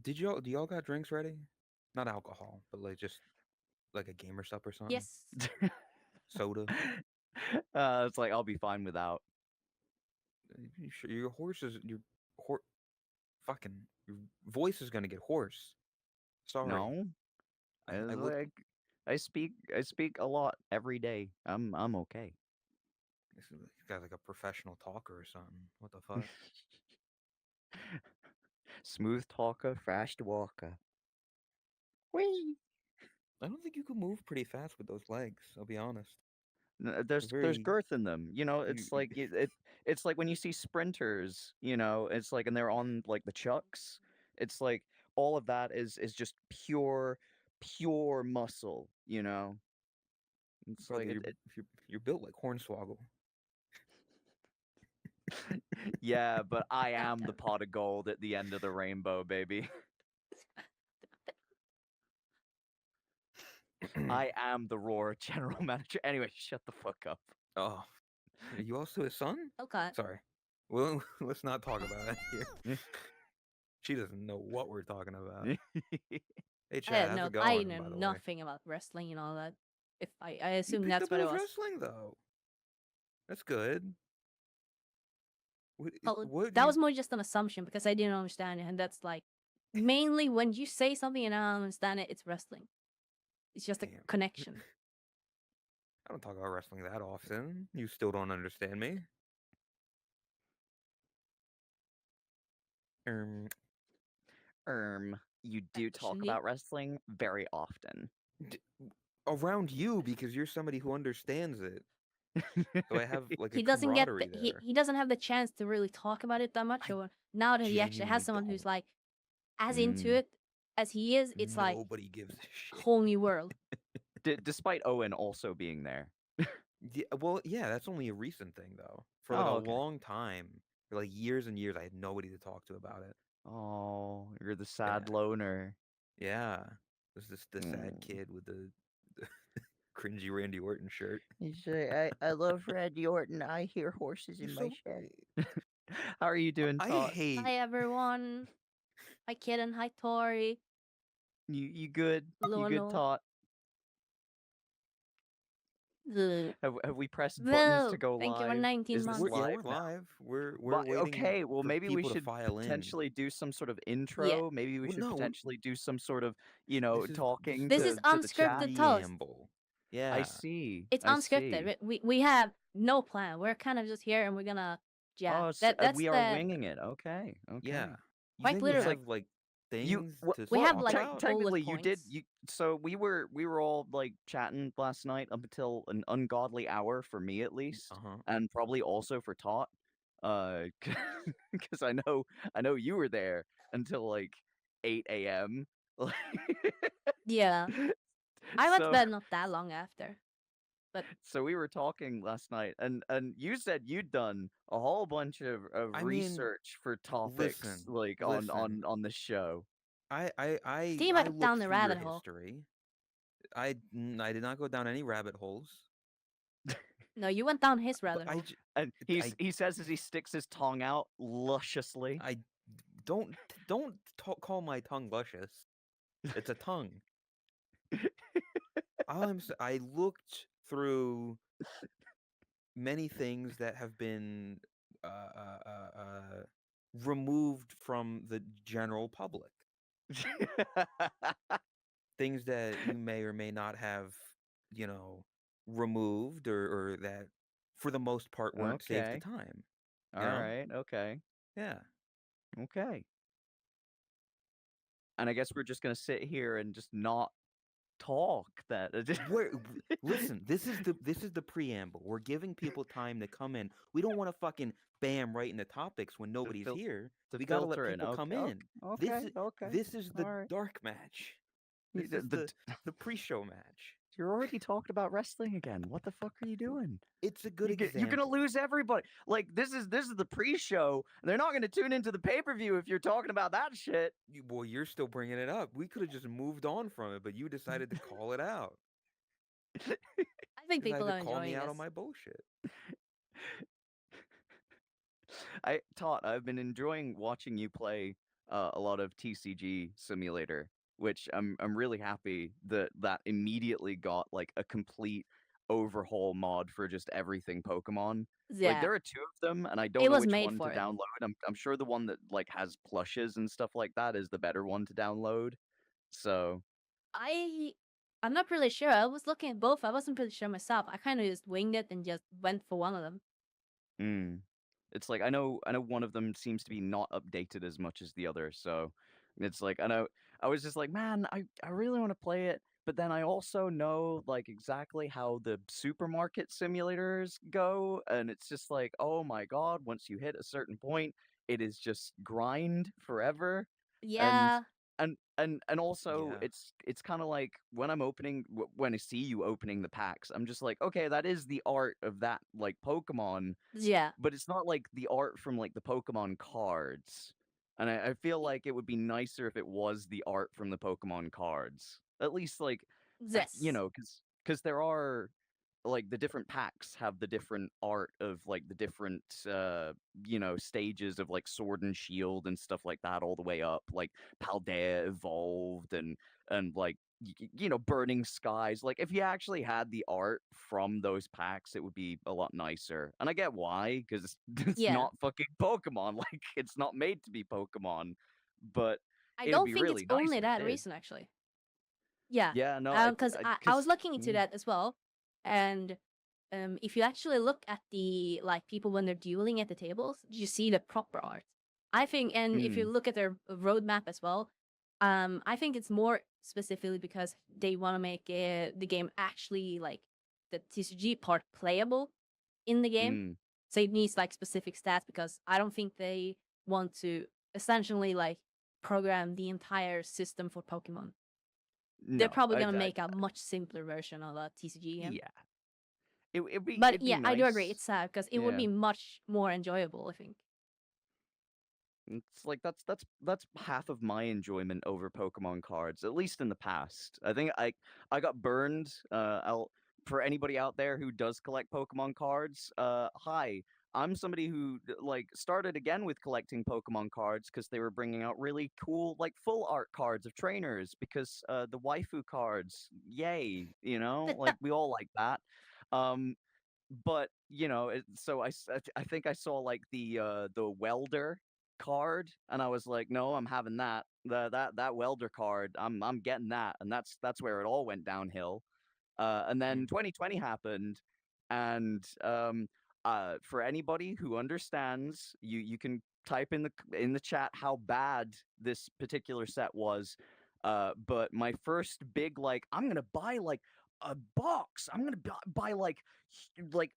Do y'all got drinks ready? Not alcohol, but like just like a gamer sup or something. Yes. Soda. It's like I'll be fine without. Your horse is your hor fucking your voice is gonna get hoarse. Sorry. No, I it's look. like I speak a lot every day. I'm okay. This guy's like a professional talker or something. What the fuck? Smooth talker, fast walker. Whee! I don't think you can move pretty fast with those legs. I'll be honest. There's Very. girth in them. You, It's like it's like when you see sprinters. It's like and they're on like the chucks. It's like all of that is just pure muscle. It's brother, like you're built like Hornswoggle. yeah, but I am the pot of gold at the end of the rainbow, baby. I am the Roar general manager. Anyway, shut the fuck up. Oh, are you also his son? Okay. Sorry. Well, let's not talk about it here. She doesn't know what we're talking about. Hey, Chad, how's it I going, know by the way? nothing about wrestling and all that. If I You assume picked that's up what it those was. wrestling, though. That's good. Well, What that was more just an assumption because I didn't understand it, and that's like mainly when you say something and I don't understand it, it's wrestling. It's just a Damn. connection. I don't talk about wrestling that often. You still don't understand me. You do talk Actually, about wrestling very often. Around you because you're somebody who understands it. So I have like a he doesn't get camaraderie there. he doesn't have the chance to really talk about it that much. Or now that he actually has someone who's like as into it as he is, it's like nobody gives a shit. whole new world. Despite Owen also being there. Yeah, well, yeah, that's only a recent thing though. For like a long time, for like years and years, I had nobody to talk to about it. Oh, you're the sad loner. Yeah, there's the sad kid with the cringy Randy Orton shirt. You say, I love Randy Orton. I hear horses in my shed. How are you doing, Todd? Hi everyone. Hi Kitten. Hi Tori. You good? Hello, you good, hello. Todd? Have we pressed buttons No, to go thank live? you for 19 Is this months. Yeah, live we're now? live. We're waiting. Okay, well for maybe we people to should file in. potentially do some sort of intro. Yeah. Maybe we Well, should no, potentially do some sort of This talking. This to, is to the chat. unscripted toast. preamble. Yeah, I see. It's I unscripted. see. We have no plan. We're kind of just here and we're gonna jam. Oh, That's we are winging it. Okay. Yeah. You Quite think literally. we have like things to we have talk like about? technically bullet you did points. so we were all like chatting last night up until an ungodly hour for me at least, and probably also for Tot, because I know you were there until like 8 a.m. Yeah, I went to bed not that long after. But so we were talking last night, and you said you'd done a whole bunch of research for topics on the show. Steve went down the rabbit hole. History. I did not go down any rabbit holes. No, you went down his rabbit hole. And he says as he sticks his tongue out lusciously. I don't call my tongue luscious. It's a tongue. I looked through many things that have been removed from the general public. Things that you may or may not have, removed or that for the most part weren't saved to time. All right, okay. Yeah. Okay. And I guess we're just gonna sit here and just not talk. Listen, this is the preamble. We're giving people time to come in. We don't want to fucking bam right into topics when nobody's here. We gotta let people come in. This is the dark match. This is the pre-show match. You're already talking about wrestling again. What the fuck are you doing? It's a good example. You're gonna lose everybody. Like this is the pre-show. They're not gonna tune into the pay-per-view if you're talking about that shit. Boy, you're still bringing it up. We could have just moved on from it, but you decided to call it out. I think people are call me enjoying out this. on my bullshit. I've been enjoying watching you play a lot of TCG Simulator, which I'm really happy that that immediately got like a complete overhaul mod for just everything Pokemon. Like Yeah, there are two of them, and I don't it know was which made one to for it. download. I'm sure the one that like has plushes and stuff like that is the better one to download. So I'm not really sure. I was looking at both. I wasn't pretty sure myself. I kind of just winged it and just went for one of them. mm. It's like I know one of them seems to be not updated as much as the other, so it's like I was just like, man, I really want to play it, but then I also know like exactly how the supermarket simulators go, and it's just like, oh my god, once you hit a certain point, it is just grind forever. And Yeah. and also Yeah. it's kind of like when I'm opening when I see you opening the packs, I'm just like, okay, that is the art of that like Pokemon, Yeah. but it's not like the art from like the Pokemon cards. And I feel like it would be nicer if it was the art from the Pokemon cards. At least like you Yes. know, because there are like the different packs have the different art of like the different you know stages of like Sword and Shield and stuff like that all the way up like Paldea evolved and like you know Burning Skies. Like if you actually had the art from those packs it would be a lot nicer, and I get why, because it's Yeah. not fucking Pokemon. Like it's not made to be Pokemon, but I it'd don't be think it's really nice only if that it did. reason, actually. Yeah. Yeah, no, Because I was because looking into that as well, and if you actually look at the like people when they're dueling at the tables, you see the proper art. I think, and if you look at their roadmap as well, I think it's more specifically because they want to make the game actually like the TCG part playable in the game. So it needs like specific stats because I don't think they want to essentially like program the entire system for Pokemon. They're no, probably gonna make a much simpler version of a TCG game. yeah. It'd be But it'd be yeah, I do agree. nice. It's sad because it would Yeah. be much more enjoyable, I think. It's like that's half of my enjoyment over Pokemon cards, at least in the past. I think I got burned. I'll for anybody out there who does collect Pokemon cards, hi. I'm somebody who like started again with collecting Pokemon cards because they were bringing out really cool like full art cards of trainers because the waifu cards, yay, you know, like we all like that. Um but you know so I think I saw like the welder card and I was like, no, I'm having that that welder card, I'm getting that, and that's where it all went downhill. And then Mm. 2020 happened, and for anybody who understands, you can type in the chat how bad this particular set was. But my first big like I'm gonna buy like a box. I'm gonna buy like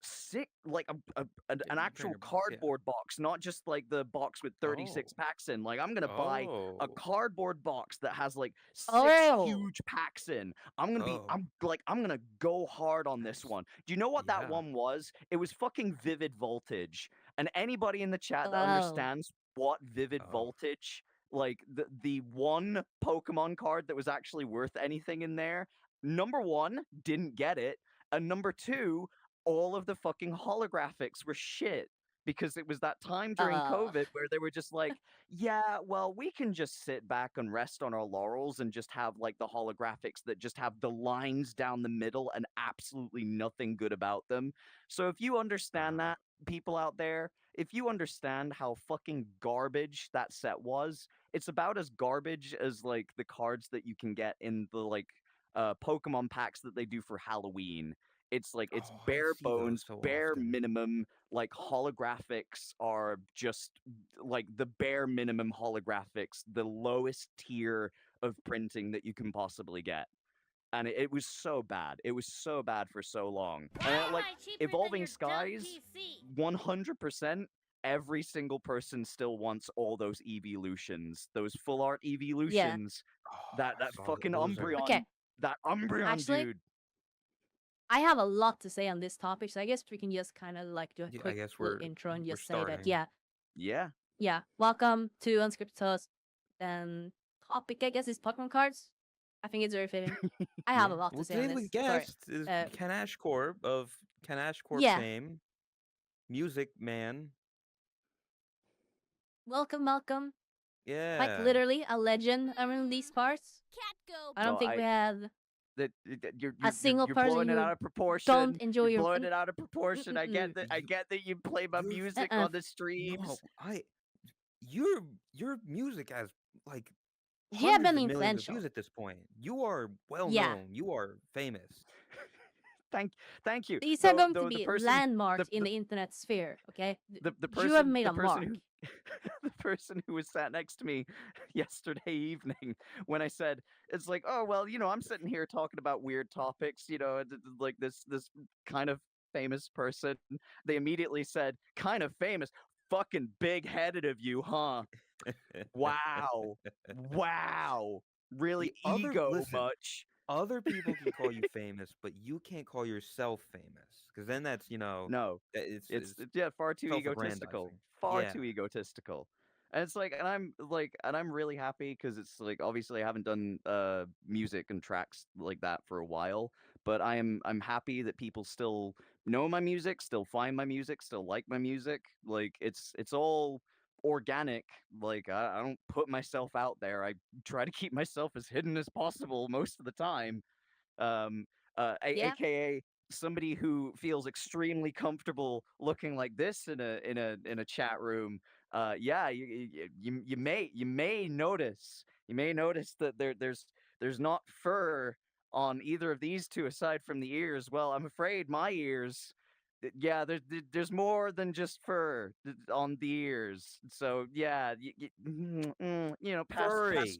sick like Yeah, an actual trainer box. Yeah. cardboard box, not just like the box with 36 Oh. packs in. Like I'm gonna buy a Oh. cardboard box that has like 6 Oh, huge packs in. I'm gonna be Oh. I'm gonna go hard on this Nice. one. Do you know what that Yeah. one was? It was fucking Vivid Voltage. And anybody in the chat that oh, understands what Vivid Oh. Voltage, like the one Pokemon card that was actually worth anything in there, number one, didn't get it, and number two, all of the fucking holographics were shit. Because it was that time during uh, COVID where they were just like, yeah, well, we can just sit back and rest on our laurels and just have like the holographics that just have the lines down the middle and absolutely nothing good about them. So if you understand Wow. that, people out there, if you understand how fucking garbage that set was, it's about as garbage as like the cards that you can get in the like Pokemon packs that they do for Halloween. It's like it's Oh, I bare see those bones, so bare often. minimum. Like holographics are just like the bare minimum holographics, the lowest tier of printing that you can possibly get. And it was so bad. It was so bad for so long. Why And am like I cheaper than Evolving your dumb Skies, PC? 100%. Every single person still wants all those evolutions, those full art yeah. evolutions. Oh, That fucking those are. Okay. Umbreon, that Umbreon Actually, dude. I have a lot to say on this topic, so I guess we can just kind of like do a Yeah, I quick guess little intro and we're just say that, starting. yeah, Yeah. yeah. Welcome to Unscripted. Topic, I guess, is Pokemon cards. I think it's very fitting. I have Yeah. a lot to Well, say on today's this. Sorry. guest is KenAshcorp of KenAshcorp Yeah. fame, Music Man. Welcome, welcome. Like Yeah. literally a legend around these parts. I don't No, think we have that a single you're person blowing it who out of don't proportion. enjoy You're your. blowing it out of proportion. I get that. I You get that you play my you're music Uh-uh. on the no, streams. your music has like You have hundreds been of millions of influential. views at this point. You are well Yeah, known. You are famous. thank thank you. these are Though going to though be landmarks in the the internet sphere. Okay, the you have person made the a person mark. who the person who was sat next to me yesterday evening when I said it's like, oh well, I'm sitting here talking about weird topics, like this kind of famous person. They immediately said, kind of famous, fucking big headed of you, huh? Wow. Wow. Really ego Listen, much. other people can call you famous, but you can't call yourself famous because then that's No, it's yeah, far too egotistical, self-aggrandizing. far Yeah. too egotistical. And it's like, and I'm really happy because it's like obviously I haven't done music and tracks like that for a while, but I'm happy that people still know my music, still find my music, still like my music. Like it's all organic. Like I don't put myself out there. I try to keep myself as hidden as possible most of the time. um, Yeah, aka somebody who feels extremely comfortable looking like this in a chat room. Yeah, you may notice that there's not fur on either of these two aside from the ears. Well, I'm afraid my ears. Yeah, there's more than just fur on the ears. So yeah, past Furry.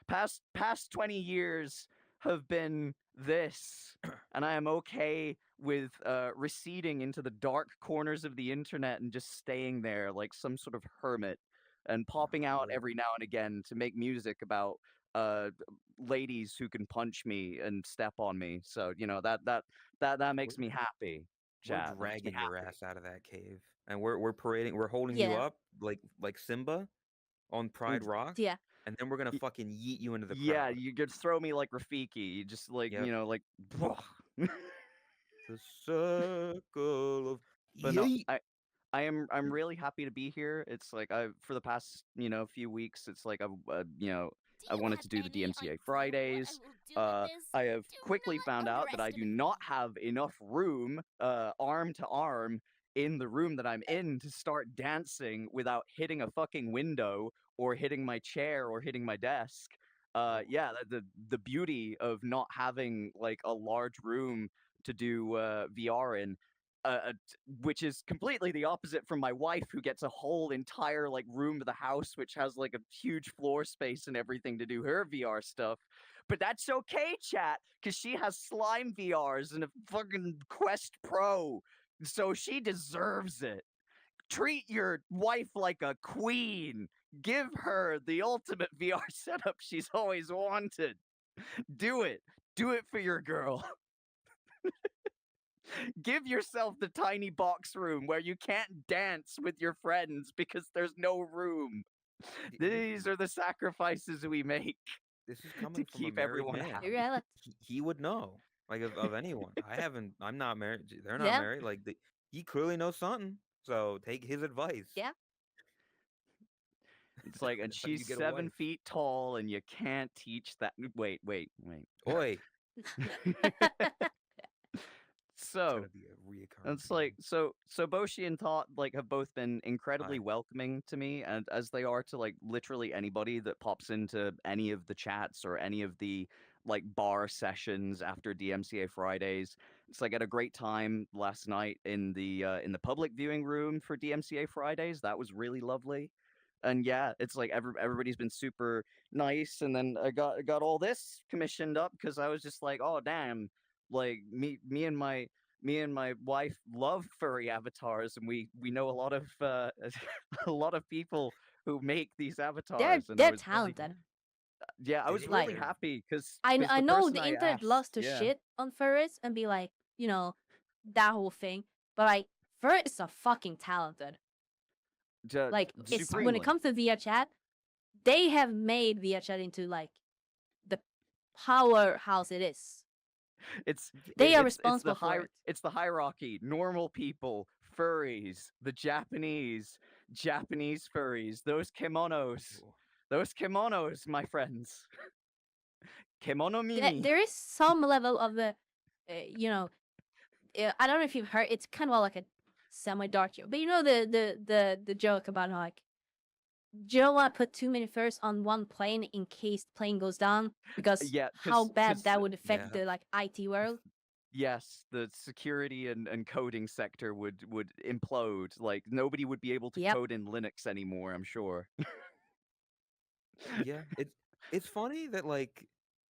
past past 20 years have been this, and I am okay with receding into the dark corners of the internet and just staying there like some sort of hermit and popping out No. every now and again to make music about uh ladies who can punch me and step on me. So, that We're, makes me happy, we're chat. That makes me dragging your happy. ass out of that cave, and we're holding you yeah, up like Simba on Mm, Pride Rock, yeah. and then we're gonna y- fucking yeet you into the Yeah, crowd. you just throw me like Rafiki. You just like, Yep. The circle of But no, yeet. I'm really happy to be here. It's like I for the past few weeks. It's like I wanted to do the DMCA Fridays. I have quickly found out that I do not have enough room, arm to arm, in the room that I'm in to start dancing without hitting a fucking window or hitting my chair or hitting my desk. Oh, Yeah, the beauty of not having like a large room to do VR in. Which is completely the opposite from my wife, who gets a whole entire like room of the house which has like a huge floor space and everything to do her VR stuff. But that's okay, chat, because she has slime VRs and a fucking Quest Pro, so she deserves it. Treat your wife like a queen. Give her the ultimate VR setup she's always wanted. Do it. Do it for your girl. Give yourself the tiny box room where you can't dance with your friends because there's no room. These are the sacrifices we make this is to coming from a keep married everyone man. happy. Yeah, He would know, like of anyone. I'm not married. They're not yeah, married. Like he clearly knows something. So take his advice. yeah. It's like, and That's how you she's get a 7 feet wife. tall, and you can't teach that. Wait. Oi, it's So gonna be a and reoccurring it's like theme. so Boshi and Tot like have both been incredibly Hi. welcoming to me, and as they are to like literally anybody that pops into any of the chats or any of the like bar sessions after DMCA Fridays. It's like I had a great time last night in the public viewing room for DMCA Fridays. That was really lovely. And yeah, it's like everybody's been super nice, and then I got all this commissioned up because I was just like, oh damn, like me and my wife love furry avatars, and we know a lot of a lot of people who make these they're avatars, and I they're was really talented. yeah, I was Like really They're happy because I the know person the I internet loves asked, to yeah, shit on furries and be like, that whole thing. But like furries are fucking talented. Like it's when it supremely. comes to VRChat, Chat, they have made VRChat Chat into like the powerhouse it is. It's They are it's responsible for it. it's the hierarchy. Normal people, furries, the Japanese furries, those kimonos, Ooh. Those kimonos, my friends. Kimono Mimi. There is some level of the, you know, I don't know if you've heard. It's kind of like a semi-dark joke, but you know the joke about like you don't want to put too many furs on one plane in case the plane goes down because Yeah, how bad 'cause that would affect Yeah. the like IT world. yes, the security and coding sector would implode. Like nobody would be able to Yep. code in Linux anymore, I'm sure. Yeah, it's funny that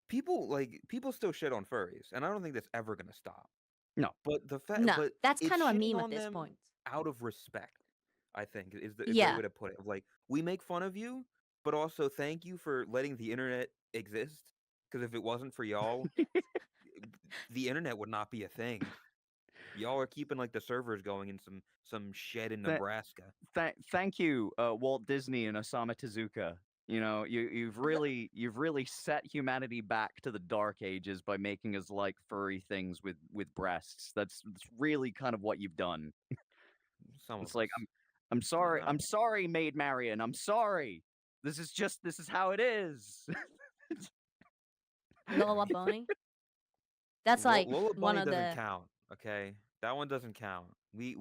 people still shit on furries, and I don't think that's ever gonna stop. No. But No, but that's it's kind of a shitting meme at on this them point. out of respect, I think is the great Yeah. way to put it. Of like, we make fun of you, but also thank you for letting the internet exist. Because if it wasn't for y'all, the internet would not be a thing. Y'all are keeping like the servers going in some shed in Th- Nebraska. Thank you, Walt Disney and Osamu Tezuka. You know, you've really set humanity back to the dark ages by making us like furry things with breasts. That's really kind of what you've done. Some It's of like us. I'm sorry. Not I'm sorry, Maid Marian. I'm sorry. This is how it is. Lola Bunny. That's like Lola one Bunny of doesn't the. count. Okay, that one doesn't count. We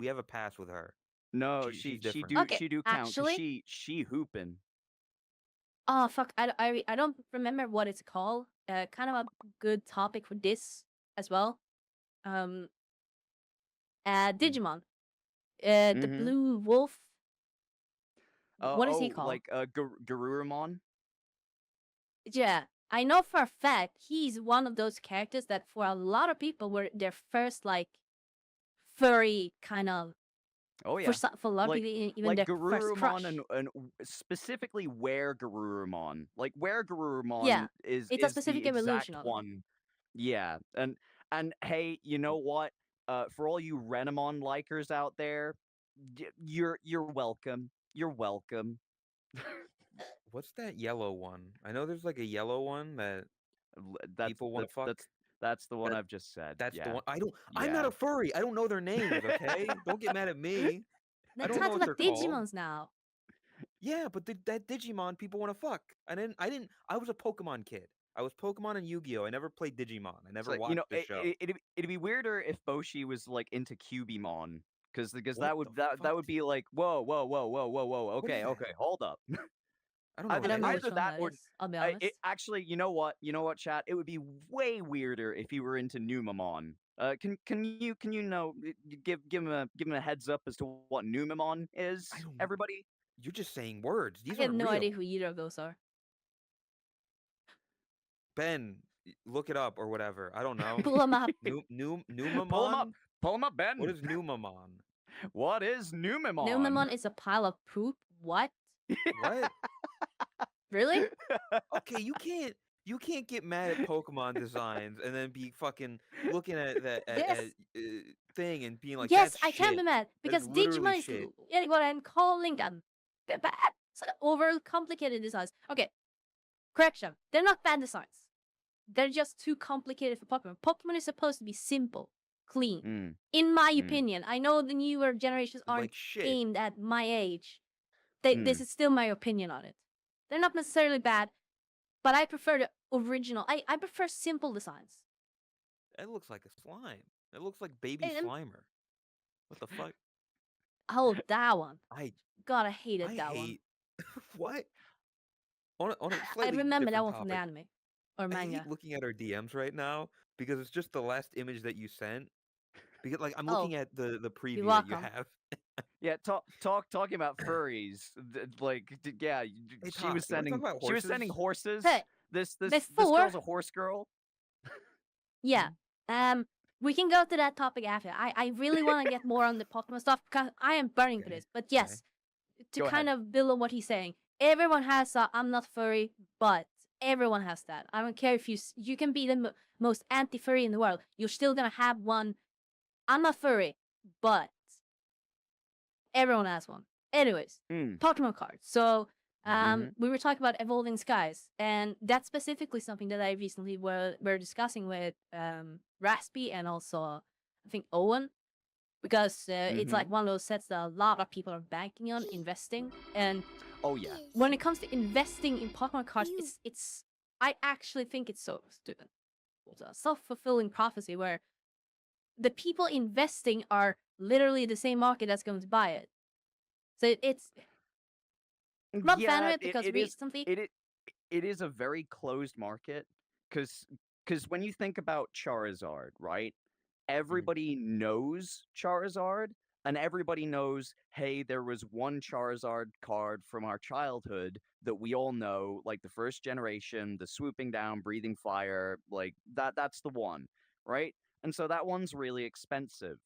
have a pass with her. No, She's different. Okay, she do count because actually, she hooping. oh fuck, I don't remember what it's called. Kind of a good topic for this as well. Um, Digimon. The Mm-hmm. blue wolf. What is he Oh, called? like Garurumon. Yeah, I know for a fact he's one of those characters that for a lot of people were their first like furry kind of. Oh yeah. For a lot of Like people, even like their first Garurumon crush. and specifically where Garurumon. Like where Yeah, Garurumon it's a is the specific exact evolution of it. one. Yeah. And hey, you know what? For all you Renamon likers out there, you're welcome. You're welcome. What's that yellow one? I know there's like a yellow one that people want to fuck. That's the one I've just said. That's the Yeah. one. I'm not Yeah. a furry. I don't know their names. Okay, don't get mad at me. I They're don't know talking what about they're called. Digimons now. Yeah, but that Digimon people want to fuck. I was a Pokemon kid. I was Pokemon and Yu-Gi-Oh. I never played Digimon. I It's never like, you know, watched the show. it'd be weirder if Boshi was like into Cubimon, because What the that fuck? would be like, whoa, whoa, whoa, whoa, whoa, whoa. What is Okay, that? okay, hold up. I don't know what I don't that know is. which Either one that that or is. I'll be honest. actually, you know what? You know what, chat? It would be way weirder if you were into Numamon. Can you know give him a heads up as to what Numamon is, I don't. everybody? You're just saying words. These I have aren't no real. idea who either of those are. Ben, look it up or whatever. I don't know. Pull them up. Numamon? Pull him up, Ben. What is Numamon? What is Numamon? Numamon is a pile of poop. What? What? Really? Okay, you can't get mad at Pokemon designs and then be fucking looking at that Yes. thing and being like, Yes, that's I can't be shit. mad That is because literally Digimon is shit. what I'm calling them. They're bad. Over complicated designs. Okay, correction. They're not bad designs. They're just too complicated for Pokemon. Pokemon is supposed to be simple, clean. In my opinion, I know the newer generations aren't Like shit. aimed at my age. This is still my opinion on it. They're not necessarily bad, but I prefer the original. I prefer simple designs. It looks like a slime. It looks like baby Slimer. What the fuck? Oh, that one. I God, I hated that hate what? On a one. I slightly remember that different one from the topic. anime or I manga. hate looking at our DMs right now because it's just the last image that you sent. Because like I'm Oh, looking at the you're preview that you welcome. have. Yeah, talking about furries. Yeah, Hey, she was Todd, you wanna talk about sending horses. Hey, This before- girl's a horse girl. Yeah. We can go to that topic after. I really want to get more on the Pokemon stuff because I am burning for Okay, this. But yes, to Go kind ahead. of build on what he's saying, everyone has I'm not furry, but everyone has that. I don't care if you can be the most anti-furry in the world. You're still gonna have one. I'm not furry, but everyone has one. Anyways, Pokemon cards. So we were talking about evolving skies, and that's specifically something that I recently were discussing with Raspy and also I think Owen, because it's like one of those sets that a lot of people are banking on investing. And Oh yeah. When it comes to investing in Pokemon cards, it's I actually think it's a self-fulfilling prophecy where the people investing are literally the same market that's going to buy it. So it's I'm not a fan of Yeah, it because it is recently, it, it is a very closed market because when you think about Charizard, right? Mhm. Everybody knows Charizard, and everybody knows, hey, there was one Charizard card from our childhood that we all know, like the first generation, the swooping down, breathing fire, like that's the one, right? And so that one's really expensive.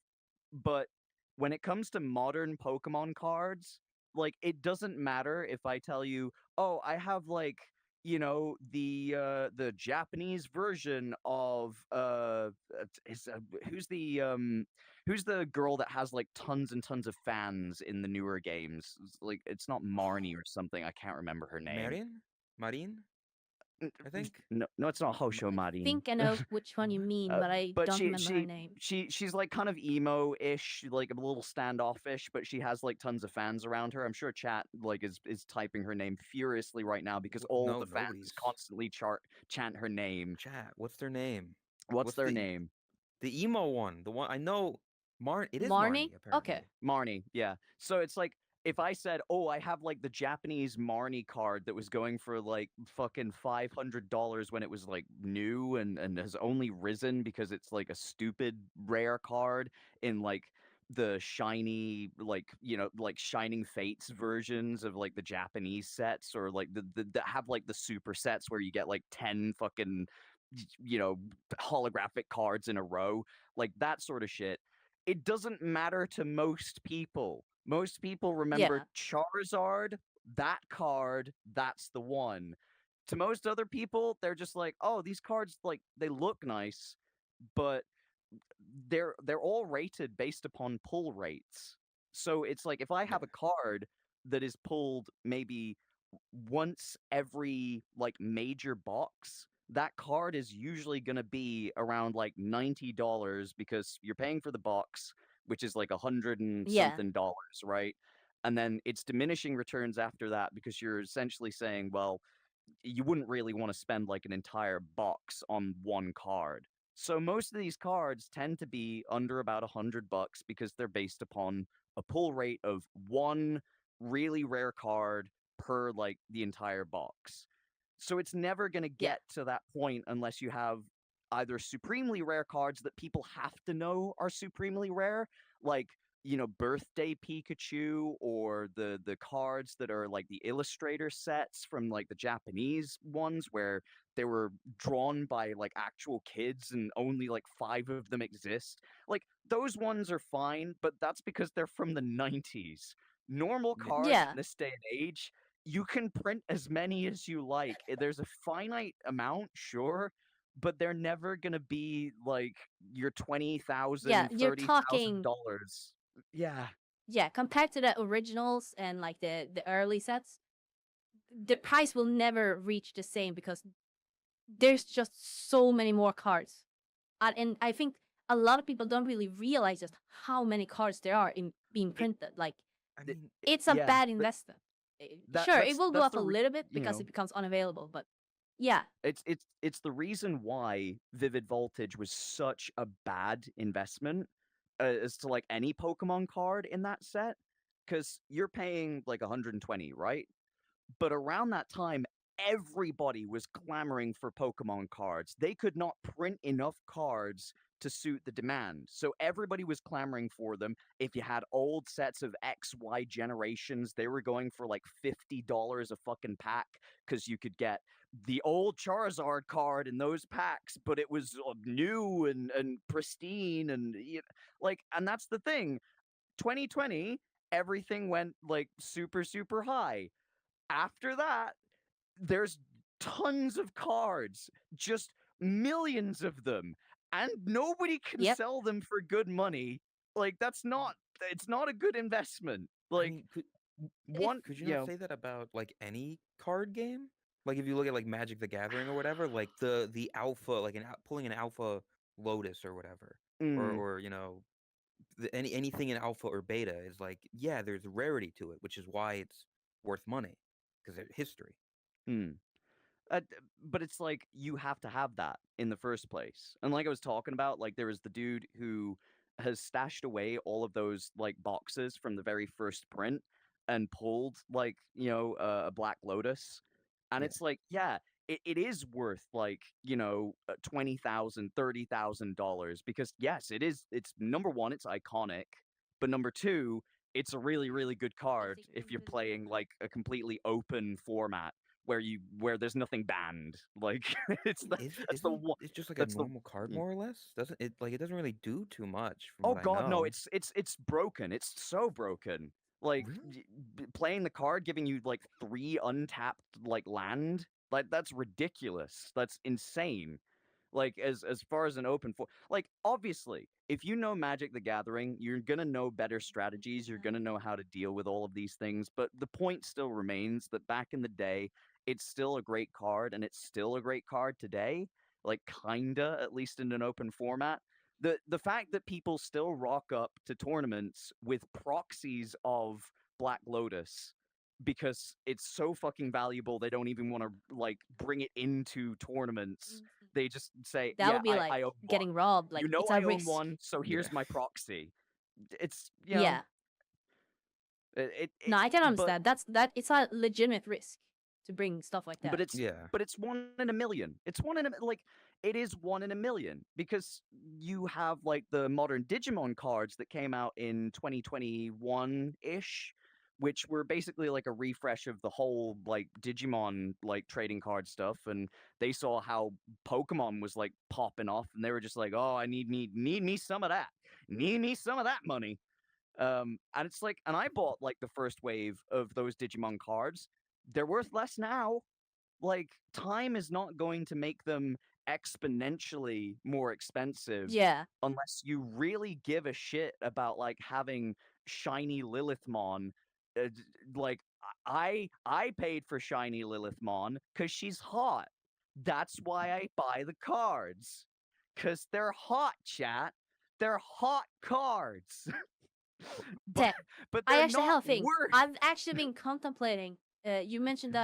But when it comes to modern Pokemon cards, like it doesn't matter if I tell you, "Oh, I have like, the Japanese version of is who's the girl that has like tons and tons of fans in the newer games? Like it's not Marnie or something. I can't remember her name. Marine, I think. No, no, it's not M- Hosho I Marin. think I know which one you mean, but I But don't remember her name. she's like kind of emo-ish, like a little standoffish, but she has like tons of fans around her. I'm sure chat like is typing her name furiously right now because all No, the fans nobody's. constantly chant her name. Chat. What's their name? What's What's their name? the emo one? The one I know. It is Marnie? Marnie Okay. apparently. Marnie, yeah. So it's like if I said, "Oh, I have like the Japanese Marnie card that was going for like fucking $500 when it was like new and has only risen because it's like a stupid rare card in like the shiny like Shining Fates versions of like the Japanese sets or like the that have like the super sets where you get like 10 fucking you know holographic cards in a row, like that sort of shit. It doesn't matter to most people. Most people remember Yeah. Charizard, that card, that's the one. To most other people, they're just like, "Oh, these cards like they look nice, but they're all rated based upon pull rates." So it's like if I Yeah. have a card that is pulled maybe once every like major box, that card is usually going to be around like $90 because you're paying for the box, which is like 100 and Yeah. something dollars, right? And then it's diminishing returns after that because you're essentially saying, well, you wouldn't really want to spend like an entire box on one card. So most of these cards tend to be under about $100 because they're based upon a pull rate of one really rare card per like the entire box. So it's never going to Yeah. get to that point unless you have either supremely rare cards that people have to know are supremely rare, like birthday Pikachu, or the cards that are like the illustrator sets from like the Japanese ones where they were drawn by like actual kids and only like 5 of them exist. Like those ones are fine, but that's because they're from the 90s. Normal Yeah. cards Yeah. in this day and age, you can print as many as you like. There's a finite amount, sure, but they're never gonna be like your Yeah. 20,000, You're talking $30,000. Yeah. yeah, compared to the originals and like the early sets, the price will never reach the same because there's just so many more cards. And I think a lot of people don't really realize just how many cards there are in being It, printed. Like I th- mean, it's a yeah, bad investment. that Sure, it that's will go that's up the a little bit because it becomes unavailable, but yeah, it's the reason why Vivid Voltage was such a bad investment as to like any Pokemon card in that set, because you're paying like 120, right? But around that time, everybody was clamoring for Pokemon cards. They could not print enough cards to suit the demand. So everybody was clamoring for them. If you had old sets of XY generations, they were going for like $50 a fucking pack because you could get the old Charizard card in those packs, but it was new and pristine and that's the thing. 2020, everything went like super super high. After that, there's tons of cards, just millions of them, and nobody can yep, sell them for good money. Like it's not a good investment. I Like mean, if one, could you not say that about like any card game? Like if you look at like Magic the Gathering or whatever, like the alpha, like pulling an alpha Lotus or whatever, mm, or anything in alpha or beta is like, yeah, there's rarity to it, which is why it's worth money because of history. Hmm. But it's like you have to have that in the first place. And like I was talking about, like there was the dude who has stashed away all of those like boxes from the very first print and pulled like, a Black Lotus. And Yeah. it's like, yeah, it is worth like, $20,000, $30,000 because yes, it is. It's number one, it's iconic, but number two, it's a really, really good card if you're playing like a completely open format where there's nothing banned. Like that's the Isn't one. it's just like a That's the normal card mm. more or less? Doesn't it like it doesn't really do too much from Oh what I God, no! know. It's broken. It's so broken. Like Really? playing the card, giving you like 3 untapped like land. Like that's ridiculous. That's insane. Like as far as an open for like obviously, if you know Magic the Gathering, you're gonna know better strategies, you're gonna know how to deal with all of these things, but the point still remains that back in the day, it's still a great card and it's still a great card today, like kinda, at least in an open format. The fact that people still rock up to tournaments with proxies of Black Lotus because it's so fucking valuable they don't even want to like bring it into tournaments. They just say, That "Yeah, would be like I own one. getting robbed. Like You know it's I a own risk. one, so Yeah. here's my proxy." It's Yeah. it No, I can but understand. It's a legitimate risk to bring stuff like but that. it's Yeah. but it's 1 in a million. It's 1 in a like it is 1 in a million because you have like the modern Digimon cards that came out in 2021-ish, which were basically like a refresh of the whole like Digimon like trading card stuff, and they saw how Pokemon was like popping off and they were just like, "Oh, I need me some of that. Need me some of that money." And it's like, and I bought like the first wave of those Digimon cards. They're worth less now. Like time is not going to make them exponentially more expensive Yeah. unless you really give a shit about like having shiny Lilithmon. Like I paid for shiny Lilithmon because she's hot. That's why I buy the cards. Cause they're hot, chat. They're hot cards. but Tech. but I they're actually not have a thing. worth. I've actually been contemplating. You mentioned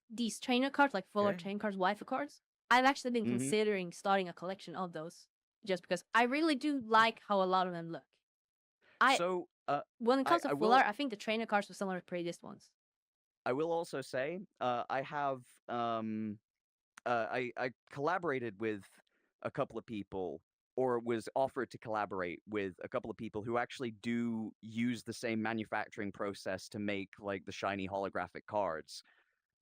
these trainer cards, like full art Okay. train cards, waifu cards. I've actually been Mhm. considering starting a collection of those, just because I really do like how a lot of them look. I So When it comes to I full will art, I think the trainer cards were similar to previous ones. I will also say, I have I collaborated with a couple of people, or was offered to collaborate with a couple of people who actually do use the same manufacturing process to make like the shiny holographic cards,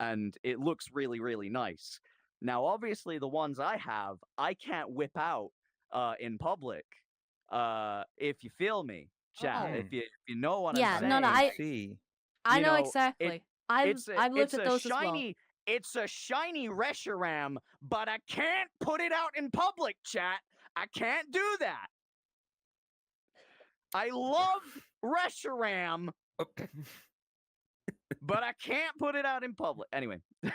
and it looks really, really nice. Now, obviously, the ones I have, I can't whip out in public. If you feel me, chat, Oh, if you know what I'm yeah. No, no. saying, I I see. I you know know, it exactly. I've looked it's at a those as well. shiny Reshiram, but I can't put it out in public, chat. I can't do that. I love Reshiram, Oh, but I can't put it out in public. Anyway, I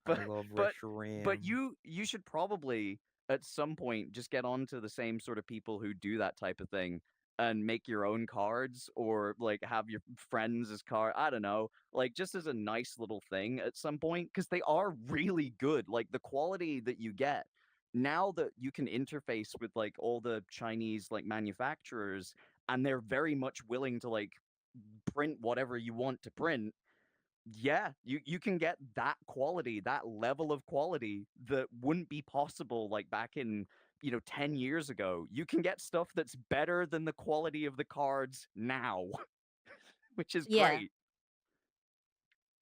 but love but Reshiram. you should probably at some point just get on to the same sort of people who do that type of thing and make your own cards, or like have your friends as card. I don't know, like just as a nice little thing at some point, because they are really good. Like the quality that you get now that you can interface with like all the Chinese like manufacturers, and they're very much willing to like print whatever you want to print. Yeah, you can get that quality, that level of quality that wouldn't be possible like back in 10 years ago. You can get stuff that's better than the quality of the cards now, which is Yeah. great.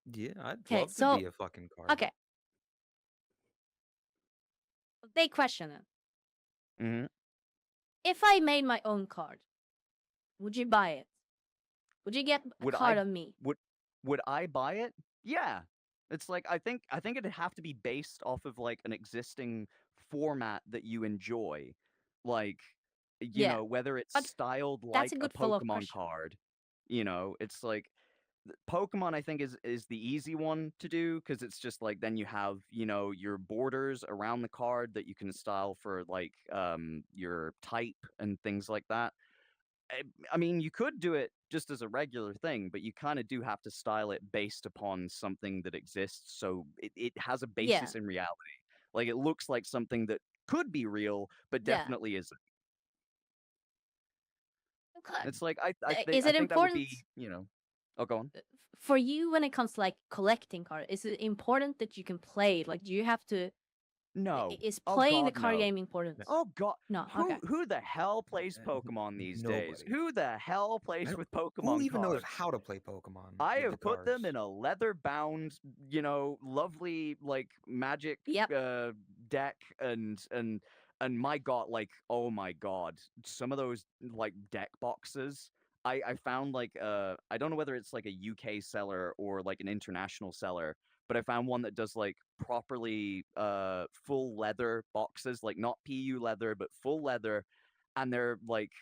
Yeah, I'd Okay. love to be So a fucking card. okay, big question then. Hmm. If I made my own card, would you buy it? Would you get a Would I card of me? would would I buy it? Yeah. It's like I think it'd have to be based off of like an existing format that you enjoy. Like, Yeah, whether it's but styled that's a like a good follow-up Pokemon question. card. It's like Pokemon, I think, is the easy one to do because it's just like then you have your borders around the card that you can style for like your type and things like that. I mean, you could do it just as a regular thing, but you kind of do have to style it based upon something that exists, so it has a Yeah. basis in reality. Like, it looks like something that could be real, but Yeah. definitely isn't. Okay. It's like Is I it think that would important be, Oh, go on. for you when it comes to like collecting cards? Is it important that you can play? Like, do you have to? No. Is Oh playing the God, card no. game important? Oh God, No. Okay. who the hell plays Pokemon these days? Nobody. Who the hell plays with Who Pokemon even knows cards? how to play Pokemon I with the have put them cards? in a leather-bound, lovely like magic Yep. deck, and my God, like, oh my God, some of those like deck boxes. I found like I don't know whether it's like a UK seller or like an international seller, but I found one that does like properly full leather boxes, like not PU leather, but full leather, and they're like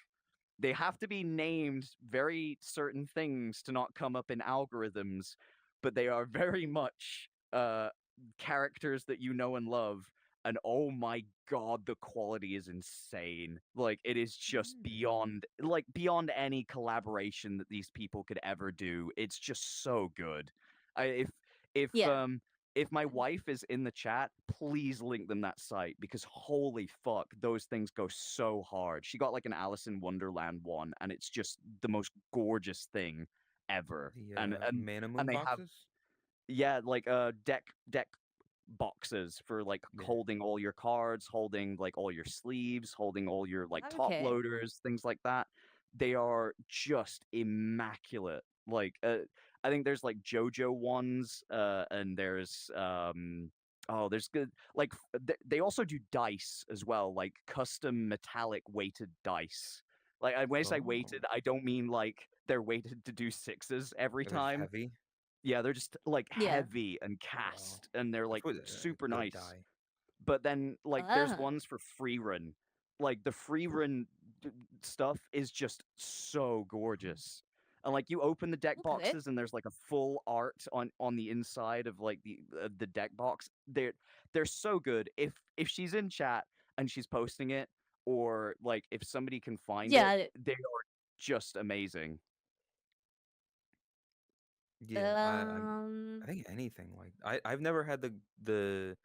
they have to be named very certain things to not come up in algorithms, but they are very much characters that you know and love. And oh my God, the quality is insane. Like, it is just beyond any collaboration that these people could ever do. It's just so good. I if Yeah. if my wife is in the chat, please link them that site, because holy fuck, those things go so hard. She got like an Alice in Wonderland one, and it's just the most gorgeous thing ever. The Mana And Moon they have, boxes? yeah, like deck boxes for like Yeah. holding all your cards, holding like all your sleeves, holding all your like top Okay. loaders, things like that. They are just immaculate. Like I think there's like JoJo ones, and there's there's good like they also do dice as well, like custom metallic weighted dice. Like when I say Oh, weighted, I don't mean like they're weighted to do sixes every they're just time. heavy. Yeah, they're just like Yeah. heavy and Wow, cast, and they're that's like what super good nice. die. But then like there's Ah. ones for free run. Like the free run stuff is just so gorgeous. And like you open the deck Okay. boxes and there's like a full art on the inside of like the deck box. They're so good. If she's in chat and she's posting it, or like if somebody can find it, Yeah. they are just amazing. Yeah, I think anything like I've never had the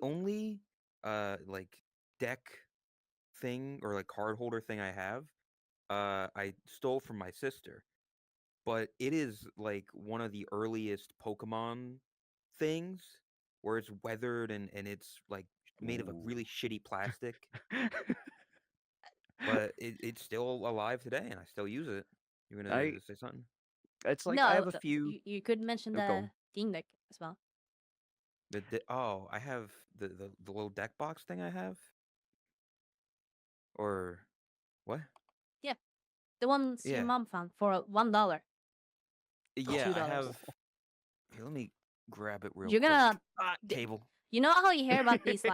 only like deck thing or like card holder thing I have I stole from my sister, but it is like one of the earliest Pokemon things where it's weathered and it's like made of a Ooh. really shitty plastic, but it's still alive today and I still use it. You're I gonna say something? It's like I No, have a few. you could mention Oh, go on. the Steam Deck as well. Oh, I have the little deck box thing I have, or what? Yeah, the ones your Yeah, mom found for $1 or yeah, I $2. have. Here, let me grab it real You're quick. gonna, d- Table. you know how you hear about these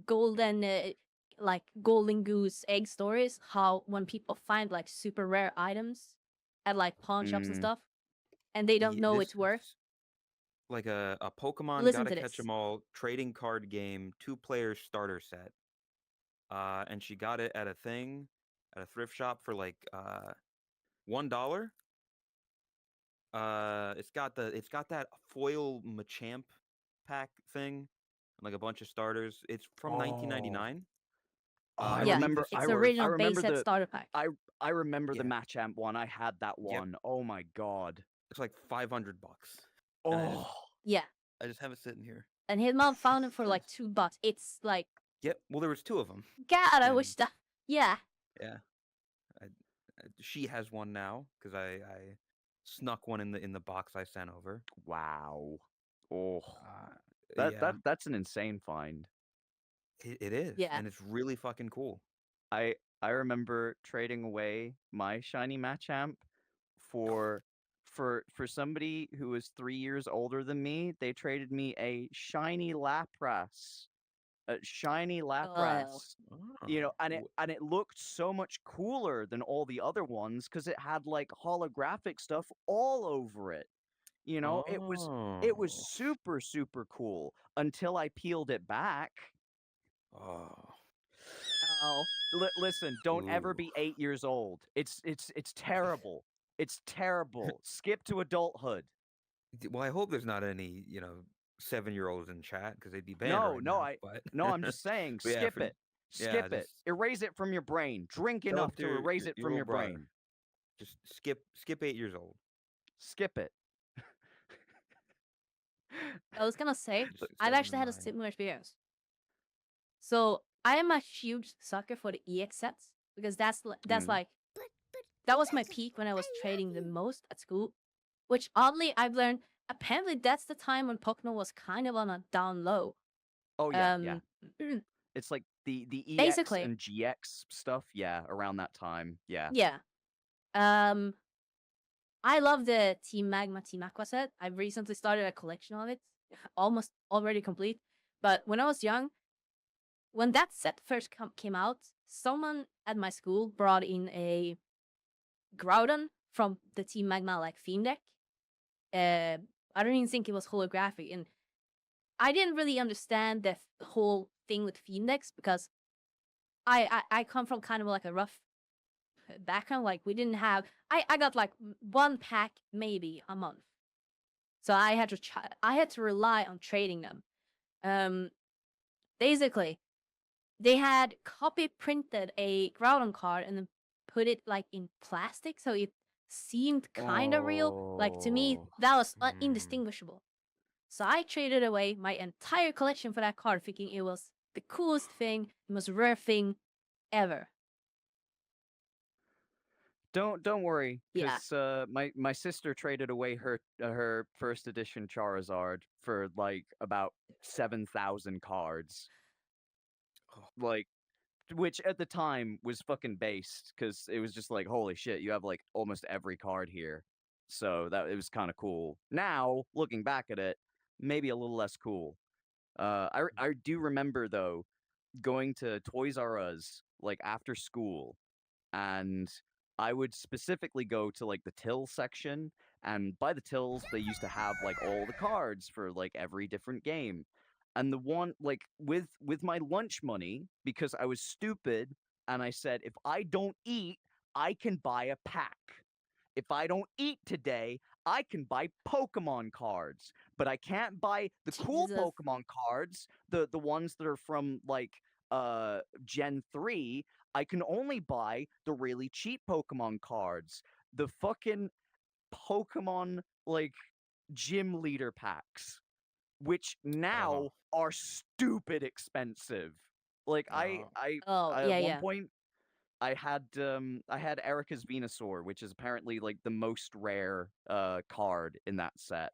golden, like golden goose egg stories? How when people find like super rare items at like pawn shops and Mm, stuff, and they don't know This its worth. is like a Pokemon Listen Gotta to Catch this. 'Em All trading card game, 2 player starter set. And she got it at a thing, at a thrift shop for like $1. It's got that foil Machamp pack thing, and like a bunch of starters. It's from oh, 1999. I I Yeah, believe remember. this it's I the worth. I original base remember set the. starter pack. I remember the Yeah. Machamp one. I had that Yep. one. Oh my God. It's like $500, and Oh. Yeah, I just have it sitting here. and his mom found it for like $2. It's like, Yep. Well, there was 2 of them. God, I And wish that. Yeah. yeah, she has one now because I snuck one in the box I sent over. Wow. Oh. Yeah, That's an insane find. it is, Yeah. and it's really fucking cool. I I remember trading away my shiny Machamp for for somebody who was 3 years older than me. They traded me a shiny Lapras. A shiny Oh. Lapras. Oh, And it looked so much cooler than all the other ones because it had like holographic stuff all over it. It was oh, super super cool until I peeled it back. oh. Oh. Listen, don't ever Ooh. be 8 years old. It's terrible. It's terrible. Skip to adulthood. Well, I hope there's not any, 7-year-olds in chat because they'd be banned No, right no, now. But I'm just saying, but yeah, skip it. yeah, Skip it. just Erase it from your brain. Drink tell enough it to to erase it your from little your brother. brain. Just skip 8 years old. Skip it. I was gonna say, Just I've 7 actually and had a 9. similar experience. So I am a huge sucker for the EX sets because that's like that was my peak when I was trading the most at school. Which oddly I've learned apparently that's the time when Pokemon was kind of on a down low. Oh yeah, yeah. It's like the EX Basically. and GX stuff, yeah, around that time. Yeah. Yeah. I love the Team Magma, Team Aqua set. I've recently started a collection of it, almost already complete. But when I was young, when that set first came out, someone at my school brought in a Groudon from the Team Magma like theme deck. I don't even think it was holographic, and I didn't really understand the whole thing with theme decks because I come from kind of like a rough background. Like we didn't have I got like one pack maybe a month, so I had to rely on trading them. Basically, they had copy printed a Groudon card and then put it like in plastic, so it seemed kind of real. Like to me, that was indistinguishable. So I traded away my entire collection for that card, thinking it was the coolest thing, the most rare thing ever. Don't worry, Yeah. because my sister traded away her first edition Charizard for like about 7,000 cards. Like, which at the time was fucking based because it was just like, holy shit, you have like almost every card here. So that it was kind of cool. Now looking back at it, maybe a little less cool. I do remember though going to Toys R Us like after school, and I would specifically go to like the till section, and by the tills they used to have like all the cards for like every different game. And the one like with my lunch money, because I was stupid and I said if I don't eat, I can buy a pack. If I don't eat today, I can buy Pokemon cards, but I can't buy the cool Jesus. Pokemon cards, the ones that are from like Gen 3. I can only buy the really cheap Pokemon cards. The fucking Pokemon like gym leader packs, which now are stupid expensive. Like Oh, at yeah, one yeah. point I had Erica's Venusaur, which is apparently like the most rare card in that set.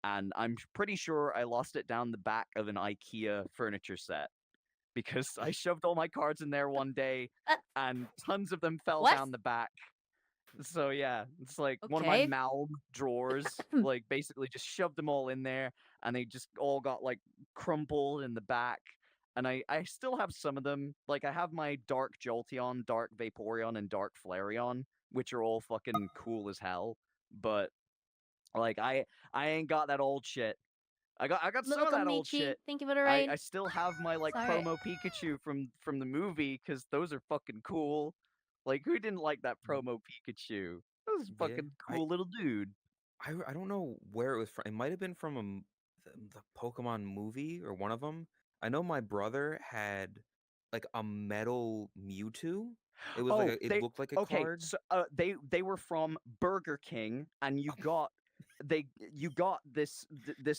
And I'm pretty sure I lost it down the back of an IKEA furniture set because I shoved all my cards in there one day and tons of them fell What? down the back. So yeah, it's like one of my Okay. Malm drawers, like basically just shoved them all in there and they just all got like crumpled in the back. And I still have some of them. Like I have my Dark Jolteon, Dark Vaporeon, and Dark Flareon, which are all fucking cool as hell. But like I ain't got that old shit. I got some of that old Michi, shit. thank you for the raid. I still have my like Sorry. promo Pikachu from the movie because those are fucking cool. Like who didn't like that promo Pikachu? That was a fucking cool little dude. I don't know where it was from. It might have been from the Pokemon movie or one of them. I know my brother had like a metal Mewtwo. It was like it looked like a card. So they were from Burger King, and you got this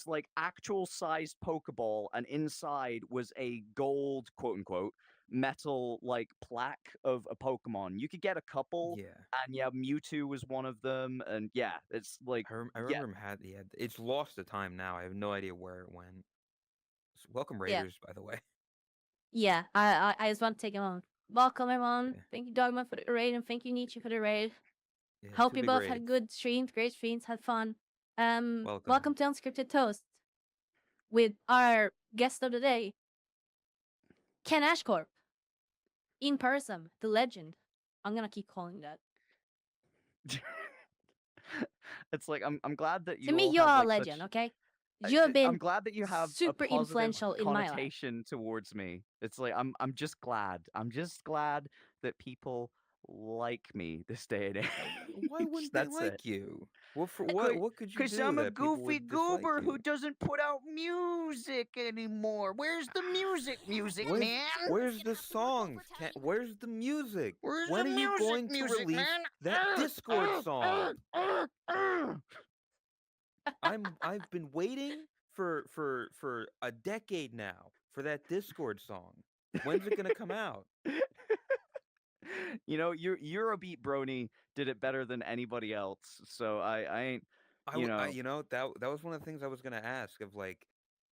like actual sized Pokeball, and inside was a gold quote unquote metal like plaque of a Pokemon. You could get a couple, Yeah. and yeah, Mewtwo was one of them, and yeah, it's like I remember him had it's lost to time now. I have no idea where it went. Welcome Raiders, by the way. Yeah, I just want to take a moment. Welcome everyone. Yeah. Thank you Dogma for the raid and thank you Nietzsche for the raid. Yeah, Hope 2 you big both had raids. good streams, great streams, had fun. Welcome. To Unscripted Toast with our guest of the day, KenAshcorp. In person, the legend. I'm gonna keep calling that. it's like I'm glad that you To me, all you're have a like legend, such... okay? You have I'm been glad that you have a super positive influential in my life. connotation towards me. It's like I'm just glad. I'm just glad that people like me this day and age. Why wouldn't they That's it. like you? What for? What could you Cause do I'm a that people goofy would dislike goober who you? doesn't put out music anymore. Where's the music, Where's man? where's the songs? Where's the music? Where's the When are you going to music, release man? that Discord song? I've been waiting for a decade now for that Discord song. When's it gonna come out? You know, Eurobeat Brony did it better than anybody else. So I ain't, you know. You know, that was one of the things I was gonna ask of like,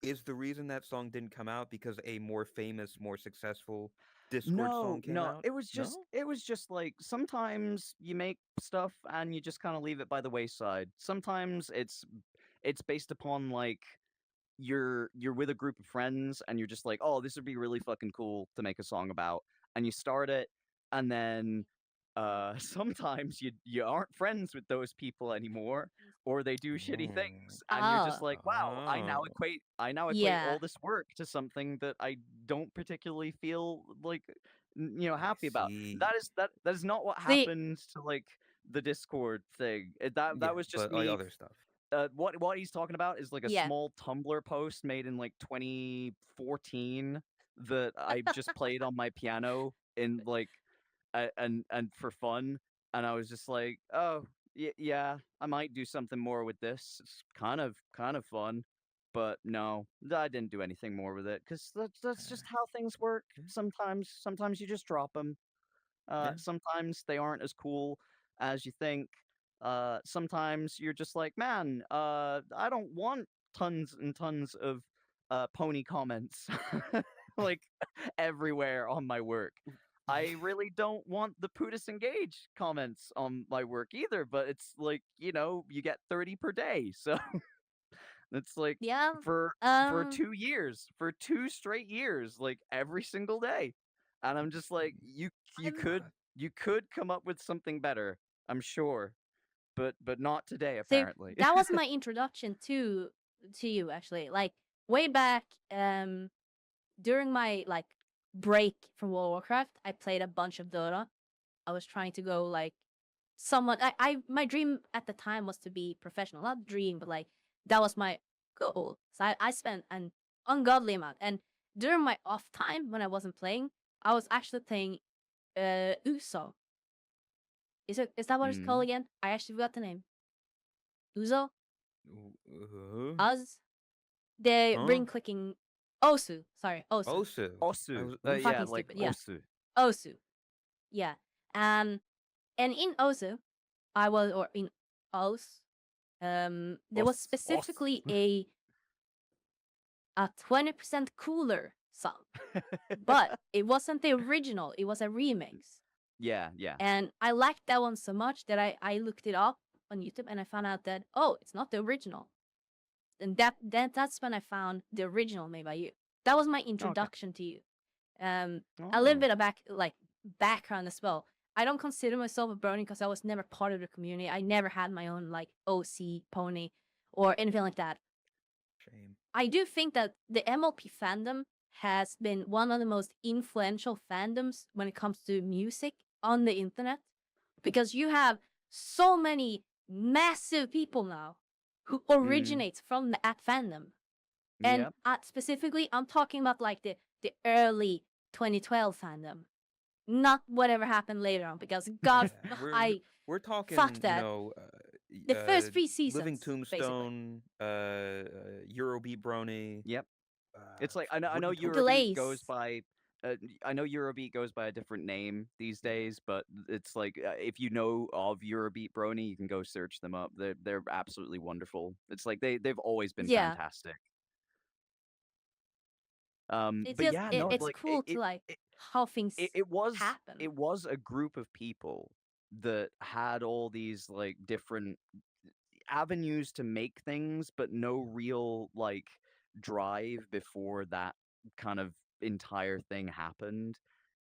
is the reason that song didn't come out because a more famous, more successful Discord No, song came no, out? just No? it was just like sometimes you make stuff and you just kind of leave it by the wayside. Sometimes it's based upon like you're with a group of friends and you're just like, "Oh, this would be really fucking cool to make a song about." And you start it and then sometimes you aren't friends with those people anymore or they do shitty Mm. things and you're just Oh, like, "Wow, Oh, I now equate yeah. all this work to something that I don't particularly feel like I happy about." see. That is not what See, happened to like the Discord thing. That Yeah, was just but like me other stuff. what he's talking about is like a yeah. small Tumblr post made in like 2014 that I just played on my piano in like and for fun, and I was just like, oh yeah, I might do something more with this. It's kind of fun, but no, I didn't do anything more with it because that's Uh, just how things work. yeah, Sometimes you just drop them. yeah. Sometimes they aren't as cool as you think. Sometimes you're just like, man, I don't want tons and tons of pony comments like everywhere on my work. I really don't want the Pootis Engage comments on my work either, but it's like, you get 30 per day. So it's like Yeah. for 2 years, for 2 straight years, like every single day. And I'm just like, you I'm could you could come up with something better, I'm sure, but not today so apparently. that was my introduction to you actually. Like way back during my like break from World of Warcraft, I played a bunch of Dota. I was trying to go like somewhat I my dream at the time was to be professional. Not dream, but like that was my goal. So I spent an ungodly amount. And during my off time when I wasn't playing, I was actually playing Uso. Is that what it's called Mm. again? I actually forgot the name. Uzo? Uh, Uz? The huh? ring clicking Osu. Sorry, Osu. Osu. I Osu. was I'm Yeah, fucking Usu. like stupid. Yeah. Osu. Osu. Yeah. And in Osu, I was or in Os, there was Os. specifically a 20% cooler song. But it wasn't the original, it was a remix. Yeah, yeah. And I liked that one so much that I looked it up on YouTube and I found out that it's not the original. And that's when I found the original made by you. That was my Okay. introduction to you. A little Oh. bit of background as well. I don't consider myself a brony because I was never part of the community. I never had my own like OC pony or anything like that. Shame. I do think that the MLP fandom has been one of the most influential fandoms when it comes to music on the internet because you have so many massive people now who Mm. originates from that fandom. And Yep. specifically, I'm talking about like the early 2012 fandom, not whatever happened later on. Because God, Yeah, I we're fuck talking, that. The first 3 Living seasons, basically. Tombstone, Eurobeat Brony. Yep. It's like I We're know talking. Eurobeat goes Glaze. by I know Eurobeat goes by a different name these days, but it's like if you know of Eurobeat Brony, you can go search them up. They're absolutely wonderful. It's like they've always been Yeah, fantastic. it's But just yeah, no, it's like cool to like it, how things it happen. was a group of people that had all these like different avenues to make things, but no real like drive before that kind of entire thing happened.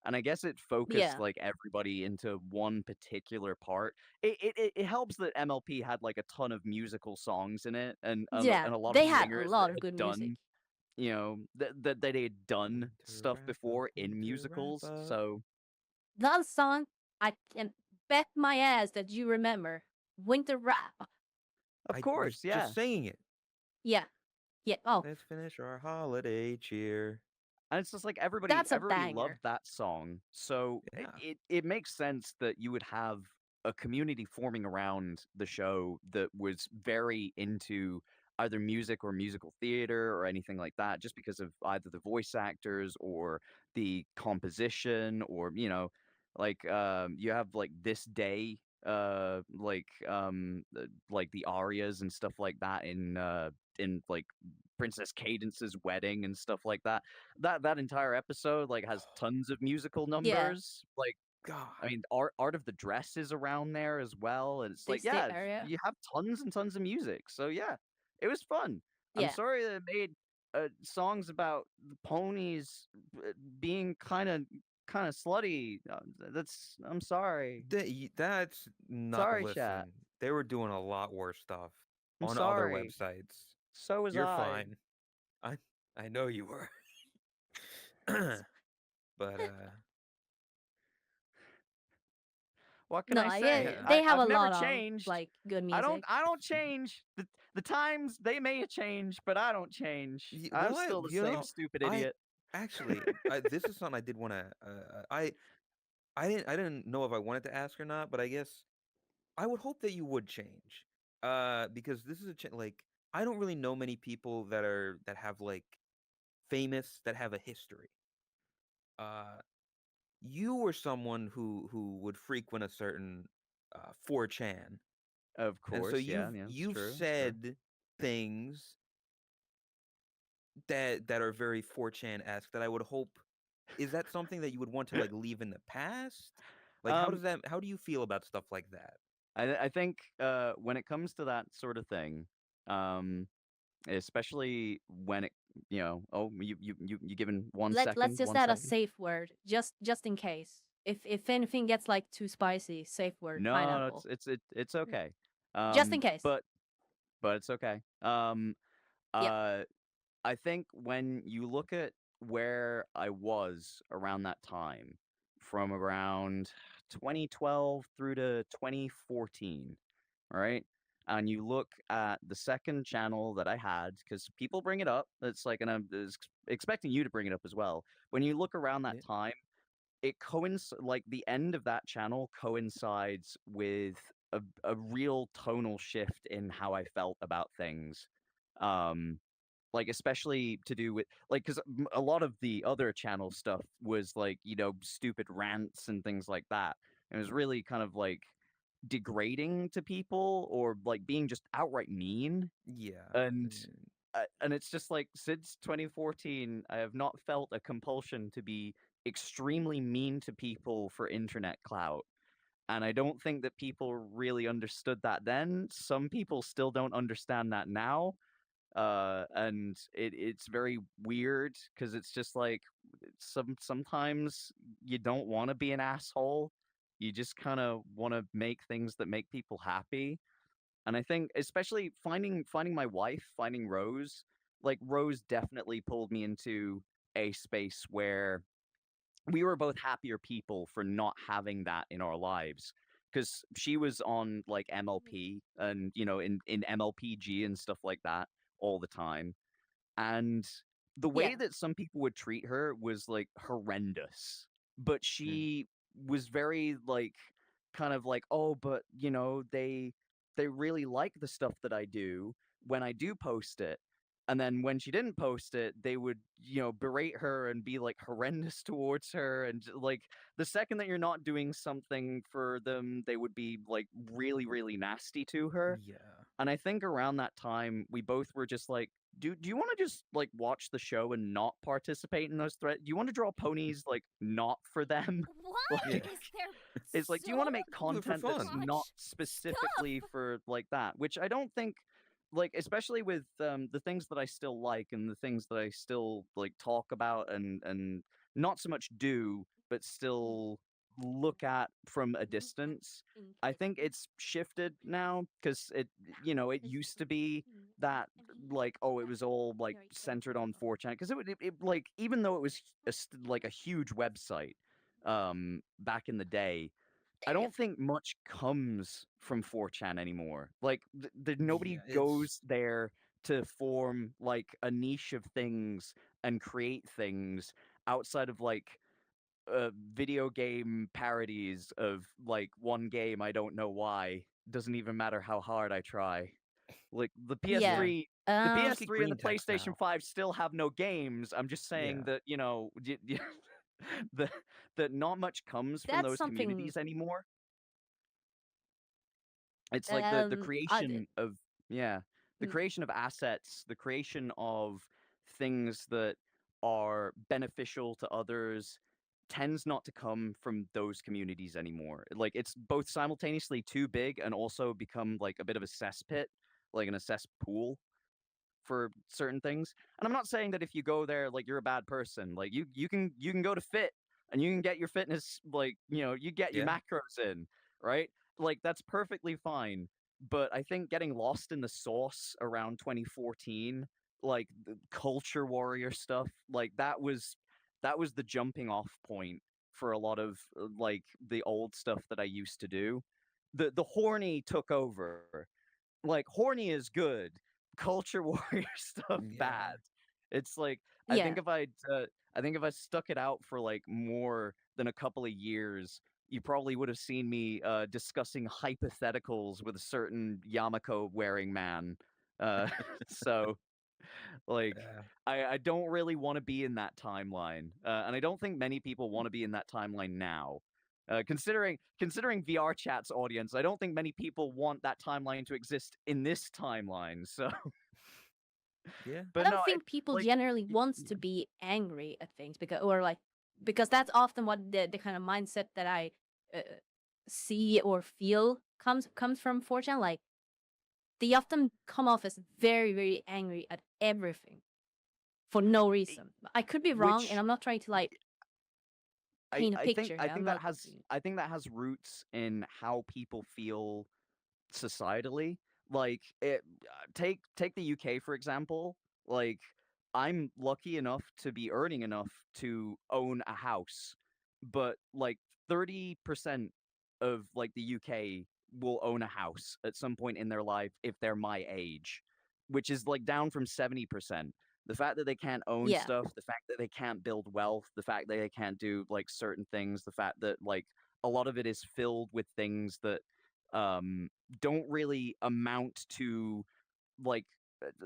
and I guess it focused Yeah. like everybody into one particular part. It helps that MLP had like a ton of musical songs in it, Yeah. and a lot of They had a singers that lot of had good music. done, that they had done stuff before in winter wrap musicals. up. So That song, I can bet my ass that you remember. Winter Wrap. of I was course, yeah. just saying it. Yeah. Yeah. Oh, Let's finish our holiday cheer. And it's just like that's a everybody loved banger. that song. So Yeah. it makes sense that you would have a community forming around the show that was very into either music or musical theater or anything like that, just because of either the voice actors or the composition, or like you have like This Day, like the arias and stuff like that in like Princess Cadence's wedding and stuff like that. That entire episode like has tons of musical Yeah. numbers. Like, I God. mean, Art of the Dress is around there as well, and it's like, This day yeah, area. you have tons and tons of music. So yeah, it was fun. I'm Yeah. sorry that it made songs about the ponies being kind of slutty. I'm sorry. That's not. Sorry, chat. Listen, they were doing a lot worse stuff I'm on other sorry. websites. So was You're I. fine. I know you were. But What can No, I I say? get they have I've a never lot of changed. like good I don't music. I don't change. The times they may have changed, but I don't change. I'm well, still the same stupid I idiot. actually, this is something I did want to. I didn't know if I wanted to ask or not, but I guess I would hope that you would change. Because this is like I don't really know many people that have like famous that have a history. Uh, you were someone who would frequent a certain 4chan, Of and so course, yeah, yeah, it's you've true, it's true. said things that are very 4chan-esque that I would hope. Is that something that you would want to like leave in the past? Like Um, how do you feel about stuff like that? I think when it comes to that sort of thing, um, especially when it, oh, you given one Let's second, just one add a second. safe word just in case. If anything gets like too spicy, safe word No, no, pineapple. it's okay. Just in case. But it's okay. Yep. I think when you look at where I was around that time, from around 2012 through to 2014, right? And you look at the second channel that I had, because people bring it up. It's like, and I'm expecting you to bring it up as well. When you look around that Yeah. time, it coincides, like the end of that channel coincides with a real tonal shift in how I felt about things. Um, like especially to do with like, because a lot of the other channel stuff was like, stupid rants and things like that. It was really kind of like degrading to people, or like being just outright mean. Yeah. And and it's just like, since 2014 I have not felt a compulsion to be extremely mean to people for internet clout. And I don't think that people really understood that then. Some people still don't understand that now. And it's very weird, because it's just like, sometimes you don't want to be an asshole. You just kind of want to make things that make people happy. And I think, especially finding my wife, finding Rose, like Rose definitely pulled me into a space where we were both happier people for not having that in our lives, because she was on like MLP and in MLPG and stuff like that all the time. And the Yeah. way that some people would treat her was like horrendous. But Mm. she was very like, kind of like, oh, but they really like the stuff that I do when I do post it. And then when she didn't post it, they would, berate her and be like horrendous towards her. And like, the second that you're not doing something for them, they would be like really, really nasty to her. Yeah. And I think around that time, we both were just like, do you want to just like watch the show and not participate in those threats? Do you want to draw ponies like not for them? Why Yeah. Like, is there it's like, do you want to make so Do it for content that's fun. not much specifically stuff? for like that? Which I don't think, like, especially with the things that I still like and the things that I still like talk about and not so much do. but still look at from a distance. I think it's shifted now because it used to be that like, oh, it was all like centered on 4chan because like, even though it was like a huge website back in the day, I don't think much comes from 4chan anymore. Like, nobody Yeah, it's goes there to form like a niche of things and create things outside of like video game parodies of like one game I don't know why. Doesn't even matter how hard I try. Like the Yeah. yeah. PS3, the Um. Just get PS3 and the green text PlayStation now. 5 still have no games. I'm just saying Yeah. that, the that not much comes from That's those something. communities anymore. It's like the I did. creation of, yeah, the Mm, creation of assets, the creation of things that are beneficial to others tends not to come from those communities anymore. Like, it's both simultaneously too big and also become like a bit of a cesspit, like a cesspool for certain things. And I'm not saying that if you go there, like, you're a bad person. Like, you can go to Fit and you can get your fitness, like, you get your Yeah. macros in, right? Like, that's perfectly fine. But I think getting lost in the sauce around 2014, like the culture warrior stuff, like that was the jumping off point for a lot of like the old stuff that I used to do. The horny took over. Like, horny is good, culture warrior stuff Yeah. bad. It's like, I yeah. think if I stuck it out for like more than a couple of years, you probably would have seen me discussing hypotheticals with a certain yarmulke wearing man. Uh, so like, Yeah. I don't really want to be in that timeline, and I don't think many people want to be in that timeline now. Considering VR chat's audience, I don't think many people want that timeline to exist in this timeline. So, Yeah. I but don't no, think people like, generally y- wants y- to be angry at things because that's often what the kind of mindset that I uh, see or feel comes from 4chan. Like they often come off as very very angry at everything for no reason. I could be wrong, and which I'm not trying to like I paint a I think picture I here. I'm think that not. has I think that has roots in how people feel societally. Like, take the UK for example. Like, I'm lucky enough to be earning enough to own a house, but like 30% of like the UK will own a house at some point in their life if they're my age, which is like down from 70%. The fact that they can't own Yeah, stuff, the fact that they can't build wealth, the fact that they can't do like certain things, the fact that like a lot of it is filled with things that don't really amount to like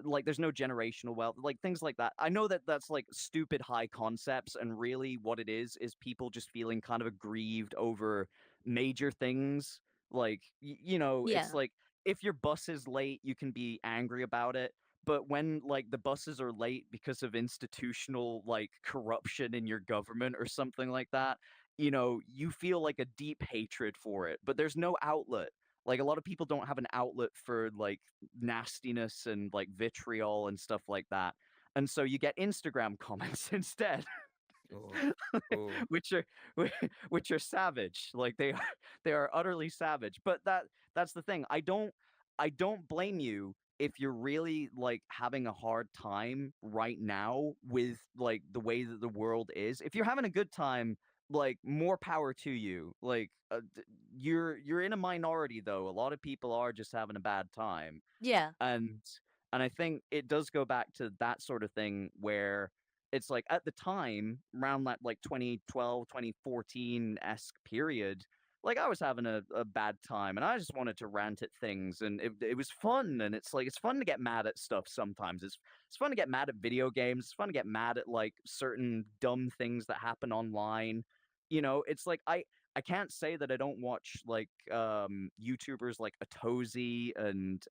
like there's no generational wealth, like things like that. I know that that's like stupid high concepts, and really what it is people just feeling kind of aggrieved over major things. Like, it's yeah, like, if your bus is late you can be angry about it, but when like the buses are late because of institutional like corruption in your government or something like that, you feel like a deep hatred for it, but there's no outlet. Like, a lot of people don't have an outlet for like nastiness and like vitriol and stuff like that. And so you get Instagram comments instead, Oh. Oh. which are which are savage. Like, they are utterly savage. But that's the thing. I don't blame you if you're really like having a hard time right now with like the way that the world is. If you're having a good time, like, more power to you. Like, you're in a minority though. A lot of people are just having a bad time, yeah, and I think it does go back to that sort of thing where it's like, at the time around that like 2012 2014-esque period, like, I was having a bad time and I just wanted to rant at things, and it was fun. And it's like, it's fun to get mad at stuff sometimes. It's fun to get mad at video games. It's fun to get mad at like certain dumb things that happen online. It's like, I can't say that I don't watch like YouTubers like Atozy and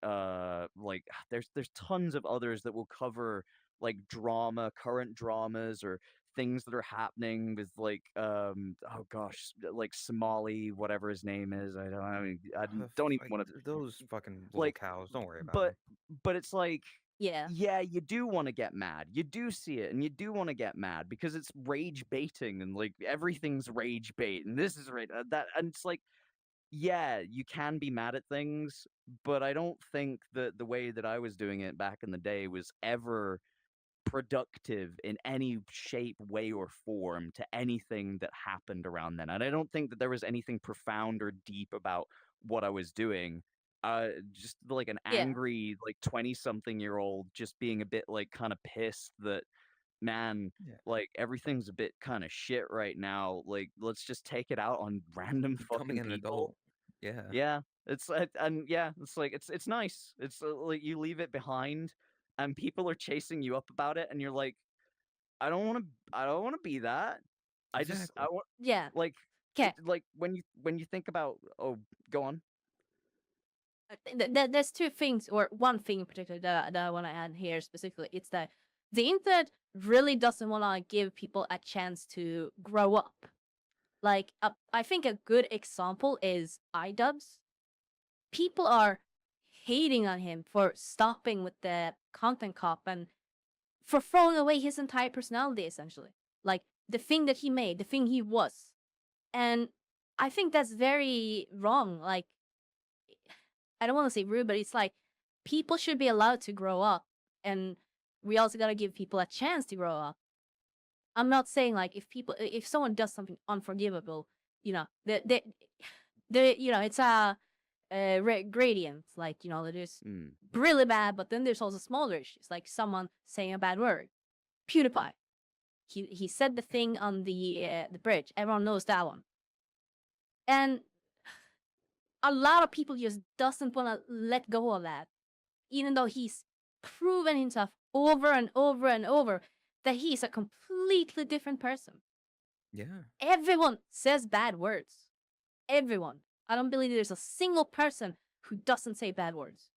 like there's tons of others that will cover like current dramas, or things that are happening with like oh gosh, like Somali, whatever his name is. I don't even want to Those fucking little like, cows. Don't worry about but them. it's like, yeah, you do want to get mad. You do see it, and you do want to get mad because it's rage baiting, and like everything's rage bait, and this is that, and it's like, yeah, you can be mad at things, but I don't think that the way that I was doing it back in the day was ever productive in any shape, way, or form to anything that happened around then. And I don't think that there was anything profound or deep about what I was doing. Just like an angry, like 20-something-year-old just being a bit like kind of pissed that, man, like everything's a bit kind of shit right now. Like, let's just take it out on random Becoming fucking an people. adult. Yeah, it's and yeah, it's like it's nice. It's like you leave it behind, and people are chasing you up about it, and you're like, I don't want to be that. I just I Exactly. want Yeah. like Okay. like when you think about, oh, go on. There's two things, or one thing in particular that I want to add here specifically. It's that the internet really doesn't want to give people a chance to grow up. Like, I think a good example is iDubbbz. People are hating on him for stopping with the content cop and for throwing away his entire personality, essentially. Like, the thing that he made, the thing he was. And I think that's very wrong. Like, I don't want to say rude, but it's like people should be allowed to grow up, and we also gotta give people a chance to grow up. I'm not saying like if someone does something unforgivable, you know, it's a gradient. Like, there's really bad, but then there's also smaller issues, like someone saying a bad word. PewDiePie, he said the thing on the bridge. Everyone knows that one, and a lot of people just doesn't want to let go of that, even though he's proven himself over and over and over that he's a completely different person. Yeah. Everyone says bad words. Everyone. I don't believe there's a single person who doesn't say bad words.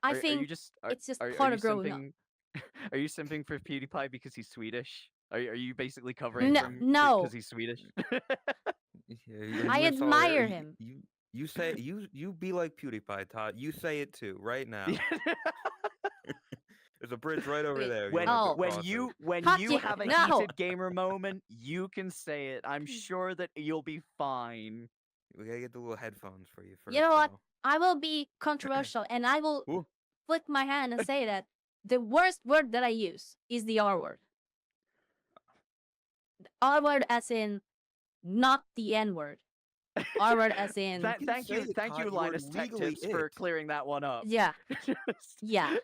I think it's just part of growing up. Are you simping for PewDiePie because he's Swedish? Are you basically covering for him No. because he's Swedish? I admire him. You say you be like PewDiePie, Todd. You say it too right now. There's a bridge right over there. When you have a heated gamer moment, you can say it. I'm sure that you'll be fine. We gotta get the little headphones for you first. You know what? I will be controversial, and I will flick my hand and say that the worst word that I use is the R word. The R word as in not the N word. R word as in... Thank you, Linus Tech Tips, for clearing that one up. Yeah. Yeah.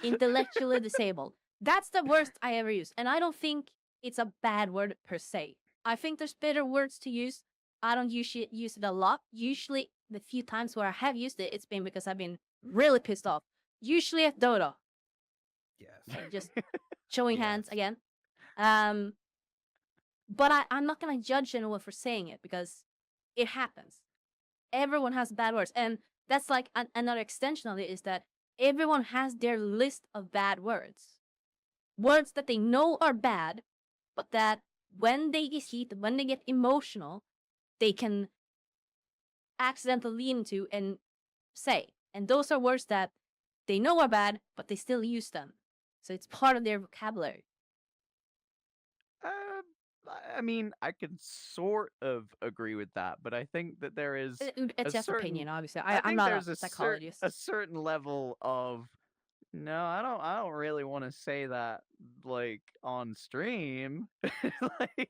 Intellectually disabled. That's the worst I ever used. And I don't think it's a bad word per se. I think there's better words to use. I don't usually use it a lot. Usually, the few times where I have used it, it's been because I've been really pissed off. Usually at Dota. Yes. Just showing hands again. But I'm not going to judge anyone for saying it because it happens. Everyone has bad words. And that's like another extension of it, is that everyone has their list of bad words. Words that they know are bad, but that when they get heated, when they get emotional, they can accidentally lean into and say. And those are words that they know are bad, but they still use them. So it's part of their vocabulary. I mean, I can sort of agree with that, but I think that there is it's just opinion, obviously. I'm not a psychologist. A certain level of no, I don't really want to say that like on stream. Like,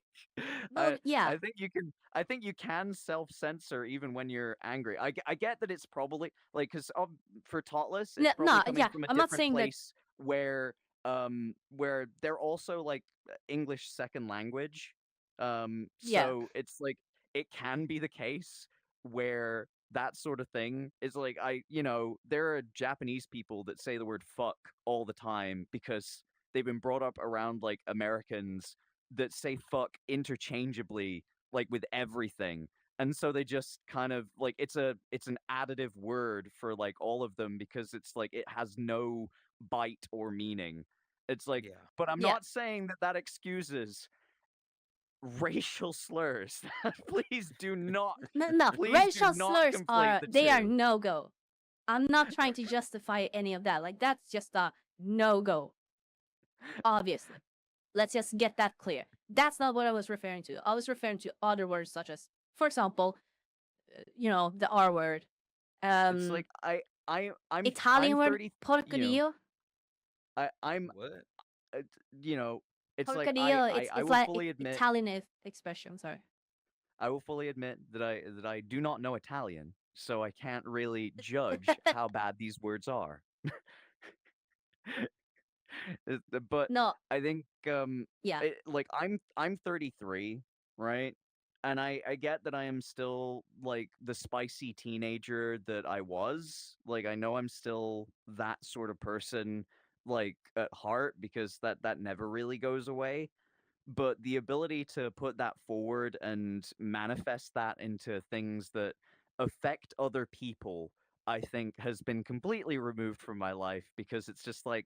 I think you can self-censor even when you're angry. I get that it's probably like because for Totless, it's probably coming from a different place where they're also like English second language. So it's like it can be the case where that sort of thing is like there are Japanese people that say the word fuck all the time because they've been brought up around like Americans that say fuck interchangeably like with everything. And so they just kind of like it's an additive word for like all of them because it's like it has no bite or meaning. It's like but I'm not saying that excuses racial slurs. Please do not. No, racial slurs are no go. I'm not trying to justify any of that. Like that's just a no go. Obviously. Let's just get that clear. That's not what I was referring to. I was referring to other words such as, for example, the R word. It's like Italian I'm word 30, porcadillo. I'm What? it's like Porcadillo. I It's will like fully admit Italian expression. Sorry. I will fully admit that I do not know Italian, so I can't really judge how bad these words are. But No. I think Yeah. like I'm 33, right? And I get that I am still like the spicy teenager that I was. Like I know I'm still that sort of person like at heart because that never really goes away. But the ability to put that forward and manifest that into things that affect other people, I think has been completely removed from my life because it's just like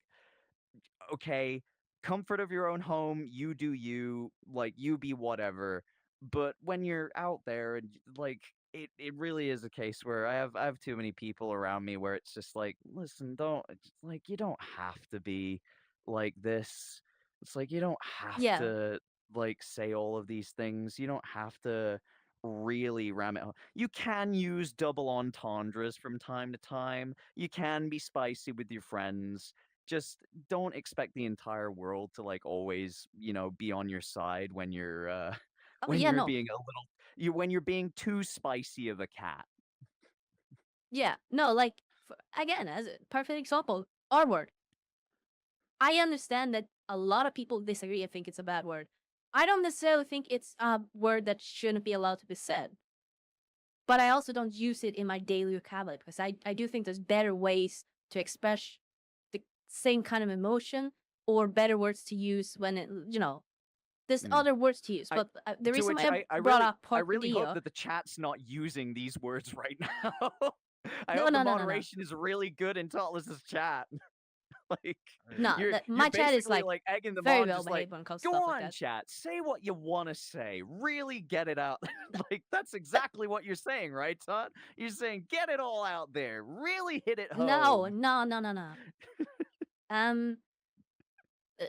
okay, comfort of your own home, you do you, like you be whatever. But when you're out there and like it really is a case where I have too many people around me where it's just like, listen, don't like you don't have to be like this. It's like you don't have Yeah. to like say all of these things. You don't have to really ram it home. You can use double entendres from time to time. You can be spicy with your friends, just don't expect the entire world to like always be on your side when you're Oh when yeah. you're No. being a little when you're being too spicy of a cat. Yeah. No. Like again, as a perfect example, R word. I understand that a lot of people disagree and think it's a bad word. I don't necessarily think it's a word that shouldn't be allowed to be said. But I also don't use it in my daily vocabulary because I do think there's better ways to express the same kind of emotion or better words to use when there's Mm. other words to use. I, But the to reason which why I brought up I really hope porcadillo. that the chat's not using these words right now. I No, hope the no, no, no, no. moderation is really good in Tottless's chat. Like No, you're my chat is basically like egging them very on, well just like behaved when it comes to go stuff like on, that. chat, say what you want to say, really get it out. Like that's exactly what you're saying, right, Todd? You're saying get it all out there, really hit it home. No.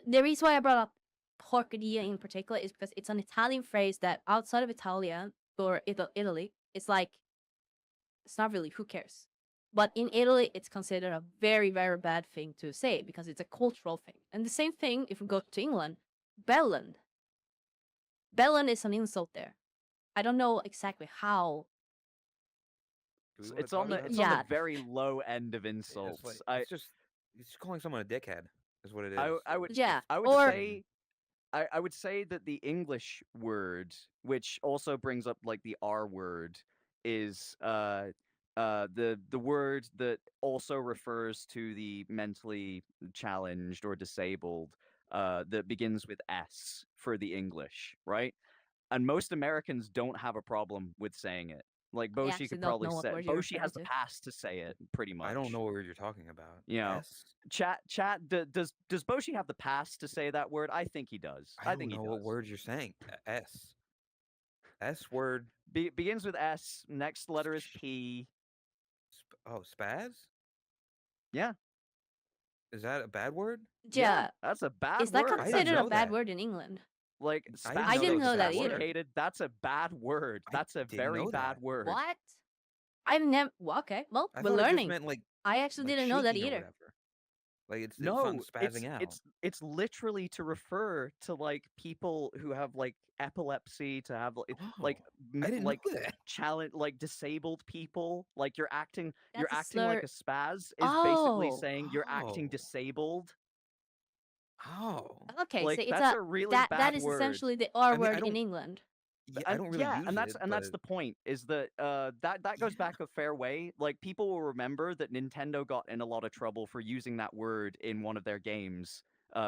The reason why I brought up porcadilla in particular is because it's an Italian phrase that outside of Italian or Italy, it's like it's not really who cares. But in Italy, it's considered a very, very bad thing to say because it's a cultural thing. And the same thing if we go to England, bellend. Bellend is an insult there. I don't know exactly how. It's on the very low end of insults. It's just calling someone a dickhead is what it is. I would say that the English word, which also brings up like the R word, is the word that also refers to the mentally challenged or disabled, that begins with S for the English, right? And most Americans don't have a problem with saying it. Like Boshi could probably say, Boshi has the pass to say it pretty much. I don't know what word you're talking about. You know, S? chat. Does Boshi have the pass to say that word? I think he does. I think know what words you're saying. S. S word begins with S. Next letter is P. Spaz? Yeah. Is that a bad word? Yeah, that's a bad word. Is that considered a bad word in England? Like I didn't know that either. That's a bad word. That's a very bad word. What? I've never. Well, okay, well, we're learning. I actually didn't know that either. Like it's spazzing out. It's literally to refer to like people who have like epilepsy, to have like challenge, like disabled people. Like you're acting like a spaz is basically saying you're acting disabled. Oh. Okay, like, so it's that's a really bad that is word. essentially the R word in England. Yeah, I don't really use it. And that's the point, is that that goes back a fair way. Like people will remember that Nintendo got in a lot of trouble for using that word in one of their games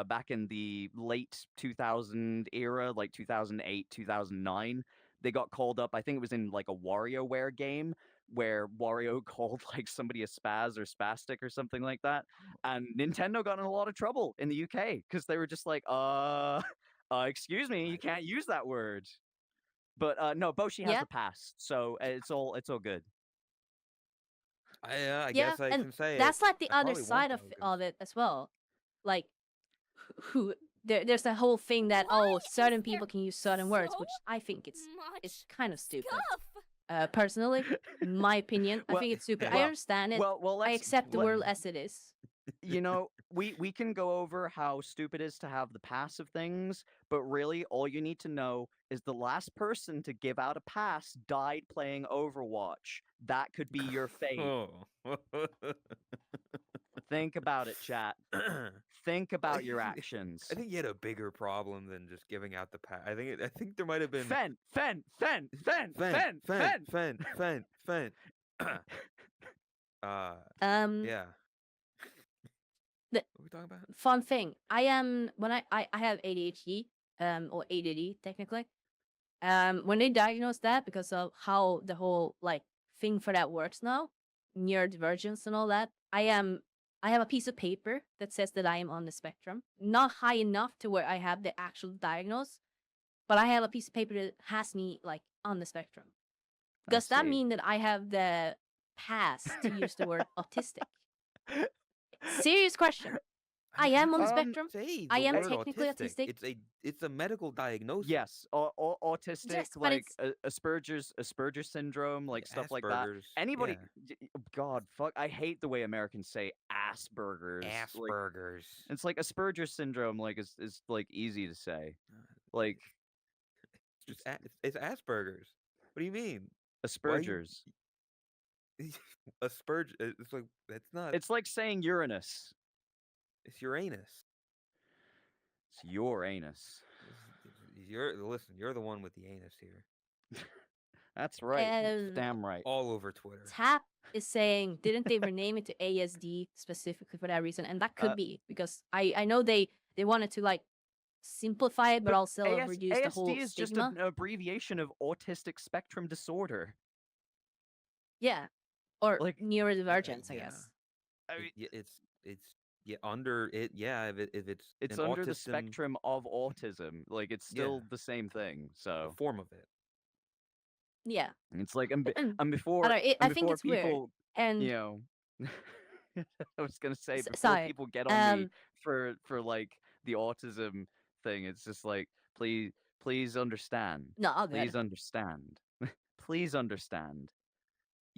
back in the late 2000 era, like 2008, 2009. They got called up, I think it was in like a WarioWare game, where Wario called like somebody a spaz or spastic or something like that. And Nintendo got in a lot of trouble in the UK because they were just like, excuse me, you can't use that word. But no, Boshi has the pass, so it's all good. I guess I can say that's like the other side of it as well. like who there's a whole thing that certain people can use certain words, which I think it's kind of stupid. Personally, my opinion, I think it's stupid. I understand it. I accept the world as it is. You know, we can go over how stupid it is to have the pass of things, but really all you need to know is the last person to give out a pass died playing Overwatch. That could be your fate. Think about it, chat. Think about your actions. I think you had a bigger problem than just giving out the pass. I think there might have been Fen. Yeah. What are we talking about? Fun thing. I have ADHD, or ADD technically. When they diagnosed that because of how the whole like thing for that works now, neurodivergence and all that, I have a piece of paper that says that I am on the spectrum. Not high enough to where I have the actual diagnosis, but I have a piece of paper that has me like on the spectrum. Does that mean that I have the pass to use the word autistic? Serious question. I am on the spectrum. I am technically autistic. It's a medical diagnosis. Yes, autistic, yes, like Asperger's syndrome, like stuff like that. Anybody, God, fuck, I hate the way Americans say Asperger's. Asperger's. Like, it's like Asperger's syndrome, like is like easy to say, like. It's Asperger's. What do you mean? Asperger's. Asperger. It's like that's not. It's like saying Uranus. It's Uranus. It's your anus. Listen. You're the one with the anus here. That's right. Damn right. All over Twitter. Tap is saying, didn't they rename it to ASD specifically for that reason? And that could be because I know they wanted to like simplify it, but also reduce the whole ASD is stigma. Just an abbreviation of autistic spectrum disorder. Yeah, or like neurodivergence, I guess. I mean, it's under it. Yeah, if it's under the spectrum of autism. Like it's still the same thing. So a form of it. Yeah, it's like before. I think it's people, weird, and you know, I was gonna say before people get on me for like the autism thing, it's just like please understand. No, I'll please understand. Please understand.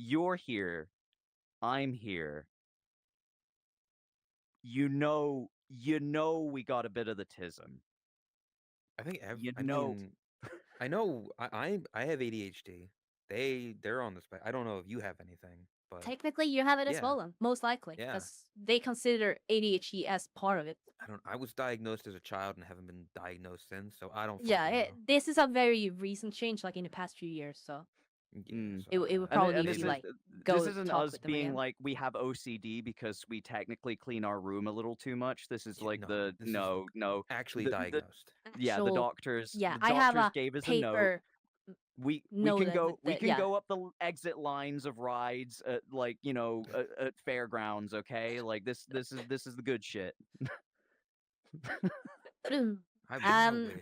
You're here. I'm here. You know we got a bit of the tism. I think I know I have ADHD. They're on the spectrum. I don't know if you have anything, but technically you have it as well, then, most likely, because they consider ADHD as part of it. I was diagnosed as a child and haven't been diagnosed since, so I don't. This is a very recent change, like in the past few years. So it would probably be like this isn't us being like we have OCD because we technically clean our room a little too much. This is like no actually diagnosed. The doctors. Yeah, the doctors I have a gave us paper. A note. We can go up the exit lines of rides at like at fairgrounds. Okay, like this is the good shit. I wish.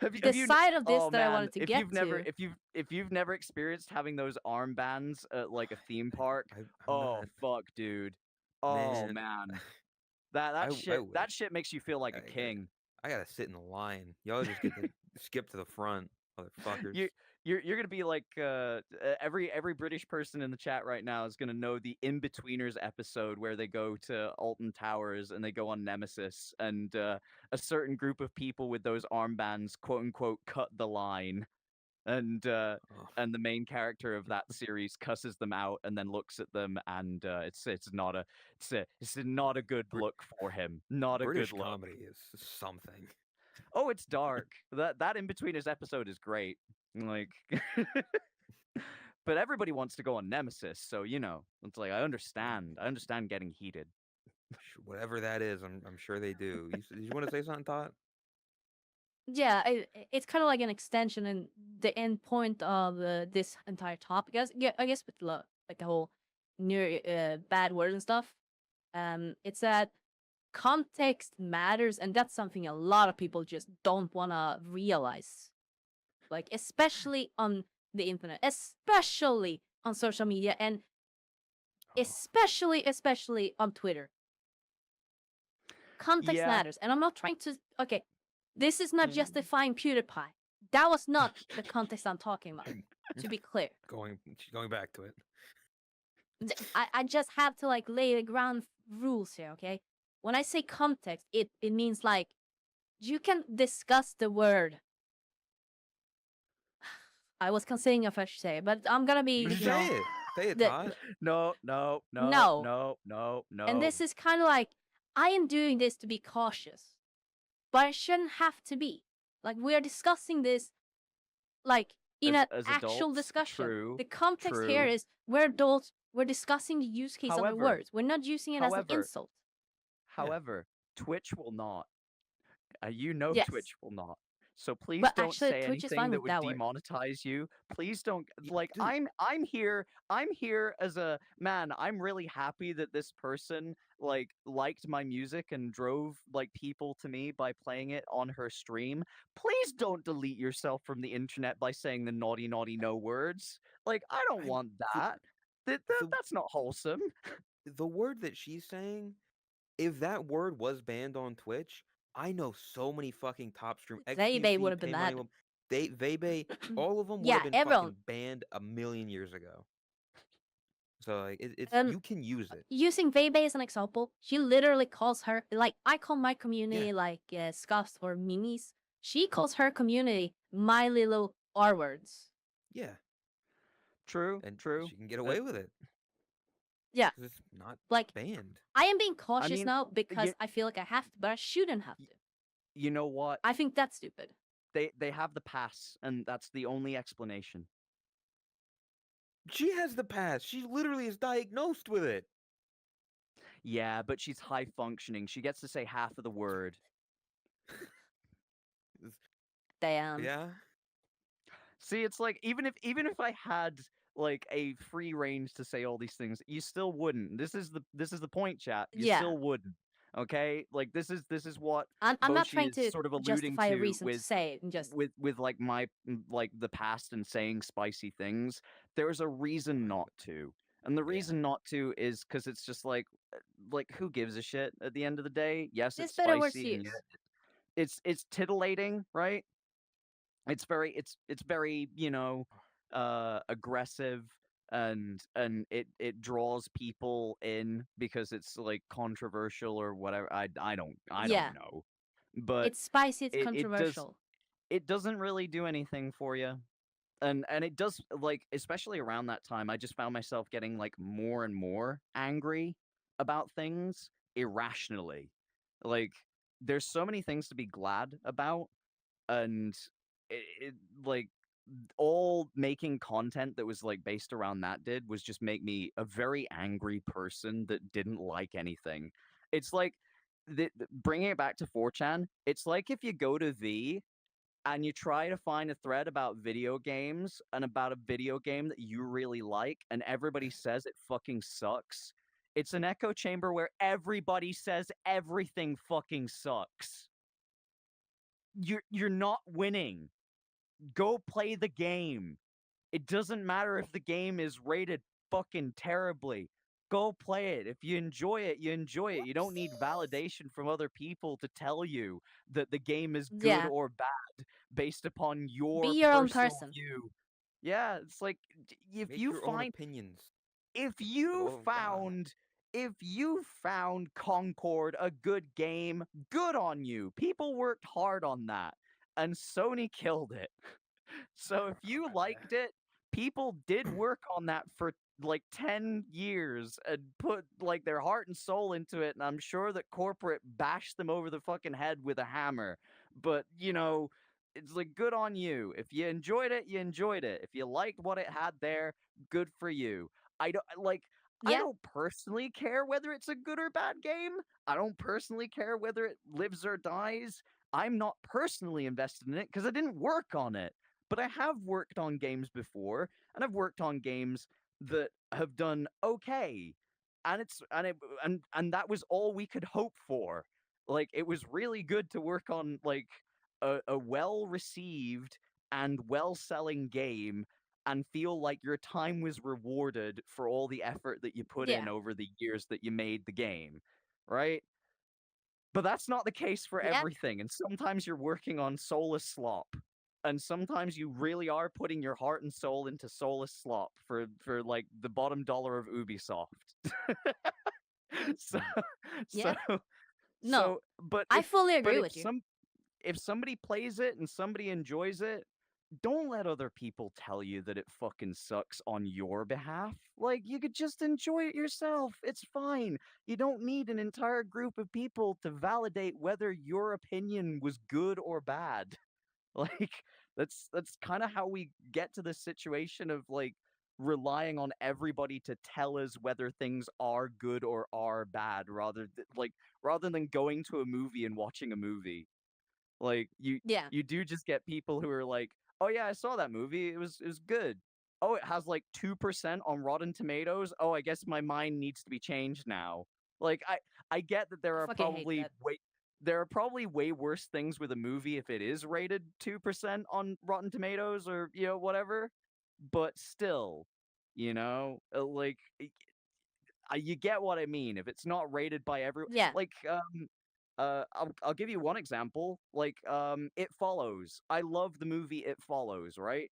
The side of this that I wanted to get to. If you've never experienced having those armbands at like a theme park, fuck, dude. Oh man. That shit makes you feel like a king. I gotta sit in the line. Y'all just get to skip to the front, motherfuckers. You're gonna be like every British person in the chat right now is gonna know the In-Betweeners episode where they go to Alton Towers and they go on Nemesis and a certain group of people with those armbands quote unquote cut the line, and the main character of that series cusses them out and then looks at them and it's not a good look for him. Not a British good look. Comedy is something. Oh, it's dark. That In-Betweeners episode is great. Like, but everybody wants to go on Nemesis, so it's like I understand getting heated. Whatever that is, I'm sure they do. You want to say something, Todd? Yeah, it's kind of like an extension and the end point of this entire topic. I guess with like the whole bad words and stuff. It's that context matters, and that's something a lot of people just don't want to realize. Like, especially on the internet, especially on social media, and especially on Twitter. context matters. And I'm not trying to. Okay, this is not justifying PewDiePie. That was not the context I'm talking about. To be clear, going back to it. I just have to like lay the ground rules here. Okay, when I say context, it means like you can discuss the word. I was considering if I should say it, but I'm gonna be. Say it, Todd. No. And this is kind of like, I am doing this to be cautious, but I shouldn't have to be. Like, we are discussing this, like, in an actual adults, discussion. true, The context here is we're adults, we're discussing the use case of the words. We're not using it as an insult. However, Twitch will not. Yes. Twitch will not. So please But don't actually, say Twitch is anything fine that with would that word. demonetize you. Please don't like Dude. I'm here as a man. I'm really happy that this person like liked my music and drove like people to me by playing it on her stream. Please don't delete yourself from the internet by saying the naughty no words. Like I don't want that. That's not wholesome. The word that she's saying, if that word was banned on Twitch, I know so many fucking top streamers. They would have been mad. They all of them would have been fucking banned a million years ago. So like it's you can use it. Using Vebe as an example, she literally calls her, like, I call my community like scuffs or mimis. She calls her community my little R words. Yeah. True. True. She can get away with it. Yeah. It's not like banned. I am being cautious now because I feel like I have to, but I shouldn't have to. You know what? I think that's stupid. They have the pass, and that's the only explanation. She has the pass. She literally is diagnosed with it. Yeah, but she's high functioning. She gets to say half of the word. Damn. Yeah. See, it's like even if I had like a free range to say all these things, you still wouldn't. This is the point, chat. You still wouldn't. Okay, like this is what I'm not trying to sort of alluding justify to a reason with to say it, just with like my like the past and saying spicy things. There's a reason not to, and the reason not to is because it's just like who gives a shit at the end of the day? Yes, it's spicy. And it's titillating, right? It's very aggressive, and it draws people in because it's like controversial or whatever. I don't know, but it's spicy, it's controversial. It doesn't really do anything for you. And it does, like, especially around that time, I just found myself getting like more and more angry about things irrationally. Like there's so many things to be glad about, and it like all making content that was like based around that did was just make me a very angry person that didn't like anything. It's like bringing it back to 4chan, it's like if you go to V and you try to find a thread about video games and about a video game that you really like and everybody says it fucking sucks. It's an echo chamber where everybody says everything fucking sucks. You're not winning. Go play the game. It doesn't matter if the game is rated fucking terribly. Go play it. If you enjoy it, you enjoy it. You don't need validation from other people to tell you that the game is good or bad based upon your Be your own personal person. view. Yeah, it's like if Make you your find own opinions. If you found Concord a good game, good on you. People worked hard on that, and Sony killed it. So if you liked it, people did work on that for like 10 years and put like their heart and soul into it, and I'm sure that corporate bashed them over the fucking head with a hammer. But, it's like good on you. If you enjoyed it, you enjoyed it. If you liked what it had there, good for you. I don't personally care whether it's a good or bad game. I don't personally care whether it lives or dies. I'm not personally invested in it because I didn't work on it. But I have worked on games before, and I've worked on games that have done okay. And that was all we could hope for. Like it was really good to work on like a well-received and well-selling game and feel like your time was rewarded for all the effort that you put in over the years that you made the game, right? But that's not the case for Yep. everything, and sometimes you're working on soulless slop. And sometimes you really are putting your heart and soul into soulless slop for like the bottom dollar of Ubisoft. so Yeah. so No, but I fully agree with you. if somebody plays it and somebody enjoys it, don't let other people tell you that it fucking sucks on your behalf. Like, you could just enjoy it yourself. It's fine. You don't need an entire group of people to validate whether your opinion was good or bad. Like, that's kind of how we get to this situation of like relying on everybody to tell us whether things are good or are bad rather than going to a movie and watching a movie. Like Yeah. you do just get people who are like, "Oh yeah, I saw that movie. It was good. Oh, it has like 2% on Rotten Tomatoes. Oh, I guess my mind needs to be changed now." Like I get that I fucking hate that. there are probably way worse things with a movie if it is rated 2% on Rotten Tomatoes or, whatever. But still, you get what I mean. If it's not rated by everyone, Yeah. like, I'll give you one example. Like, It Follows. I love the movie It Follows, right?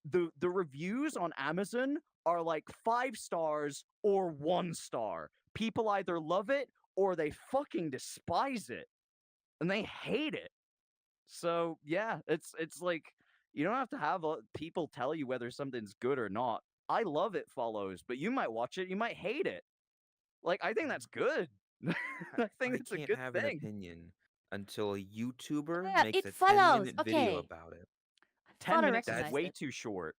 The reviews on Amazon are like 5 stars or 1 star. People either love it or they fucking despise it. And they hate it. So, yeah, it's like you don't have to have people tell you whether something's good or not. I love It Follows, but you might watch it, you might hate it. Like, I think that's good. I think I it's a can't good have an thing. opinion until a YouTuber Yeah, makes it a follows. 10-minute video Okay. about it. I 10 thought I minutes is That's recognized way it. too short.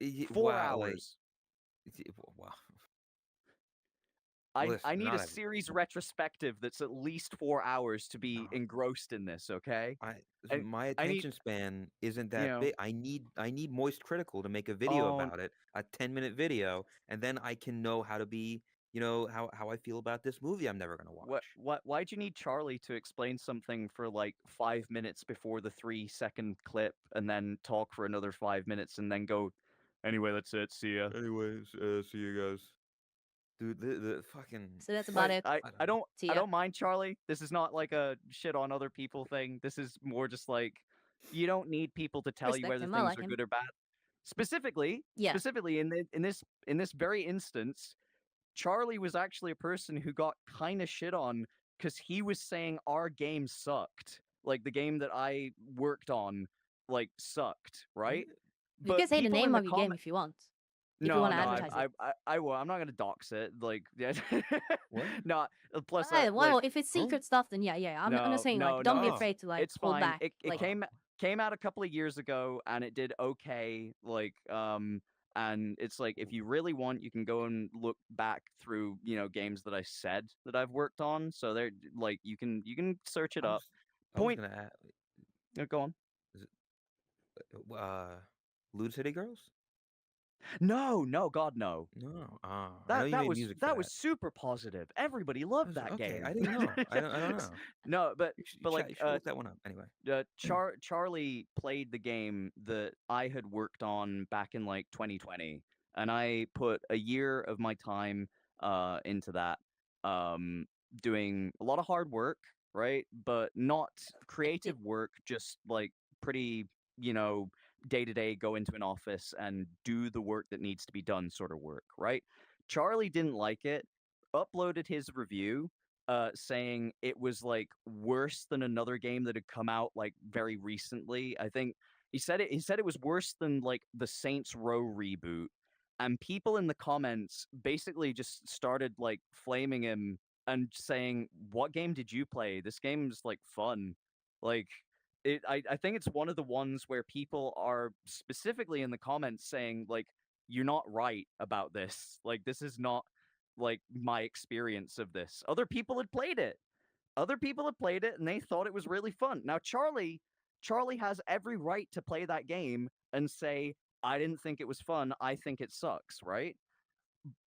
y- 4 wow, like hours. wow. I Listen, need a not every series retrospective that's at least 4 hours to be no. engrossed in this, okay? I I my I need, attention span isn't you that know, big. I need Moist Critical to make a video oh, about it, a 10-minute video, and then I can know how to be, how I feel about this movie I'm never gonna watch. why'd you need Charlie to explain something for like 5 minutes before the 3-second clip and then talk for another 5 minutes and then go, anyway, that's it. See ya. Anyways, see you guys. Dude, the fucking So that's about Like, it. I, I I don't know. don't See I ya. don't mind Charlie. This is not like a shit on other people thing. This is more just like you don't need people to tell you Respect whether him. I things like are him. good or bad. Specifically, Yeah. in this very instance, Charlie was actually a person who got kind of shit on because he was saying our game sucked. Like the game that I worked on, like sucked, What? right? You can But say the people in name the of your game comment, if you want. If you no, want to no, advertise it. I will. I'm not gonna dox it. Like, yeah, What? no. Plus, Alright, well, like, if it's Oh, secret stuff, then yeah. I'm just no, saying, like, no, don't no. be oh, afraid to like It's hold fine. back. It Like, oh. came out a couple of years ago, and it did okay. Like, and it's like if you really want, you can go and look back through, games that I said that I've worked on. So they're like you can search it I up. was I was Point. gonna ask, Go on. is it, Lewd City Girls? No, no, God, no. No. I know you made music for That was that. super positive. Everybody loved that Okay, I game. didn't know. I don't know. No, You like, should look that one up anyway. Charlie played the game that I had worked on back in like 2020, and I put a year of my time into that, um, doing a lot of hard work, right? But not hectic. creative work, just like pretty, you know, day to day, go into an office and do the work that needs to be done sort of work, right? Charlie didn't like it, uploaded his review, saying it was like worse than another game that had come out like very recently. I think he said it was worse than like the Saints Row reboot. And people in the comments basically just started like flaming him and saying, "What game did you play? This game's like fun." Like I think it's one of the ones where people are specifically in the comments saying like, "You're not right about this. Like this is not like my experience of this." Other people had played it. Other people had played it and they thought it was really fun. Now Charlie has every right to play that game and say, "I didn't think it was fun. I think it sucks," right?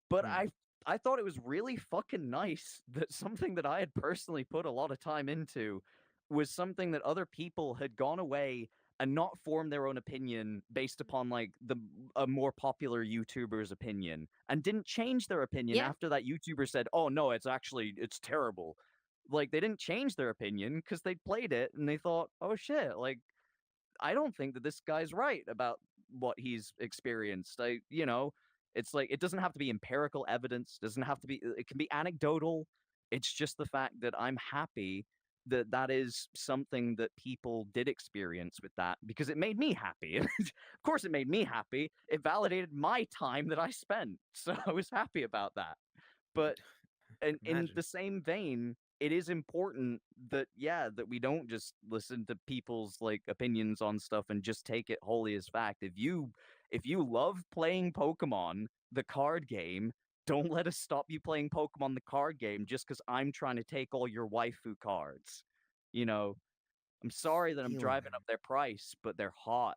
But Hmm. I thought it was really fucking nice that something that I had personally put a lot of time into was something that other people had gone away and not formed their own opinion based upon like a more popular YouTuber's opinion and didn't change their opinion Yeah. after that YouTuber said, "Oh no, it's terrible." Like, they didn't change their opinion because they played it and they thought, oh shit, like, I don't think that this guy's right about what he's experienced. It's like it doesn't have to be empirical evidence, doesn't have to be it can be anecdotal. It's just the fact that I'm happy that that is something that people did experience with that because it made me happy. Of course it made me happy. It validated my time that I spent. So I was happy about that. But and in Imagine. the same vein, it is important that that we don't just listen to people's like opinions on stuff and just take it wholly as fact. If you love playing Pokemon, the card game, don't let us stop you playing Pokemon the card game just because I'm trying to take all your waifu cards. You know, I'm sorry that I'm Stealing driving them. up their price, but they're hot.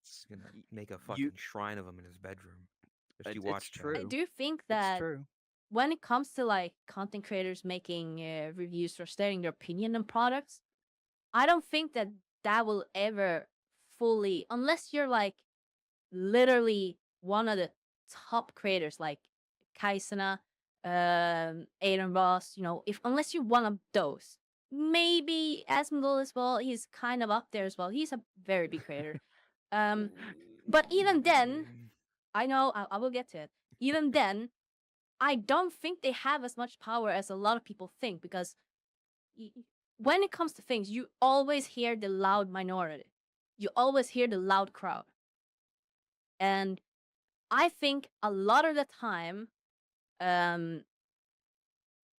He's gonna make a You, fucking shrine of them in his bedroom. Just you it's watch that. I true. do think It's that true. when it comes to like content creators making reviews or stating their opinion on products, I don't think that that will ever fully, unless you're like literally one of the top creators like Kaisana, Aiden Ross, if unless you're one of those, maybe Asmodel as well, he's kind of up there as well. He's a very big creator. But even then, I know I will get to it. Even then, I don't think they have as much power as a lot of people think because when it comes to things, you always hear the loud minority. You always hear the loud crowd. And I think a lot of the time,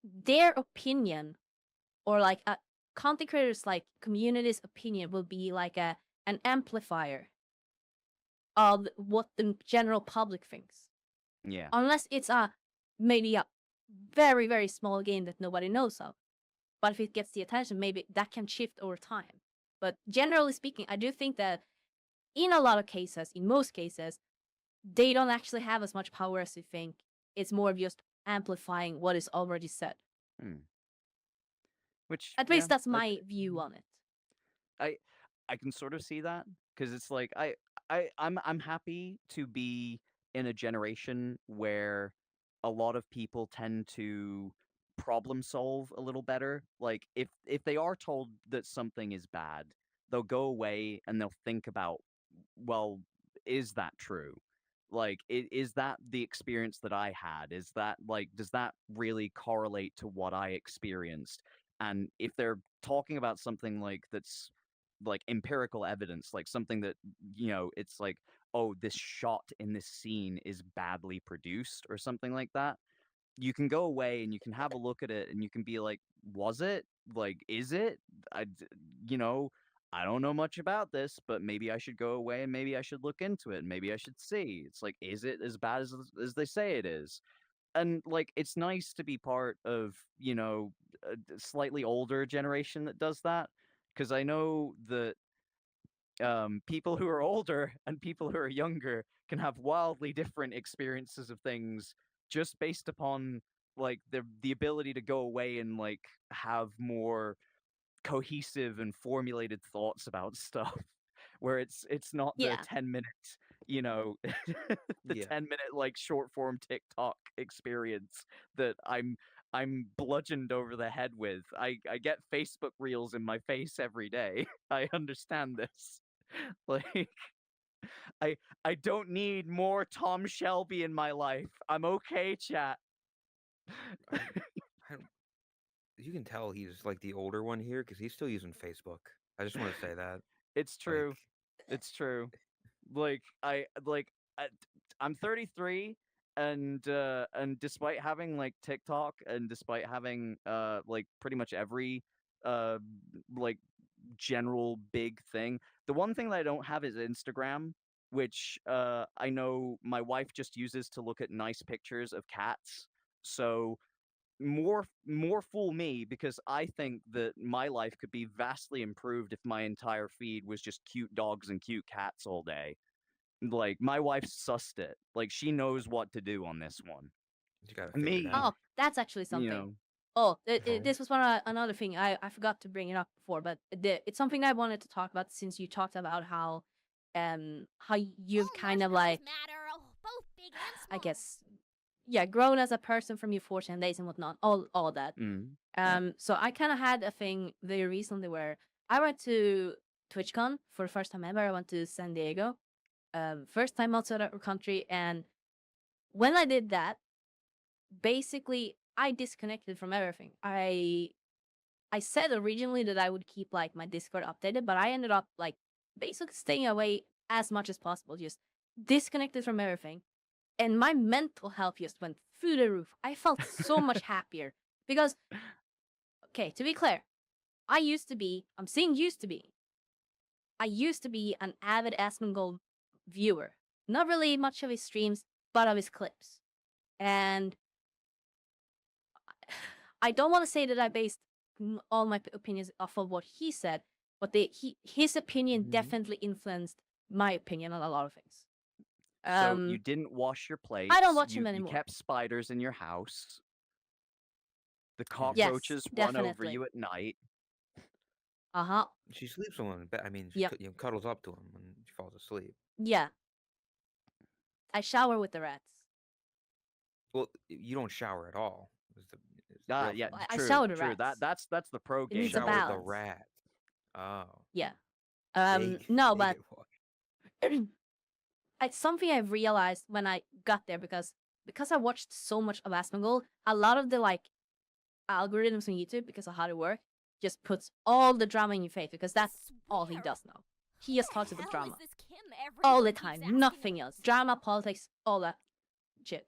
their opinion or like a content creators like community's opinion will be like an amplifier of what the general public thinks. Yeah. Unless it's maybe a very, very small game that nobody knows of. But if it gets the attention, maybe that can shift over time. But generally speaking, I do think that in a lot of cases, in most cases, they don't actually have as much power as you think. It's more of just amplifying what is already said. Hmm. Which, At least that's my view on it. I can sort of see that because it's like I'm happy to be in a generation where a lot of people tend to problem solve a little better. Like if they are told that something is bad, they'll go away and they'll think about, well, is that true? Like, is that the experience that I had? Is that like, does that really correlate to what I experienced? And if they're talking about something like that's like empirical evidence, like something that, it's like, oh, this shot in this scene is badly produced or something like that, you can go away and you can have a look at it and you can be like, was it? Like, is it? You know, I don't know much about this, but maybe I should go away and maybe I should look into it and maybe I should see. It's like, is it as bad as they say it is? And like, it's nice to be part of, a slightly older generation that does that. Because I know that people who are older and people who are younger can have wildly different experiences of things just based upon like the ability to go away and like have more cohesive and formulated thoughts about stuff where it's not the Yeah. 10-minute you know the Yeah. 10-minute like short form TikTok experience that I'm bludgeoned over the head with. I get Facebook reels in my face every day. I understand this. Like I don't need more Tom Shelby in my life. I'm okay, chat. I, I don't, you can tell he's like the older one here because he's still using Facebook. I just want to say that. It's Like, true. It's true. Like I, I'm 33 and despite having like TikTok and despite having like pretty much every uh like general big thing, the one thing that I don't have is Instagram, which I know my wife just uses to look at nice pictures of cats. So more fool me because I think that my life could be vastly improved if my entire feed was just cute dogs and cute cats all day. Like my wife sussed it. Like she knows what to do on this one. you got to figure it Me, out. Oh, that's actually you something. know, Oh, Oh. this was another thing I forgot to bring it up before, but it's something that I wanted to talk about since you talked about how you've kind of like, I guess, grown as a person from your 14 days and whatnot, all that. Yeah. So I kind of had a thing very recently where I went to TwitchCon for the first time ever. I went to San Diego, first time outside our country, and when I did that, basically I disconnected from everything. I said originally that I would keep like my Discord updated, but I ended up like basically staying away as much as possible, just disconnected from everything. And my mental health just went through the roof. I felt so much happier because, okay, to be clear, I used to be an avid Asmongold viewer. Not really much of his streams, but of his clips. And I don't want to say that I based all my opinions off of what he said, but his opinion definitely influenced my opinion on a lot of things. So you didn't wash your plates. I don't watch him anymore. You kept spiders in your house. The cockroaches run over you at night. She sleeps with him. I mean, Yep. she cuddles up to him when she falls asleep. Yeah. I shower with the rats. Well, you don't shower at all. Yeah, I true, shower the true. rats. That's the pro It game. needs a Shower the balance. rat. Oh. Yeah. They No, but get washed. it's something I've realized when I got there because I watched so much of Asmongold, a lot of the like algorithms on YouTube, because of how they work, just puts all the drama in your face because that's all he does now. He just talks about drama all the time, nothing else. Drama, politics, all that shit.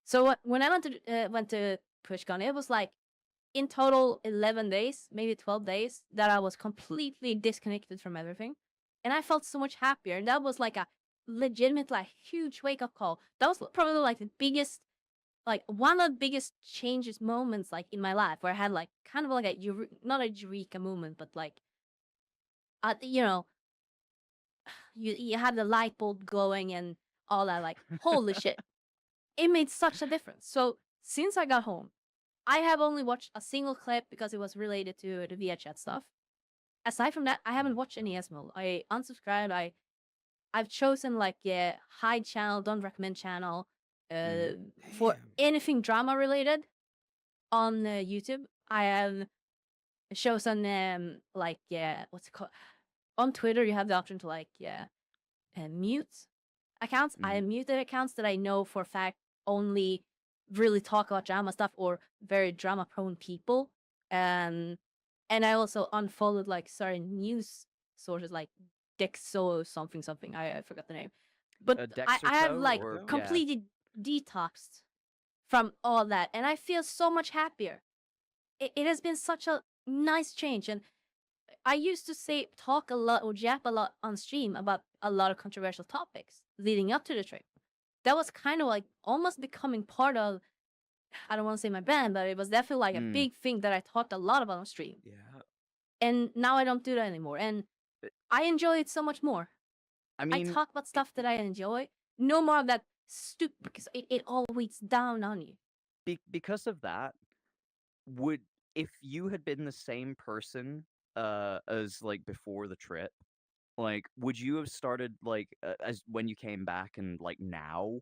So when I went to TwitchCon, it was like in total 11 days, maybe 12 days, that I was completely disconnected from everything, and I felt so much happier. And that was like a legitimate, like, huge wake up call. That was probably like the biggest, like one of the biggest changes moments like in my life, where I had like kind of like a not a eureka moment, but like you know, you had the light bulb glowing and all that. Like, holy shit, it made such a difference. So since I got home, I have only watched a single clip because it was related to the VHS stuff. Aside from that, I haven't watched any Esmo. I unsubscribed. I've chosen like hide channel, don't recommend channel, for anything drama related on YouTube. I have chosen like what's it called? On Twitter, you have the option to like mute accounts. I have muted accounts that I know for a fact only really talk about drama stuff or very drama prone people. And I also unfollowed like certain news sources like Dexo something. I forgot the name. But I have like completely detoxed from all that, and I feel so much happier. It has been such a nice change. And I used to talk a lot or jap a lot on stream about a lot of controversial topics leading up to the trip. That was kind of like almost becoming part of, I don't want to say my band, but it was definitely like a big thing that I talked a lot about on stream. Yeah. And now I don't do that anymore. And I enjoy it so much more. I mean, I talk about stuff that I enjoy. No more of that stupid, because it all weighs down on you. Because of that, if you had been the same person as like before the trip, like would you have started like as when you came back and like now,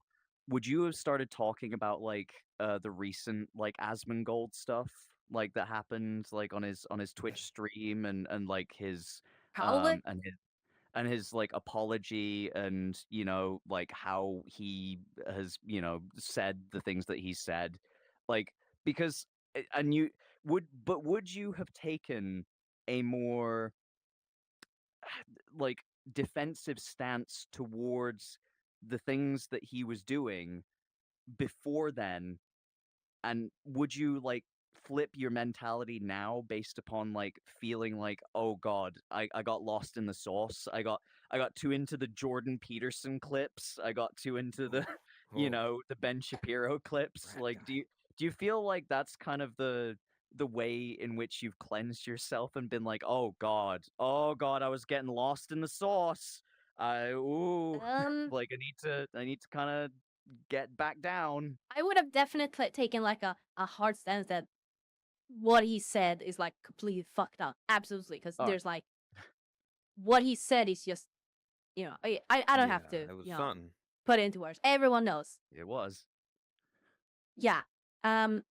would you have started talking about like the recent like Asmongold stuff like that happened like on his Twitch stream and like his Probably. and his like apology and you know like how he has you know said the things that he said, like because and you would you have taken a more like defensive stance towards the things that he was doing before then, and would you like flip your mentality now based upon like feeling like, oh god, I got lost in the sauce, I got too into the Jordan Peterson clips, I got too into the you know the Ben Shapiro clips, like do you feel like that's kind of the way in which you've cleansed yourself and been like, oh god, I was getting lost in the sauce, like I need to kind of get back down. I would have definitely taken like a hard stance that what he said is like completely fucked up. Absolutely, because there's like what he said is just, you know, I don't have to It was you know something. put it into words. Everyone knows. It was. Yeah.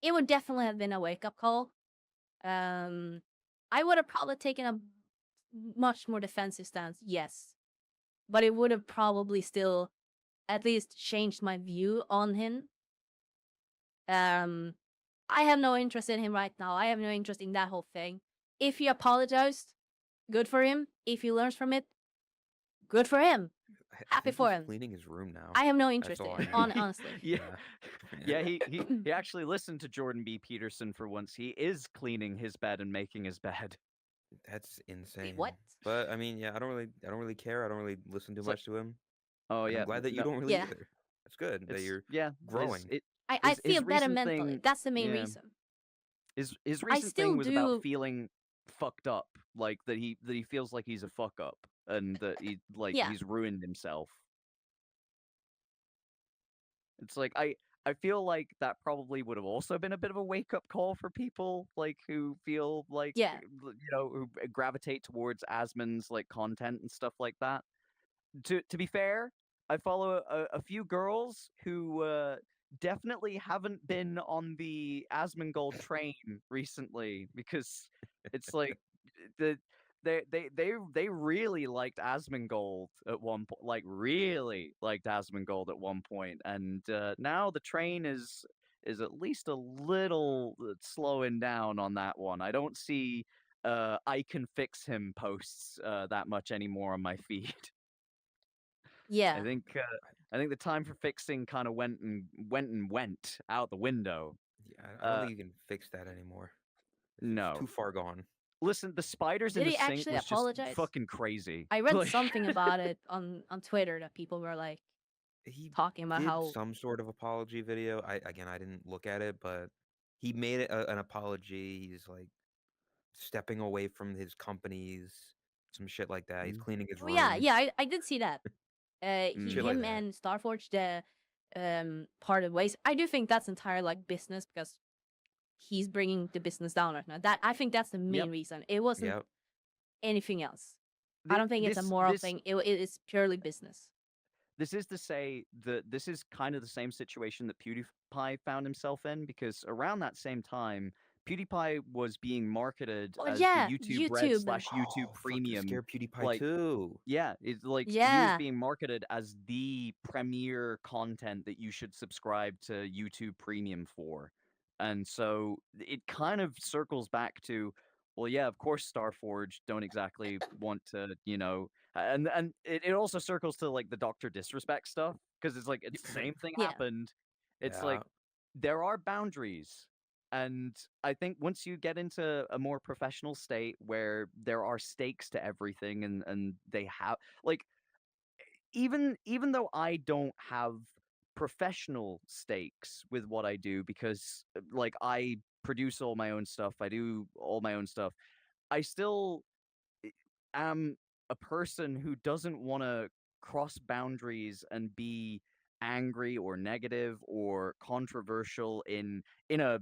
It would definitely have been a wake up call. I would have probably taken a much more defensive stance, yes. But it would have probably still at least changed my view on him. I have no interest in him right now. I have no interest in that whole thing. If he apologized, good for him. If he learns from it, good for him. Happy for him. Cleaning his room now. I have no interest in it, honestly. Yeah, he actually listened to Jordan B. Peterson for once. He is cleaning his bed and making his bed. That's insane. Wait, what? But I mean, yeah, I don't really care. I don't really listen too much to him. Oh yeah, I'm glad that you don't really either. It's good that you're growing. I feel better mentally. That's the main reason. His recent thing was about feeling fucked up, like that he feels like he's a fuck up and that he's ruined himself. It's like I feel like that probably would have also been a bit of a wake up call for people like who feel like who gravitate towards Asmon's like content and stuff like that. To be fair, I follow a few girls who definitely haven't been on the Asmongold train recently because it's like they really liked Asmongold at one point, like really liked Asmongold at one point, and now the train is at least a little slowing down on that one. I don't see I can fix him posts that much anymore on my feed. Yeah. I think the time for fixing kind of went out the window. Yeah, I don't think you can fix that anymore. No. It's too far gone. Listen, the spiders in the sink was just fucking crazy. I read something about it on Twitter that people were like talking about how some sort of apology video. I didn't look at it, but he made an apology. He's like stepping away from his companies, some shit like that. He's cleaning his room. Yeah, I did see that. Him and Starforge, parted ways. I do think that's entire like business because he's bringing the business down right now. That I think that's the main reason. It wasn't anything else. I don't think it's a moral thing. It is purely business. This is to say that this is kind of the same situation that PewDiePie found himself in because around that same time, PewDiePie was being marketed as the YouTube Red / YouTube Premium. Scare PewDiePie too. Yeah, it's like he was being marketed as the premier content that you should subscribe to YouTube Premium for. And so it kind of circles back to, well, yeah, of course Starforge don't exactly want to, and it also circles to like the Dr. Disrespect stuff because it's like it's the same thing happened. It's like there are boundaries. And I think once you get into a more professional state where there are stakes to everything and they have like even though I don't have professional stakes with what I do because like I produce all my own stuff, I do all my own stuff, I still am a person who doesn't want to cross boundaries and be angry or negative or controversial in a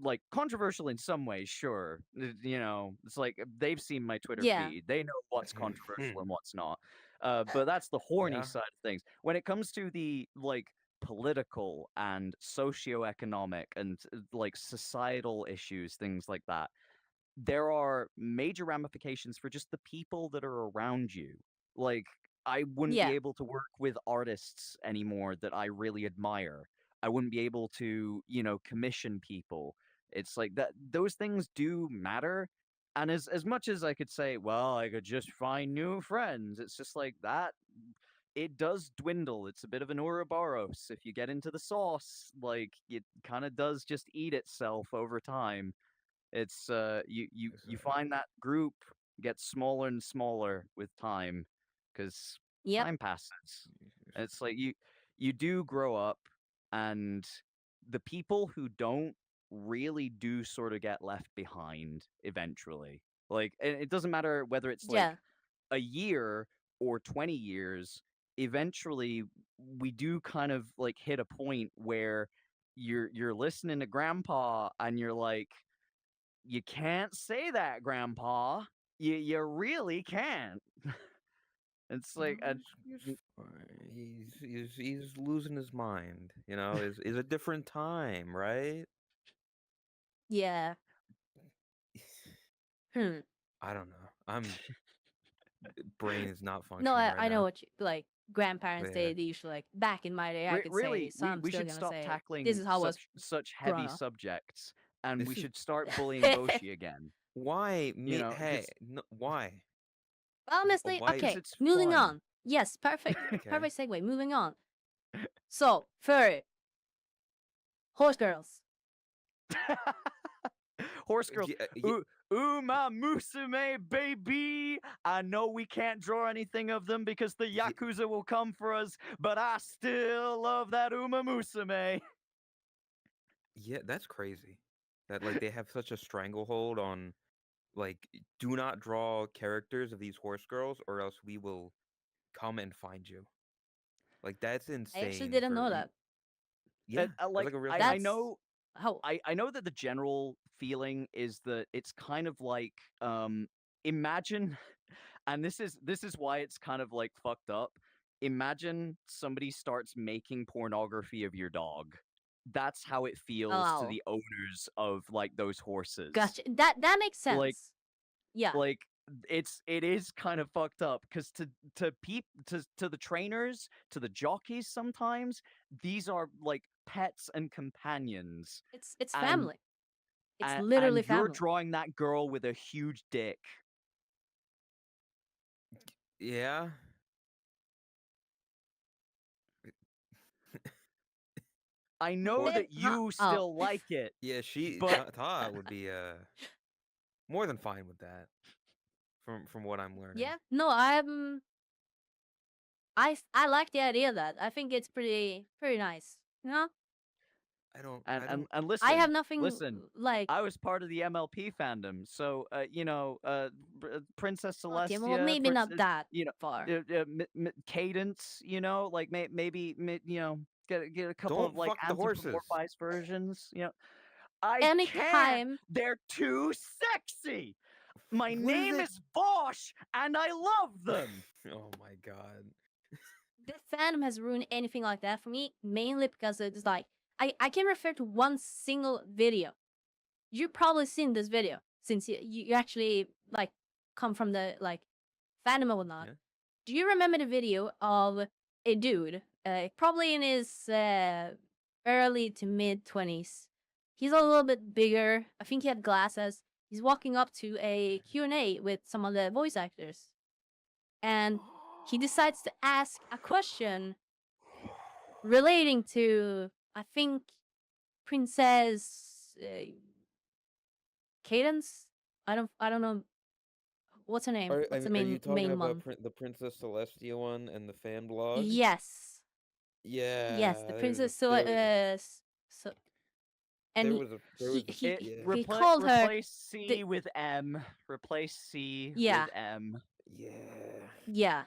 like controversial in some ways, sure. It's like they've seen my Twitter feed. They know what's controversial and what's not. But that's the horny side of things. When it comes to the like political and socioeconomic and like societal issues, things like that, there are major ramifications for just the people that are around you. Like I wouldn't be able to work with artists anymore that I really admire. I wouldn't be able to, commission people. It's like that those things do matter. And as much as I could say, well, I could just find new friends, it's just like that it does dwindle. It's a bit of an Ouroboros. If you get into the sauce, like it kind of does just eat itself over time. It's you find that group gets smaller and smaller with time because time passes. It's like you do grow up, and the people who don't really do sort of get left behind eventually. Like it doesn't matter whether it's like a year or 20 years. Eventually, we do kind of like hit a point where you're listening to Grandpa and you're like, you can't say that, Grandpa. You really can't. It's like He's fine. He's losing his mind. You know, is a different time, right? Yeah. I don't know. Brain is not No, functioning right I know now. what you like. Grandparents, Yeah. they usually like back in my day. I could say, really, so I'm we still should gonna stop say, tackling this is how I was such growing heavy up. subjects, and This we is should start bullying Boshi again. why You me. know, Hey, just no, why? Honestly, Why? because okay, it's moving fun. on. Yes, perfect. Okay. Perfect segue. Moving on. So, furry. Horse girls. Horse girls. Uma Musume, baby! I know we can't draw anything of them because the Yakuza will come for us, but I still love that Uma Musume. Yeah, that's crazy. That like they have such a stranglehold on like do not draw characters of these horse girls or else we will come and find you. Like that's I actually insane didn't know that. Yeah, that's Like like a real I thing. know how I know that the general feeling is that it's kind of like imagine and this is why it's kind of like fucked up. Imagine somebody starts making pornography of your dog. That's how it feels to Oh, the owners of like those horses. gotcha. That makes sense. Like, yeah. Like it is kind of fucked up because to the trainers, to the jockeys sometimes, these are like pets and companions. It's And family. It's and literally you're family. drawing that girl with a huge dick. Yeah. I know Or- that you still like it. Yeah, But Ta would be more than fine with that. From what I'm learning. Yeah. No, I like the idea of that. I think it's pretty nice. You know? I don't and listen, I have nothing listen. like I was part of the MLP fandom, so you know, Princess okay, Celestia, well maybe not that you know, far. Cadence, you know, like maybe you know, get a couple Don't of like fuck the horses. anthropomorphized versions, you know. I can't. Anytime They're too sexy. My What name is Bosch, and I love them. Oh my god. the fandom has ruined anything like that for me, mainly because it's like I can refer to one single video. You've probably seen this video since you actually like come from the like fandom or whatnot. Yeah. Do you remember the video of a dude, probably in his early to mid 20s? He's a little bit bigger. I think he had glasses. He's walking up to a Q&A with some of the voice actors. And he decides to ask a question relating to, I think, Princess Cadence. I don't know what's her name. What's the are you talking main about one? the Princess Celestia one and the fan blog? Yes. Yeah. Yes, the Princess so and he called her replace C with M. Replace C with M. Yeah. Yeah.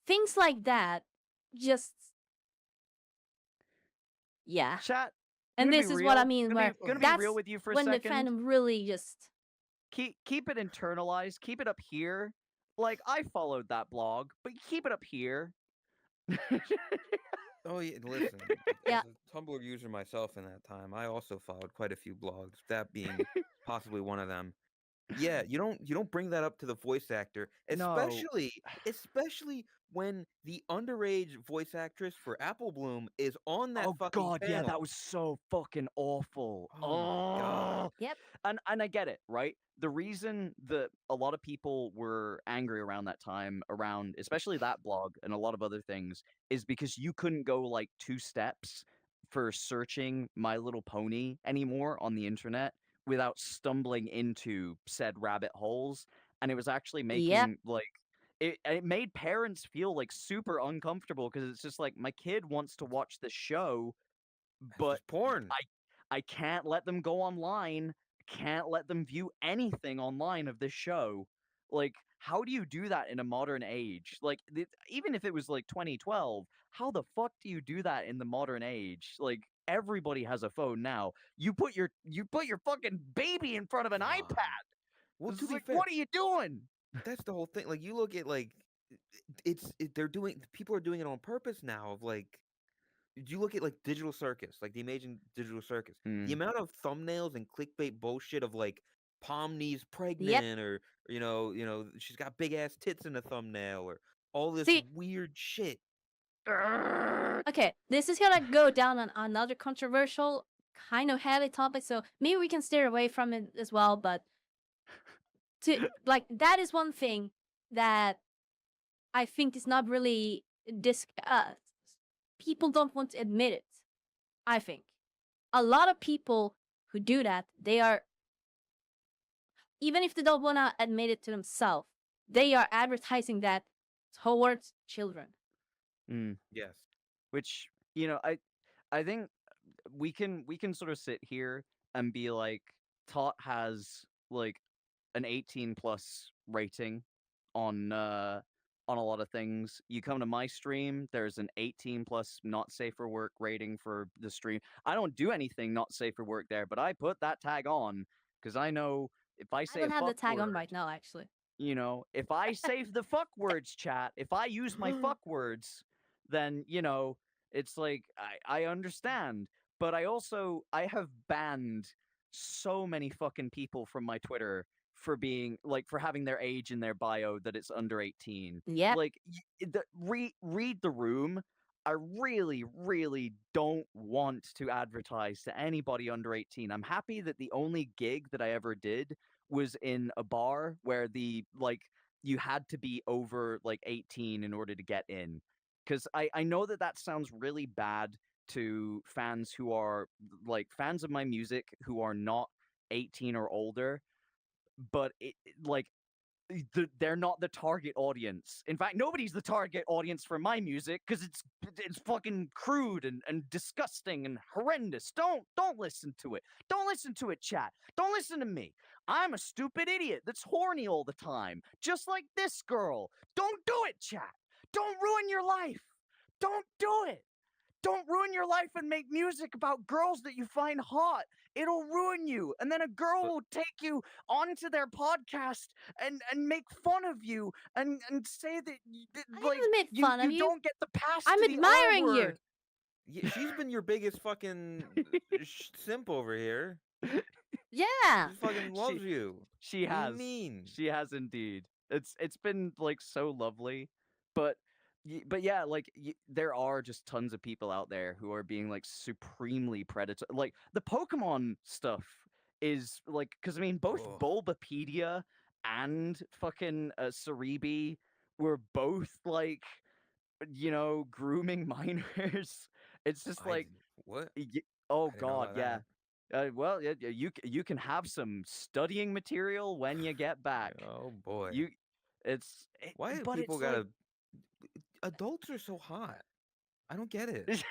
Things like that just yeah. Chat. And this is what I mean gonna where be real with you for a when second. the fandom really just keep it internalized, keep it up here. Like I followed that blog, but keep it up here. Oh yeah, listen. Yeah. As a Tumblr user myself in that time, I also followed quite a few blogs. That being possibly one of them. Yeah, you don't bring that up to the voice actor, especially when the underage voice actress for Apple Bloom is on that fucking God, panel. yeah, that was so fucking awful. Oh my god. Yep. And I get it, right? The reason that a lot of people were angry around that time, around especially that blog and a lot of other things, is because you couldn't go like 2 steps for searching My Little Pony anymore on the internet without stumbling into said rabbit holes. And it was actually making like it made parents feel like super uncomfortable because it's just like my kid wants to watch the show, but porn. I can't let them go online. Can't let them view anything online of this show. Like, how do you do that in a modern age? Like, even if it was like 2012, how the fuck do you do that in the modern age? Like, everybody has a phone now. You put your fucking baby in front of an iPad. Well, It's like, what are you doing? That's the whole thing. Like you look at like people are doing it on purpose now. Of like, you look at like Digital Circus, like the amazing Digital Circus. The Mm. amount of thumbnails and clickbait bullshit of like Pomni's Yep. pregnant, or she's got big ass tits in the thumbnail, or all this See, weird shit. okay, this is gonna go down on another controversial, kind of heavy topic, so maybe we can steer away from it as well. But that is one thing that I think is not really discussed. People don't want to admit it. I think a lot of people who do that, they are, even if they don't want to admit it to themselves, they are advertising that towards children. Mm. Yes. Which, I think we can sort of sit here and be like, Tot has like an 18 plus rating on a lot of things. You come to my stream, there's an 18 plus not safe for work rating for the stream. I don't do anything not safe for work there, but I put that tag on because I know if I I say don't a have the fuck tag on word, right now, actually. if I save the fuck words, chat, if I use my fuck words, then, it's like I understand. But I have banned so many fucking people from my Twitter for being like for having their age in their bio that it's under 18. Yep. Like read the room. I really, really don't want to advertise to anybody under 18. I'm happy that the only gig that I ever did was in a bar where you had to be over like 18 in order to get in. Because I know that sounds really bad to fans who are like fans of my music who are not 18 or older, but they're not the target audience. In fact, nobody's the target audience for my music because it's fucking crude and disgusting and horrendous. Don't listen to it. Don't listen to it, chat. Don't listen to me. I'm a stupid idiot that's horny all the time, just like this girl. Don't do it, chat. Don't ruin your life. Don't do it. Don't ruin your life and make music about girls that you find hot. It'll ruin you. And then a girl will take you onto their podcast and make fun of you and say that I haven't made fun of you you. don't get the pass I'm to the R admiring you. word. Yeah, she's been your biggest fucking simp over here. Yeah. She fucking loves you. She What do has. you mean? She has indeed. It's been like so lovely, but yeah, like there are just tons of people out there who are being like supremely predatory. Like the Pokemon stuff is like, because I mean, both Ugh. Bulbapedia and fucking Cerebi were both like, grooming minors. It's just like, what? oh I didn't know god, about yeah. that. Well, yeah, you can have some studying material when you get back. Oh boy. You, Why do but people it's gotta? Adults are so hot. I don't get it. like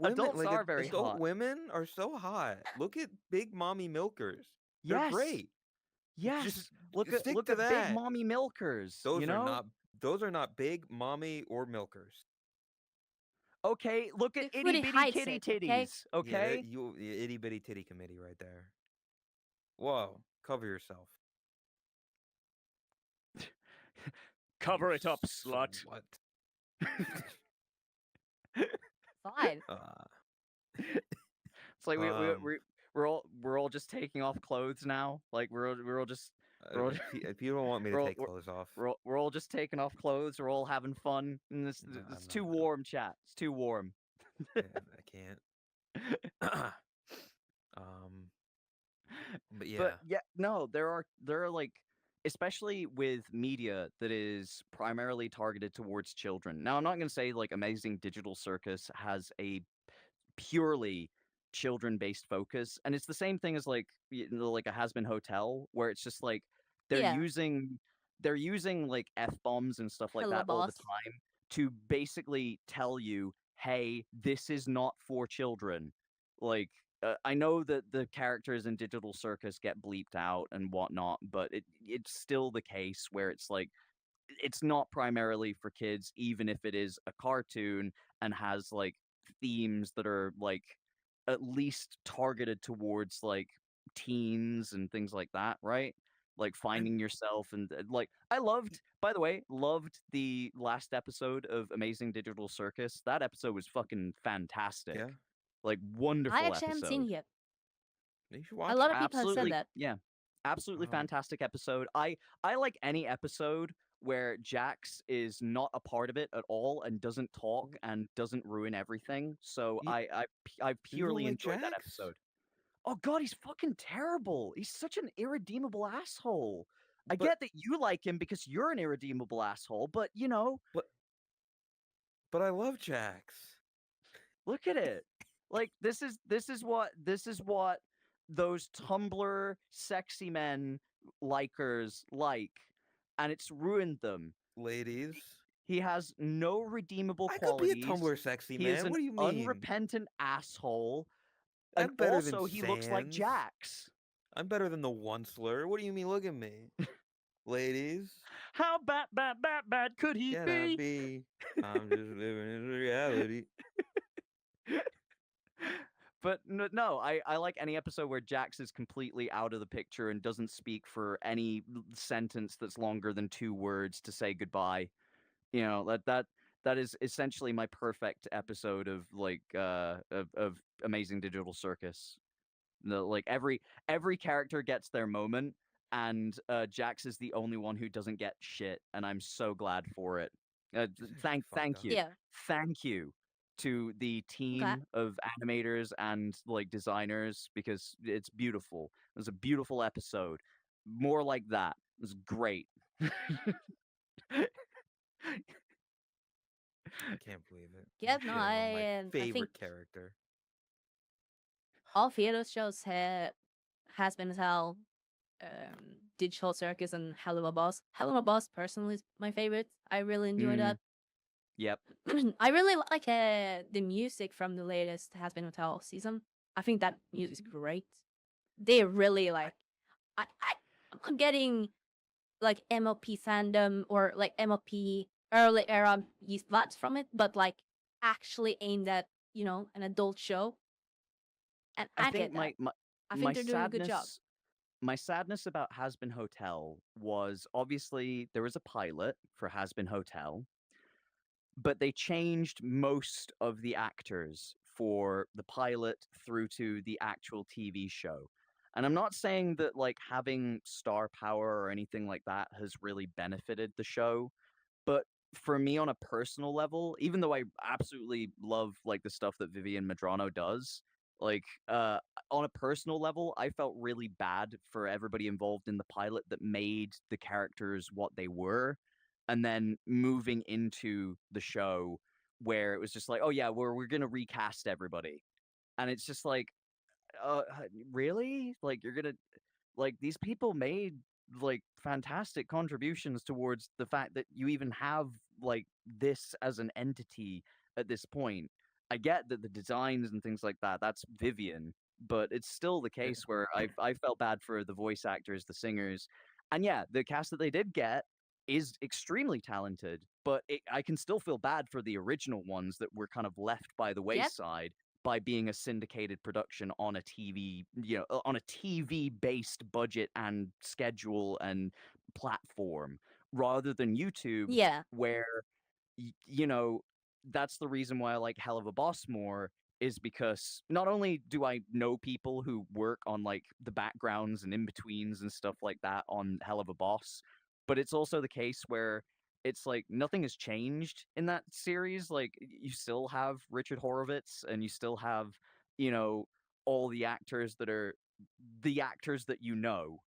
Women, adults like are very adult hot. women, are so hot. Look at big mommy milkers. They're Yes, great. yes. Just Look stick to at big that. mommy milkers. Those are not big mommy or milkers. Okay, look at The itty footy bitty hides kitty it, okay? titties. Okay. Itty bitty titty committee right there. Whoa, cover yourself. Cover You it up, slut. What? Fine. It's like we're all just taking off clothes now. Like we're all just if you don't want me to take clothes off, we're all just taking off clothes. We're all having fun. And it's too warm, chat. It's too warm. I can't. But yeah. But yeah, no, there are like, especially with media that is primarily targeted towards children. Now, I'm not going to say like Amazing Digital Circus has a purely children-based focus, and it's the same thing as like like a Has Been Hotel, where it's just like they're Yeah. using like F-bombs and stuff like Hello, that all the boss. time to basically tell you, hey, this is not for children. Like I know that the characters in Digital Circus get bleeped out and whatnot, but it's still the case where it's like it's not primarily for kids, even if it is a cartoon and has like themes that are like at least targeted towards like teens and things like that, right? like finding yourself and like I loved, by the way, loved the last episode of Amazing Digital Circus. That episode was fucking fantastic. Yeah. Like I wonderful actually haven't seen episode. it yet. You should A watch lot it. of people have said Absolutely, that. yeah. Absolutely Um, fantastic episode. I like any episode where Jax is not a part of it at all and doesn't talk and doesn't ruin everything. So you, I you don't purely like enjoyed that Jax? episode. Oh god, he's fucking terrible. He's such an irredeemable asshole. I But get that you like him because you're an irredeemable asshole, but you know, but I love Jax. look at it. Like this is what those Tumblr sexy men likers like, and it's ruined them. Ladies, He has no redeemable I could be a qualities. Tumblr sexy He is man. an What do you mean? unrepentant asshole, and I'm better than also he looks like Sans. Jax. I'm better than the Onceler. What do you mean? Look at me. Ladies, How bad could he can I be? be? I'm just living in reality. But no, I like any episode where Jax is completely out of the picture and doesn't speak for any sentence that's longer than 2 words to say goodbye. You know, that is essentially my perfect episode of like of Amazing Digital Circus. Like every character gets their moment, and Jax is the only one who doesn't get shit, and I'm so glad for it. Thank Fucked up. you, Yeah. thank you to the Okay. team of animators and like designers because it's beautiful. It was a beautiful episode. More like that. It was great. I can't believe it. Yeah, I'm no, shitting on my I favorite think character. all three of those shows has been as hell. Digital Circus and Hell of a Boss. Hell of a Boss personally is my favorite. I really enjoy that. Yep. I really like the music from the latest Has Been Hotel season. I think that music's great. They really like. I'm getting like MLP fandom or like MLP early era yeast vibes from it, but like actually aimed at an adult show. And I think get that. I think my they're doing a good job. My sadness about Has Been Hotel was obviously there was a pilot for Has Been Hotel, but they changed most of the actors for the pilot through to the actual TV show. And I'm not saying that like having star power or anything like that has really benefited the show, but for me on a personal level, even though I absolutely love like the stuff that Vivian Madrano does, like on a personal level, I felt really bad for everybody involved in the pilot that made the characters what they were, and then moving into the show where it was just like, oh yeah, we're gonna recast everybody, and it's just like, really? Like you're gonna like these people made like fantastic contributions towards the fact that you even have like this as an entity at this point. I get that the designs and things like that, that's Vivian, but it's still the Yeah. case where I felt bad for the voice actors, the singers. And yeah, the cast that they did get is extremely talented, but I can still feel bad for the original ones that were kind of left by the Yep. wayside by being a syndicated production on a TV, on a TV based budget and schedule and platform rather than YouTube, Yeah. where, you know, that's the reason why I like Hell of a Boss more, is because not only do I know people who work on like the backgrounds and in betweens and stuff like that on Hell of a Boss, but it's also the case where it's like nothing has changed in that series. Like you still have Richard Horowitz and you still have, all the actors that are the actors that you know.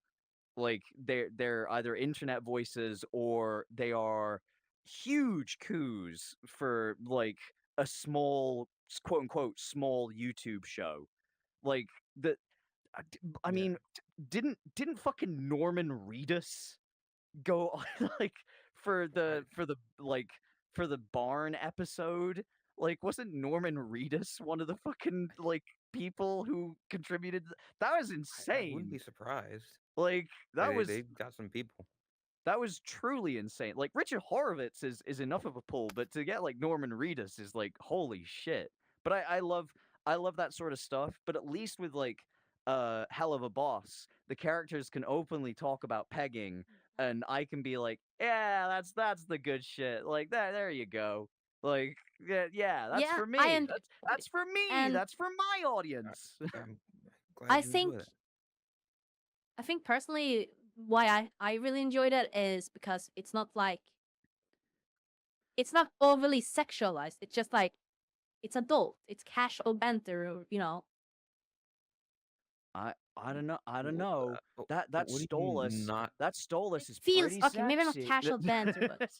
Like they're either internet voices or they are huge coups for like a small quote unquote small YouTube show. Like the I Yeah. mean, didn't fucking Norman Reedus go on like for the barn episode? Like wasn't Norman Reedus one of the fucking like people who contributed? That was I wouldn't be insane. surprised. Like They got some people. that was truly insane. Like Richard Horowitz is enough of a pull, but to get like Norman Reedus is like holy shit. But I love that sort of stuff. But at least with like hell of a boss. The characters can openly talk about pegging, and I can be like, yeah, that's the good shit. Like that, there you go. Like yeah, that's Yeah, for I me. and That's for me. and That's for my audience. I'm I glad you think enjoy that. I think personally why I really enjoyed it is because it's not overly sexualized. It's just like it's adult. It's casual banter, you know. I don't know. I don't know. That What do you mean not? That It Stolas is feels pretty okay, maybe not sexy. casual banter, but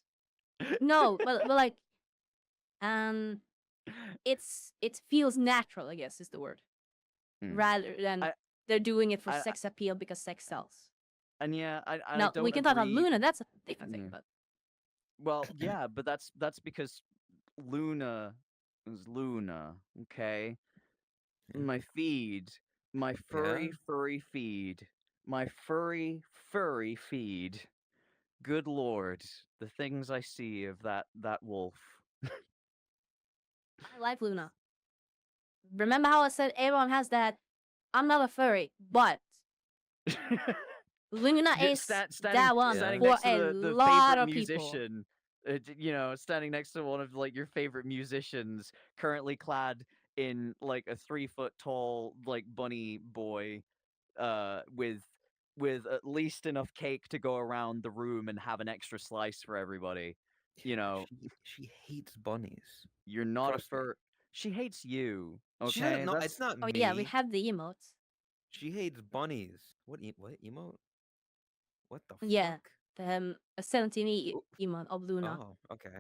no, but like um it feels natural, I guess is the word. Hmm. Rather than I they're doing it for I sex appeal because sex sells. and yeah, I No, we don't can talk about agree. Luna, that's a different thing, Yeah. but Well, yeah, but that's because Luna is Luna, okay? My feed, my Yeah. furry feed, my furry feed. Good lord, the things I see of that wolf. I like Luna. Remember how I said everyone has that? I'm not a furry, but Luna is Standing that one Yeah. for next to a the lot favorite of people. musician, standing next to one of like your favorite musicians, currently clad in like a 3 foot tall like bunny boy, with at least enough cake to go around the room and have an extra slice for everybody. You know, She hates bunnies. you're not a Trust me. fur. She hates you. She doesn't Okay, know. It's not Oh yeah, we me. have the emotes. She hates bunnies. What emote? What the Yeah, fuck? the a 17 Oh, emote of Luna. oh, okay.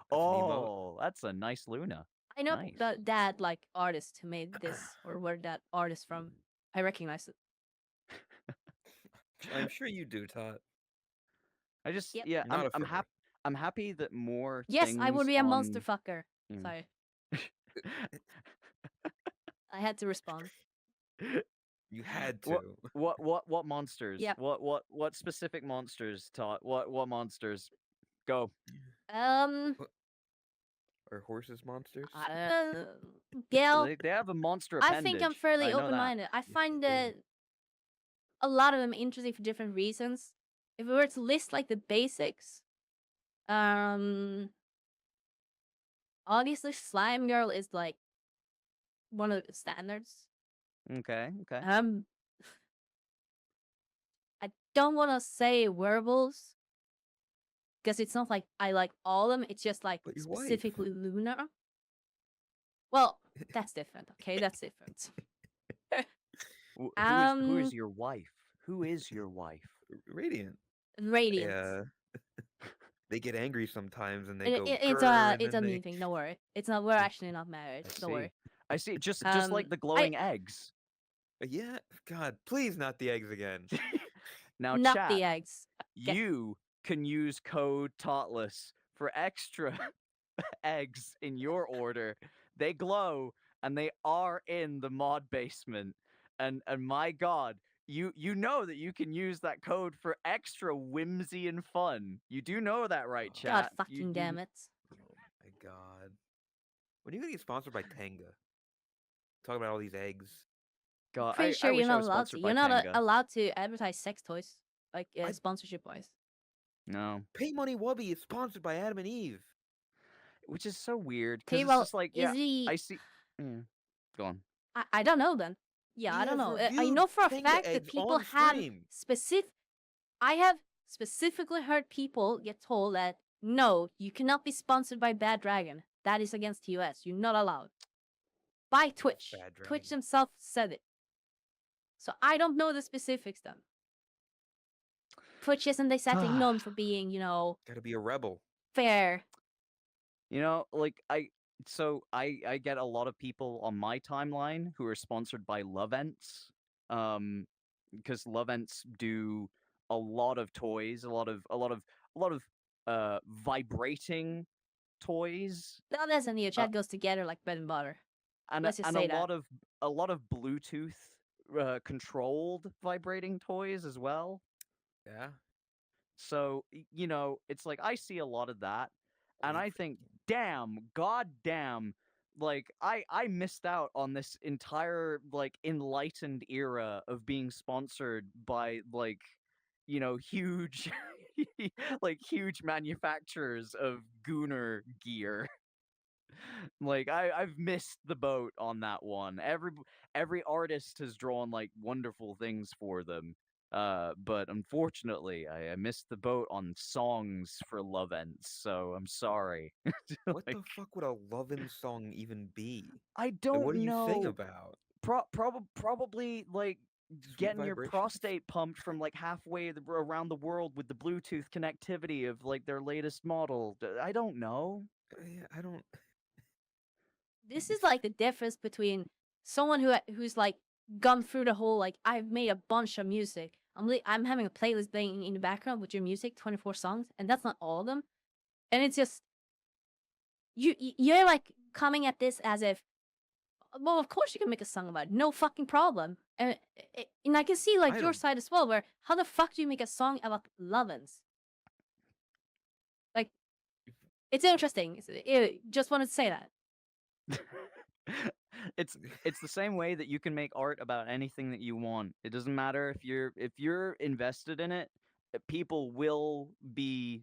That's an emote. Oh, that's a nice Luna. I know Nice. that like artist who made this or where that artist from. I recognize it. I'm sure you do, Todd. I just Yep. yeah, You're not a furry. I'm happy that more Yes, I would things be a monster on fucker. Mm. Sorry, I had to respond. You had what to. what monsters? Yep. What specific monsters taught? What monsters? Go. Um, Are horses monsters? Gail, They have a monster I think I'm appendage. fairly I know that. open-minded. I Yeah, find they do. that a lot of them interesting for different reasons. If we were to list like the basics, um, obviously Slime Girl is like one of the standards. Okay. I don't want to say werewolves because it's not like I like all of them. It's just like But your wife. specifically Luna. Well, that's different. Okay, that's different. Who is your wife? Who is your wife? Radiant. Radiant. Yeah. They get angry sometimes and they It, go it, it's grr, a and it's then a they. mean thing. Don't worry. It's not. We're actually not married. I Don't worry. see. I see. Just like the I glowing eggs. Yeah. God, please not the eggs again. Now, not chat. the eggs. Get You can use code Totless for extra eggs in your order. They glow and they are in the mod basement. And my god, you know that you can use that code for extra whimsy and fun. You do know that, right, Oh, God chat? fucking damn it. oh my god. When are you gonna get sponsored by Tenga? Talk about all these eggs. God, Pretty I sure you're wish I not was allowed to. sponsored by You're not Tenga. allowed to advertise sex toys, like I sponsorship wise. No. Pay Money Wubby is sponsored by Adam and Eve. Which is so weird because it's Table just like, is yeah, he? I see. Mm, go on. I don't know then. Yeah, He I don't has know. I reviewed know for a Tenga fact that eggs people on have stream. I have specifically heard people get told that no, you cannot be sponsored by Bad Dragon. That is against the US. You're not allowed. By Twitch. Bad Twitch Dragon. themselves said it. So I don't know the specifics then. Twitch isn't exactly known for being, Gotta be a rebel. fair. Like I get a lot of people on my timeline who are sponsored by Lovents, because Lovents do a lot of toys, a lot of vibrating toys, That doesn't need. uh, Chat goes together like bread and butter. and Let's just and say that. a lot of Bluetooth controlled vibrating toys as well. Yeah. So it's like I see a lot of that, and Wait I for think, damn, god damn, like I missed out on this entire like enlightened era of being sponsored by like huge like huge manufacturers of gooner gear. Like I've missed the boat on that one. Every artist has drawn like wonderful things for them. But unfortunately, I missed the boat on songs for Love Ends, so I'm sorry. What Like the fuck would a lovin' song even be? I Like, what don't do you sing know. about? Probably like Sweet getting your vibrations? prostate pumped from like halfway around the world with the Bluetooth connectivity of like their latest model. I don't know. Yeah, I don't. This is like the difference between someone who's like gone through the whole like I've made a bunch of music. I'm having a playlist playing in the background with your music, 24 songs, and that's not all of them. And it's just you're like coming at this as if, well, of course you can make a song about it, no fucking problem. And I can see like I your don't. side as well, where how the fuck do you make a song about lovin's? Like it's interesting. Just wanted to say that. It's the same way that you can make art about anything that you want. It doesn't matter if you're invested in it, people will be,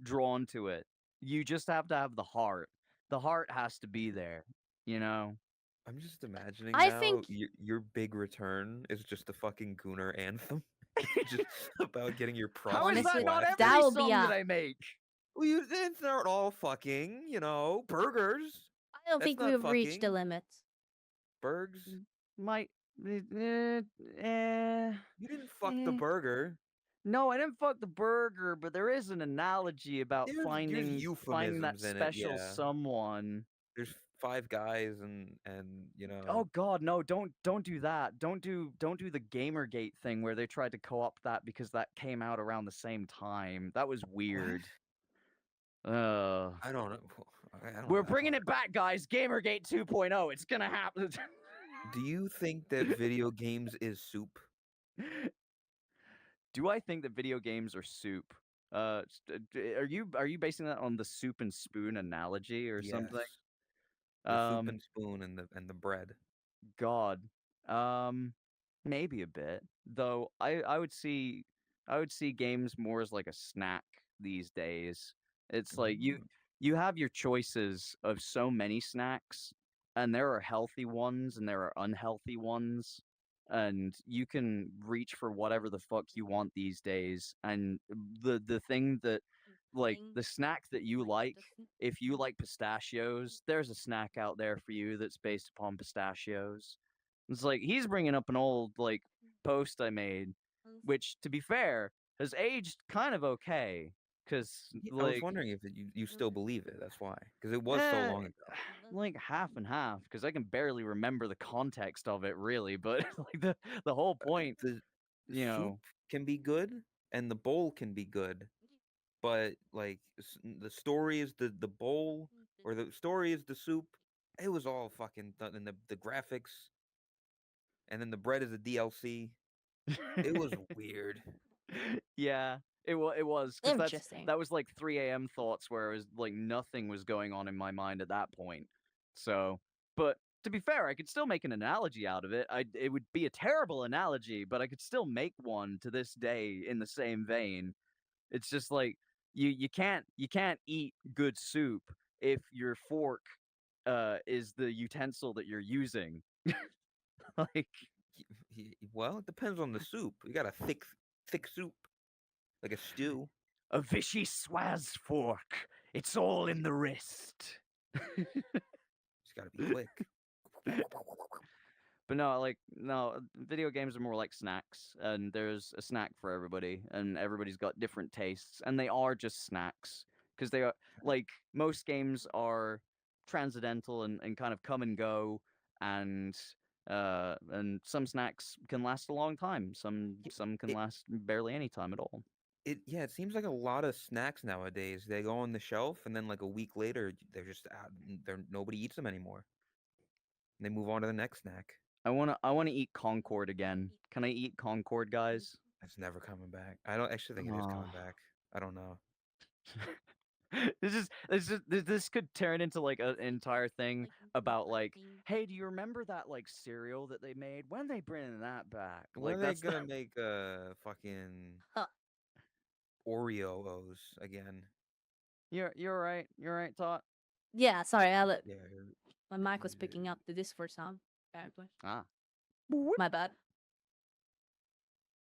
drawn to it. You just have to have the heart. The heart has to be there, you know. I'm just imagining I now think your big return is just a fucking Gooner anthem. Just about getting your How is prostate that honestly, not waxed. that every will be song that a. I make? Well, it's not all fucking, burgers. I don't That's think not we've reached the fucking. limit. Bergs. Might eh, You didn't fuck the eh. burger. No, I didn't fuck the burger, but there is an analogy about There's finding that euphemisms in it, special yeah. someone. There's five guys and Oh God, no! Don't do that. Don't do the Gamergate thing where they tried to co-opt that because that came out around the same time. That was what? weird. Uh, I don't know. I don't we're know. bringing it back, guys. Gamergate 2.0. It's gonna happen. Do you think that video games is soup? Do I think that video games are soup? Are you basing that on the soup and spoon analogy or Yes. something? The soup Um, and spoon and the bread. God. Um, maybe a bit. Though I would see games more as like a snack these days. It's like Mm. you have your choices of so many snacks, and there are healthy ones and there are unhealthy ones. And you can reach for whatever the fuck you want these days. And the thing that like the snack that you like, if you like pistachios, there's a snack out there for you that's based upon pistachios. It's like he's bringing up an old like post I made, which to be fair has aged kind of okay, because I was like wondering if you still believe it. That's why, because it was so eh, long ago. like half and half, because I can barely remember the context of it really, but like the whole point, The you soup know. can be good, and the bowl can be good, but like the story is the bowl, or the story is the soup. It was all fucking done, and the graphics, and then the bread is a DLC. It was weird. Yeah, it was because Interesting. that was like 3 a.m. thoughts where it was like nothing was going on in my mind at that point. So, but to be fair, I could still make an analogy out of it. It would be a terrible analogy, but I could still make one to this day in the same vein. It's just like you can't eat good soup if your fork is the utensil that you're using. Like Well, it depends on the soup. You got a thick soup, like a stew. a Vichy Swaz fork. It's all in the wrist. It's got to be quick. But no, like no, video games are more like snacks, and there's a snack for everybody, and everybody's got different tastes, and they are just snacks because they are like most games are transcendental and kind of come and go, and some snacks can last a long time, some can It, last barely any time at all. it seems like a lot of snacks nowadays. They go on the shelf, and then like a week later, they're just out. Nobody eats them anymore. And they move on to the next snack. I wanna eat Concord again. Can I eat Concord, guys? It's never coming back. I don't actually think it is Oh. coming back. I don't know. This could turn into like an entire thing Like about I like, think. hey, do you remember that like cereal that they made? When they bringing that back? When Like are they that's the gonna make fucking Huh. Oreos again? you're right. You're right, Tot. Yeah, sorry, Yeah. my mic was picking up the Discord sound. Apparently, Ah. my bad.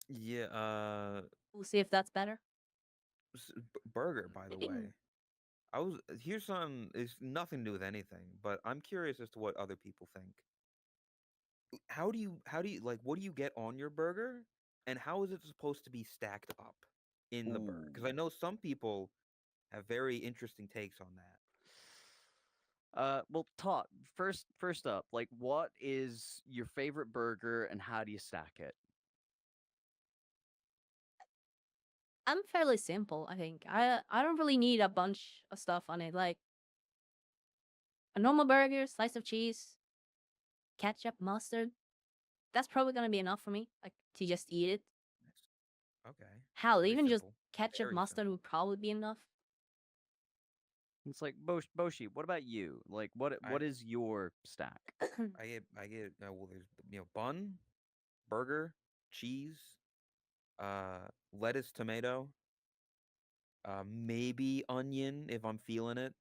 Yeah. We'll see if that's better. Burger, by the way. I was here's something. It's nothing to do with anything, but I'm curious as to what other people think. How do you like what do you get on your burger, and how is it supposed to be stacked up in the burger? Because I Ooh. know some people have very interesting takes on that. Well, Tot, first up, like, what is your favorite burger and how do you stack it? I'm fairly simple. I think I don't really need a bunch of stuff on it. Like a normal burger, slice of cheese, ketchup, mustard. That's probably gonna be enough for me. Like to just eat it. Nice. Okay. Hell, Very even just simple. ketchup, Very mustard simple. would probably be enough. It's like Boshi. What about you? Like, I what is your stack? I get well. There's bun, burger, cheese, lettuce, tomato, maybe onion if I'm feeling it,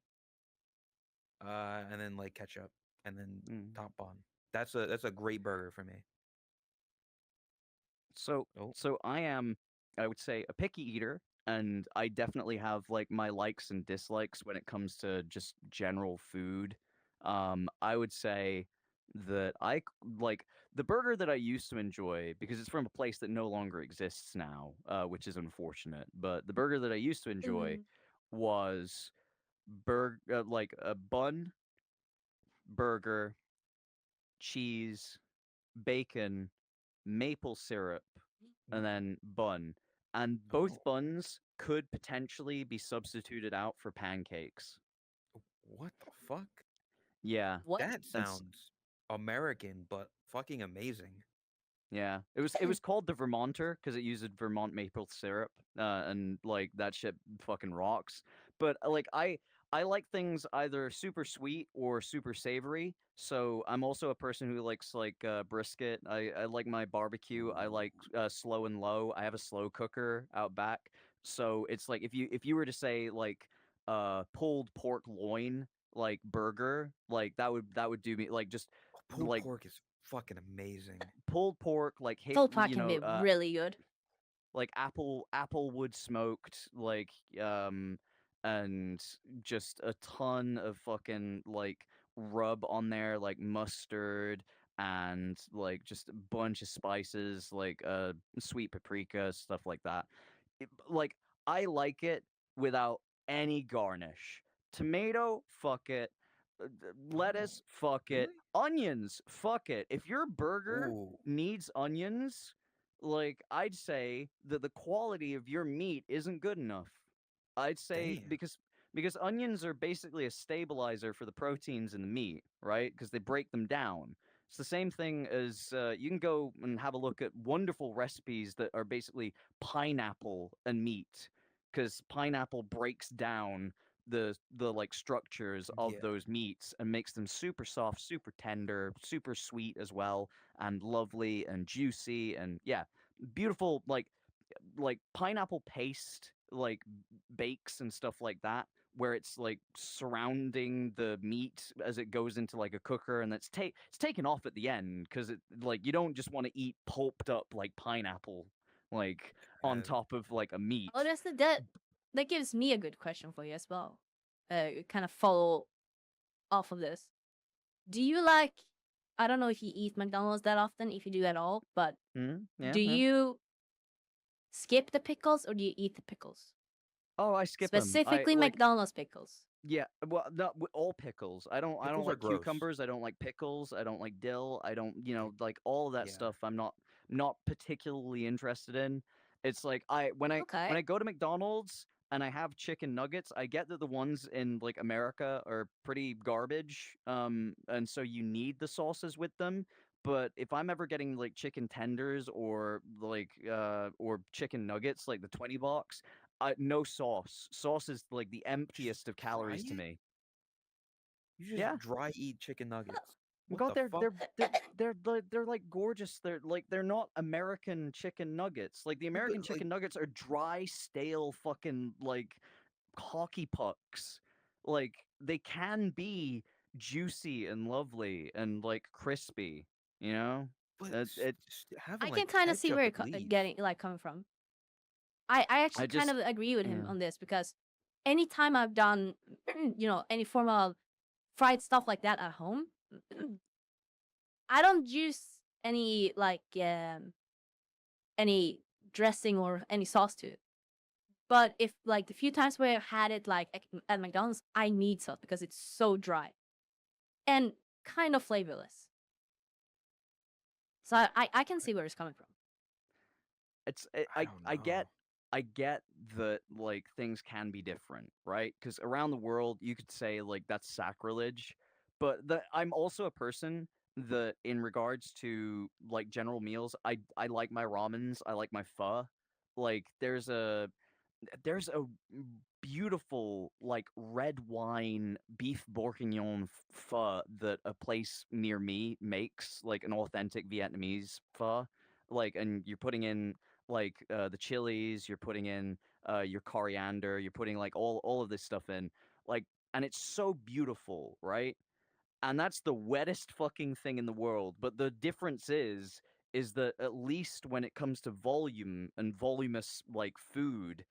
and then like ketchup, and then Mm. top bun. That's a great burger for me. So Oh, so I would say a picky eater, and I definitely have like my likes and dislikes when it comes to just general food. I would say that like the burger that I used to enjoy because it's from a place that no longer exists now, which is unfortunate. But the burger that I used to enjoy Mhm. was like a bun, burger, cheese, bacon, maple syrup, and ooh, then bun. And both oh, buns could potentially be substituted out for pancakes. what the fuck? Yeah. What? That That's sounds American, but fucking amazing. yeah. It was called the Vermonter because it uses Vermont maple syrup. And like that shit fucking rocks. But like I like things either super sweet or super savory. So I'm also a person who likes like brisket. I like my barbecue. I like slow and low. I have a slow cooker out back. So it's like if you were to say like pulled pork loin like burger, like that would do me like just Oh, pulled like pork is fucking amazing. pulled pork like Full pack can be really good. like applewood smoked um and just a ton of fucking like rub on there like mustard and like just a bunch of spices like sweet paprika stuff like that. Like I like it without any garnish. Tomato, fuck it. Oh, Lettuce, fuck it. really? Onions, fuck it. If your burger Ooh, needs onions, like I'd say that the quality of your meat isn't good enough. I'd say damn. because onions are basically a stabilizer for the proteins in the meat, right? Because they break them down. It's the same thing as you can go and have a look at wonderful recipes that are basically pineapple and meat, because pineapple breaks down the like structures of Yeah. those meats and makes them super soft, super tender, super sweet as well, and lovely and juicy and yeah, beautiful like pineapple paste like bakes and stuff like that where it's like surrounding the meat as it goes into like a cooker and it's taken off at the end because it like you don't just want to eat pulped up like pineapple like on Uh, top of like a meat. Oh, that gives me a good question for you as well. Kind of follow off of this. Do you like? I don't know if you eat McDonald's that often, if you do at all, but Yeah, do yeah. you skip the pickles or do you eat the pickles? Oh, I skip them. I Specifically like McDonald's pickles. yeah, well, not all pickles. I don't pickles are like gross. cucumbers. I don't like pickles. I don't like dill. I don't, Pick, like all of that yeah. stuff. I'm not particularly interested in. It's like when Okay. I go to McDonald's and I have chicken nuggets, I get that the ones in like America are pretty garbage. And so you need the sauces with them. But if I'm ever getting like chicken tenders or like or chicken nuggets, like the 20 box, no sauce. Sauce is like the Just emptiest of fry calories to it? me. You just Yeah. dry eat chicken nuggets. What God, the fuck? they're like gorgeous. They're not American chicken nuggets. Like the Yeah, but American like, chicken nuggets are dry, stale, fucking like hockey pucks. Like they can be juicy and lovely and like crispy. You know, but it. having I can like kind of see ketchup where at least. getting like coming from. I I actually kind just of agree with him yeah. on this because anytime I've done any form of fried stuff like that at home, I don't use any any dressing or any sauce to it. But if like the few times where I had it like at McDonald's, I need sauce because it's so dry and kind of flavorless. So I can see where it's coming from. It's I don't know. I get that like things can be different, right? Because around the world you could say like that's sacrilege, but I'm also a person that in regards to like general meals, I like my ramens, I like my pho. Like there's a beautiful like red wine beef bourguignon pho that a place near me makes, like an authentic Vietnamese pho. Like, and you're putting in like the chilies, you're putting in your coriander, you're putting like all of this stuff in, like, and it's so beautiful, right? And that's the wettest fucking thing in the world. But the difference is that at least when it comes to volume and voluminous like food,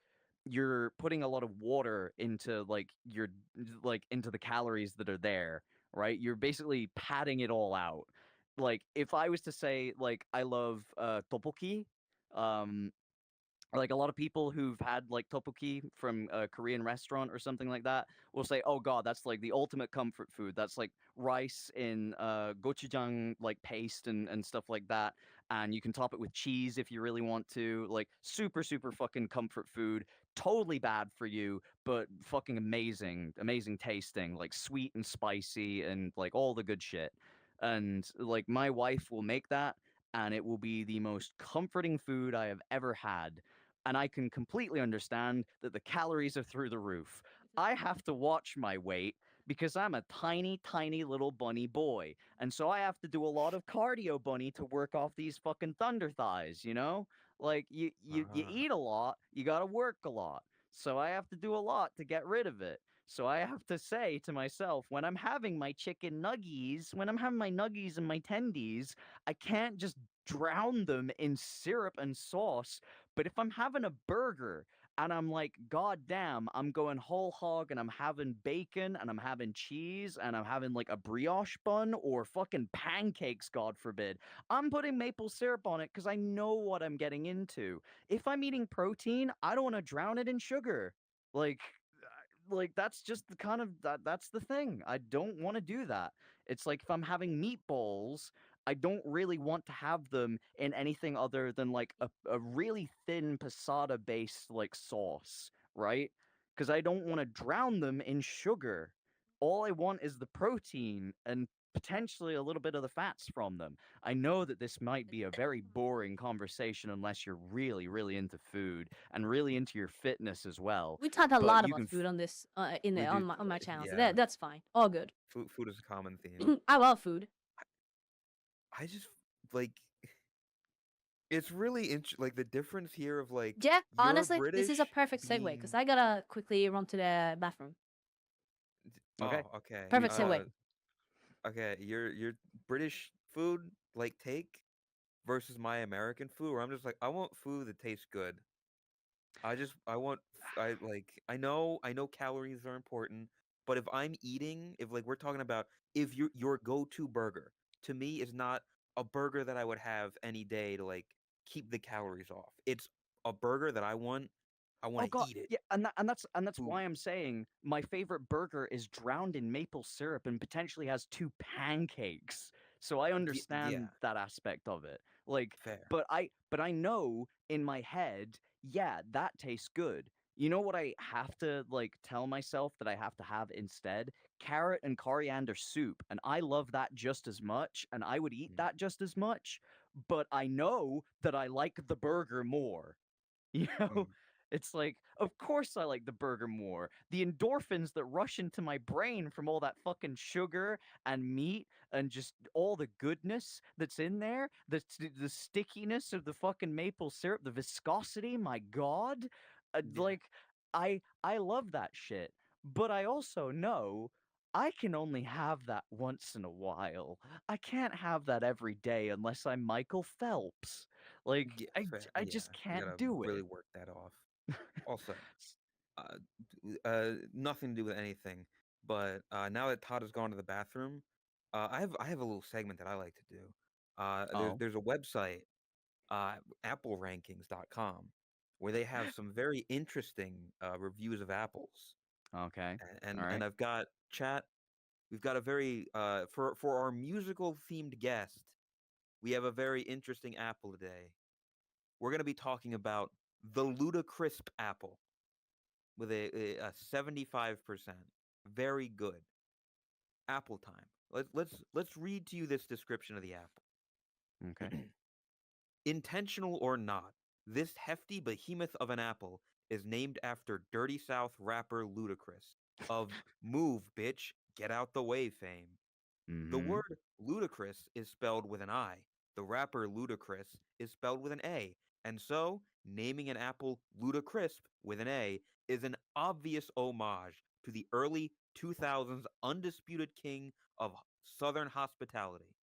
you're putting a lot of water into like your like into the calories that are there, right? You're basically padding it all out. Like if I was to say like I love tteokbokki, um like a lot of people who've had like tteokbokki from a Korean restaurant or something like that will say, "Oh God, that's like the ultimate comfort food. That's like rice in gochujang like paste and stuff like that, and you can top it with cheese if you really want to. Like super fucking comfort food. Totally bad for you, but fucking amazing, amazing tasting. Like sweet and spicy and like all the good shit. And like my wife will make that." And it will be the most comforting food I have ever had, and I can completely understand that the calories are through the roof. I have to watch my weight because I'm a tiny little bunny boy. And so I have to do a lot of cardio, bunny, to work off these fucking thunder thighs, you know? Like you Uh, eat a lot, you got to work a lot. So I have to do a lot to get rid of it. So I have to say to myself, when I'm having my chicken nuggies, when I'm having my nuggies and my tendies, I can't just drown them in syrup and sauce. But if I'm having a burger and I'm like, God damn, I'm going whole hog and I'm having bacon and I'm having cheese and I'm having like a brioche bun or fucking pancakes, God forbid, I'm putting maple syrup on it because I know what I'm getting into. If I'm eating protein, I don't want to drown it in sugar. Like, like that's just the kind of that's the thing. I don't want to do that. It's like if I'm having meatballs, I don't really want to have them in anything other than like a really thin passata based like sauce, right? Because I don't want to drown them in sugar. All I want is the protein and potentially a little bit of the fats from them. I know that this might be a very boring conversation unless you're really into food and really into your fitness as well. We talked a But lot you about can food on this we do. on my channel, so Yeah, that's fine, all good. food is a common theme. I love food. I just like it's really like the difference here of like Yeah, you're honestly, this is a British perfect segue because being I gotta quickly run to the bathroom. okay. oh okay Me Perfect too. segue. okay you're British food like take versus my American food where I'm just like I want food that tastes good. I want I like I know calories are important, but if I'm eating, if like we're talking about if your go-to burger to me is not a burger that I would have any day to like keep the calories off. It's a burger that I Oh want to God, eat it. yeah, and that's Boom. why I'm saying my favorite burger is drowned in maple syrup and potentially has two pancakes. So I Yeah, understand that aspect of it. Like, fair. but I know in my head, yeah, that tastes good. You know what I have to like tell myself that I have to have instead? Carrot and coriander soup, and I love that just as much, and I would eat Mm, that just as much, but I know that I like the burger more. You know? mm. It's like, of course I like the burger more. The endorphins that rush into my brain from all that fucking sugar and meat and just all the goodness that's in there, the stickiness of the fucking maple syrup, the viscosity, my god. Yeah. Like I love that shit. But I also know I can only have that once in a while. I can't have that every day unless I'm Michael Phelps. Like Yeah, fair. I Yeah, just you can't gotta do really it. work that off. Also, nothing to do with anything, but now that Todd has gone to the bathroom, I have a little segment that I like to do. There's Oh, there's a website, AppleRankings.com, where they have some very interesting reviews of apples, okay. and All and right. I've got chat. We've got a very for our musical themed guest. We have a very interesting apple today. We're gonna be talking about the Ludacrisp apple with a 75%. Very good. Apple time. Let's read to you this description of the apple. Okay. Intentional or not, this hefty behemoth of an apple is named after Dirty South rapper Ludacris of "Move, bitch, get out the way" fame. The Mm-hmm. word ludicrous is spelled with an I. The rapper Ludacris is spelled with an A. And so, naming an apple Ludacrisp with an A is an obvious homage to the early 2000s undisputed king of Southern hospitality.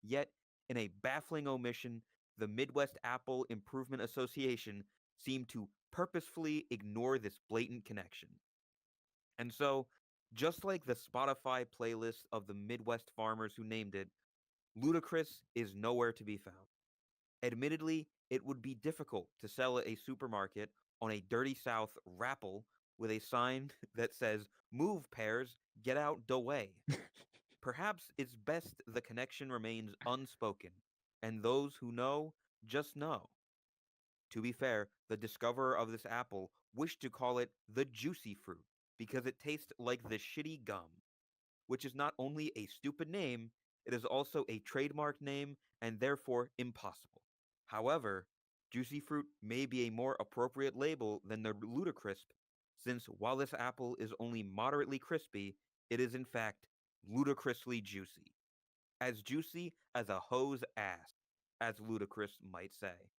Yet, in a baffling omission, the Midwest Apple Improvement Association seemed to purposefully ignore this blatant connection. And so, just like the Spotify playlist of the Midwest farmers who named it, Ludacris is nowhere to be found. Admittedly, it would be difficult to sell at a supermarket on a Dirty South Rapple with a sign that says, "Move, pears, get out the way." Perhaps it's best the connection remains unspoken, and those who know just know. To be fair, the discoverer of this apple wished to call it the juicy fruit because it tastes like the shitty gum, which is not only a stupid name, it is also a trademark name and therefore impossible. However, juicy fruit may be a more appropriate label than the ludicrisp, since while this apple is only moderately crispy, it is in fact ludicrously juicy as a hoe's ass, as Ludacris might say.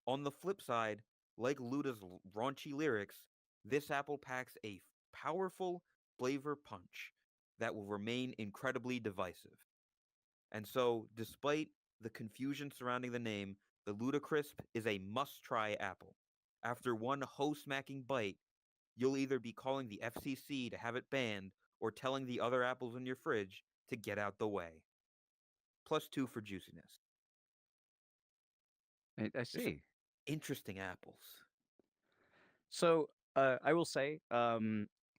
On the flip side, like Luda's raunchy lyrics, this apple packs a powerful flavor punch that will remain incredibly divisive. And so, despite the confusion surrounding the name, the Ludacrisp is a must try apple. After one hoe smacking bite, you'll either be calling the FCC to have it banned or telling the other apples in your fridge to get out the way. +2 for juiciness. I There's some see. interesting apples. So, I will say,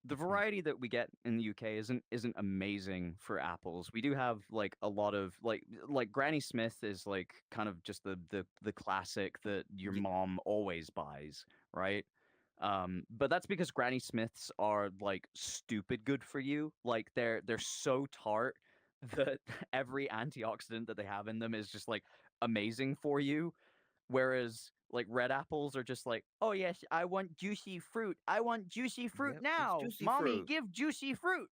the variety that we get in the UK isn't amazing for apples. We do have like a lot of like Granny Smith is like kind of just the classic that your Yeah, mom always buys, right? But that's because Granny Smiths are like stupid good for you. Like they're so tart that every antioxidant that they have in them is just like amazing for you. Whereas like red apples are just like, oh yes, I want juicy fruit. I want juicy fruit yep, it's now. juicy Mommy, fruit. give juicy fruit.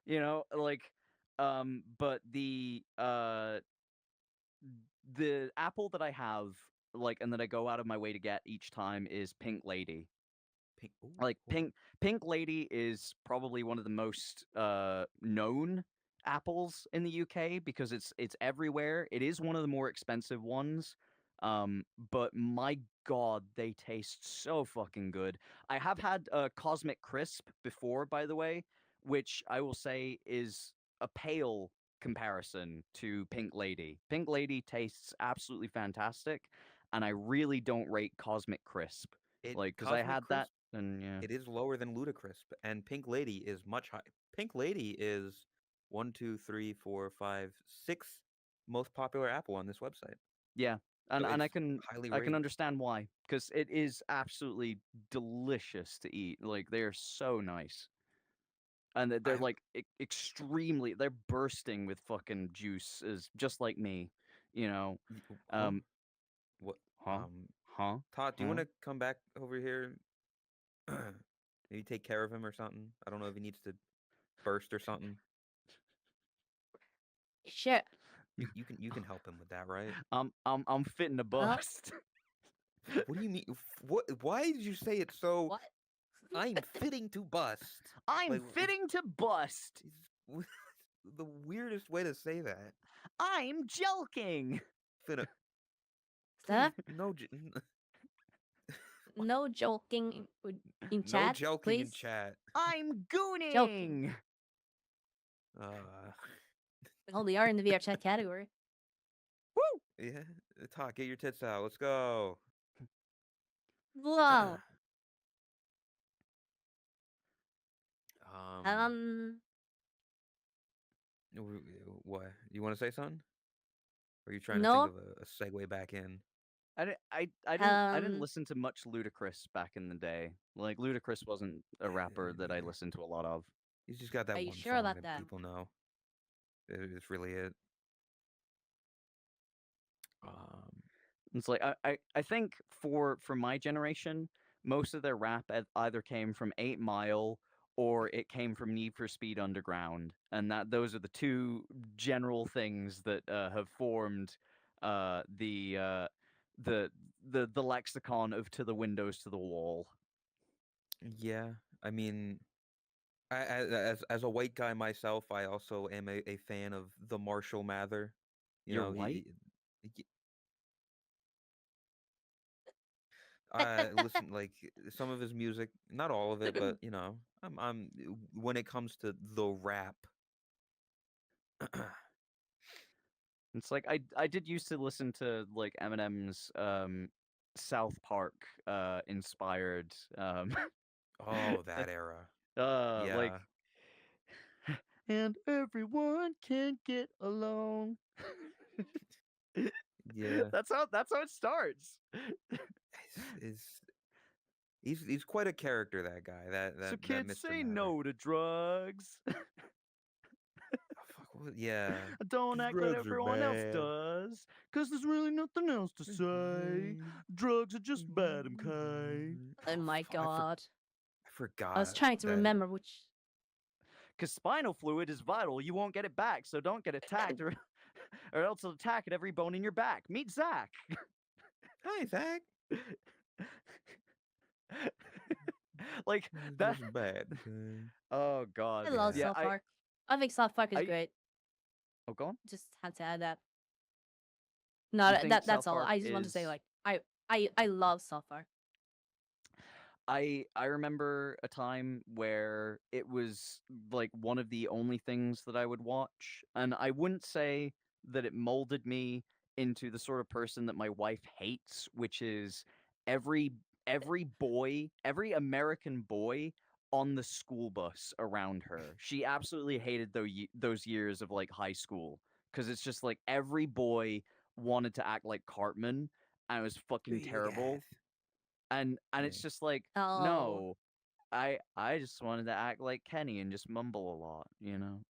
You know, like but the apple that I have like and that I go out of my way to get each time is Pink Lady. Pink. Ooh, Like ooh. Pink Lady is probably one of the most known apples in the UK because it's everywhere. It is one of the more expensive ones. But my god, they taste so fucking good. I have had Cosmic Crisp before, by the way, which I will say is a pale comparison to Pink Lady. Pink Lady tastes absolutely fantastic, and I really don't rate Cosmic Crisp. It Like, because I Cosmic had that Crisp. and yeah. It is lower than Ludacrisp, and Pink Lady is much higher. Pink Lady is one, two, three, four, five, sixth most popular apple on this website. Yeah. So And it's I can highly I can rated. understand why because it is absolutely delicious to eat. Like they're so nice. And they're I like extremely they're bursting with fucking juice is just like me, you know. huh? Um What? huh? Um, Huh? Todd, do you want to come back over here? Maybe take care of him or something. I don't know if he needs to burst or something. Sure. You can help him with that, right? I'm fitting to bust. What do you mean? What? Why did you say it so? What? I'm fitting to bust. I'm fitting to bust. The weirdest way to say that. I'm joking. Finna. Sir? No. No joking in chat, No joking please. in chat. I'm gooning. Joking. Oh, they are in the VR chat category. Woo! Yeah, Todd, get your tits out. Let's go. Wow. What? You want to say something? Or are you trying to No. think of a segue back in? I didn't listen to much Ludacris back in the day. Like Ludacris wasn't a rapper that I listened to a lot of. He's just got that Are you one sure song about that that? people know. It's really it. It's like I think for my generation, most of their rap either came from 8 Mile or it came from Need for Speed Underground, and those are the two general things that have formed the lexicon of to the windows to the wall. Yeah, I mean, as a white guy myself, I also am a fan of the Marshall Mather. You're white? I listen like some of his music, not all of it, but I'm when it comes to the rap. It's like I did used to listen to like Eminem's South Park inspired Oh, that era. Yeah. Like and everyone can get along. Yeah. That's how it starts. He's quite a character, that guy. So That kids Mr. say Mather. no to drugs. Yeah. Don't act like everyone else does, 'cause there's really nothing else to say. Drugs are just bad, okay? Oh my god. I forgot. I was trying to remember which. 'Cause spinal fluid is vital. You won't get it back, so don't get attacked or else it'll attack at every bone in your back. Meet Zach. Hi, Zach. Like that's bad. Oh god. I love South Park. I think South Park is great. Oh, go on. Just had to add that. No, that's all. I just want to say like I love South Park. I remember a time where it was like one of the only things that I would watch, and I wouldn't say that it molded me into the sort of person that my wife hates, which is every boy, every American boy on the school bus around her. She absolutely hated those years of like high school because it's just like every boy wanted to act like Cartman, and it was fucking terrible. And it's just like, no, I just wanted to act like Kenny and just mumble a lot, you know.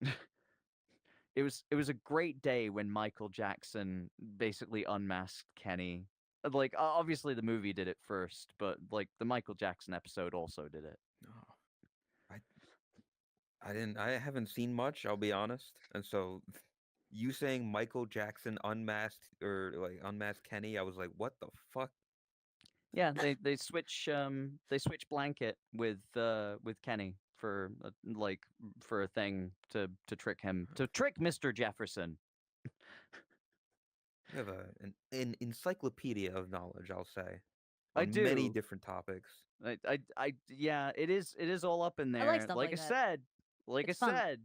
It was a great day when Michael Jackson basically unmasked Kenny. Like obviously the movie did it first, but like the Michael Jackson episode also did it. Oh, I haven't seen much, I'll be honest. And so you saying Michael Jackson unmasked or like unmasked Kenny, I was like, what the fuck? Yeah, they switch blanket with Kenny for for a thing to trick him, to trick Mr. Jefferson. You have an encyclopedia of knowledge, I'll say. I On do. many different topics. Yeah, it is all up in there. I like stuff like I that. said, It's fun.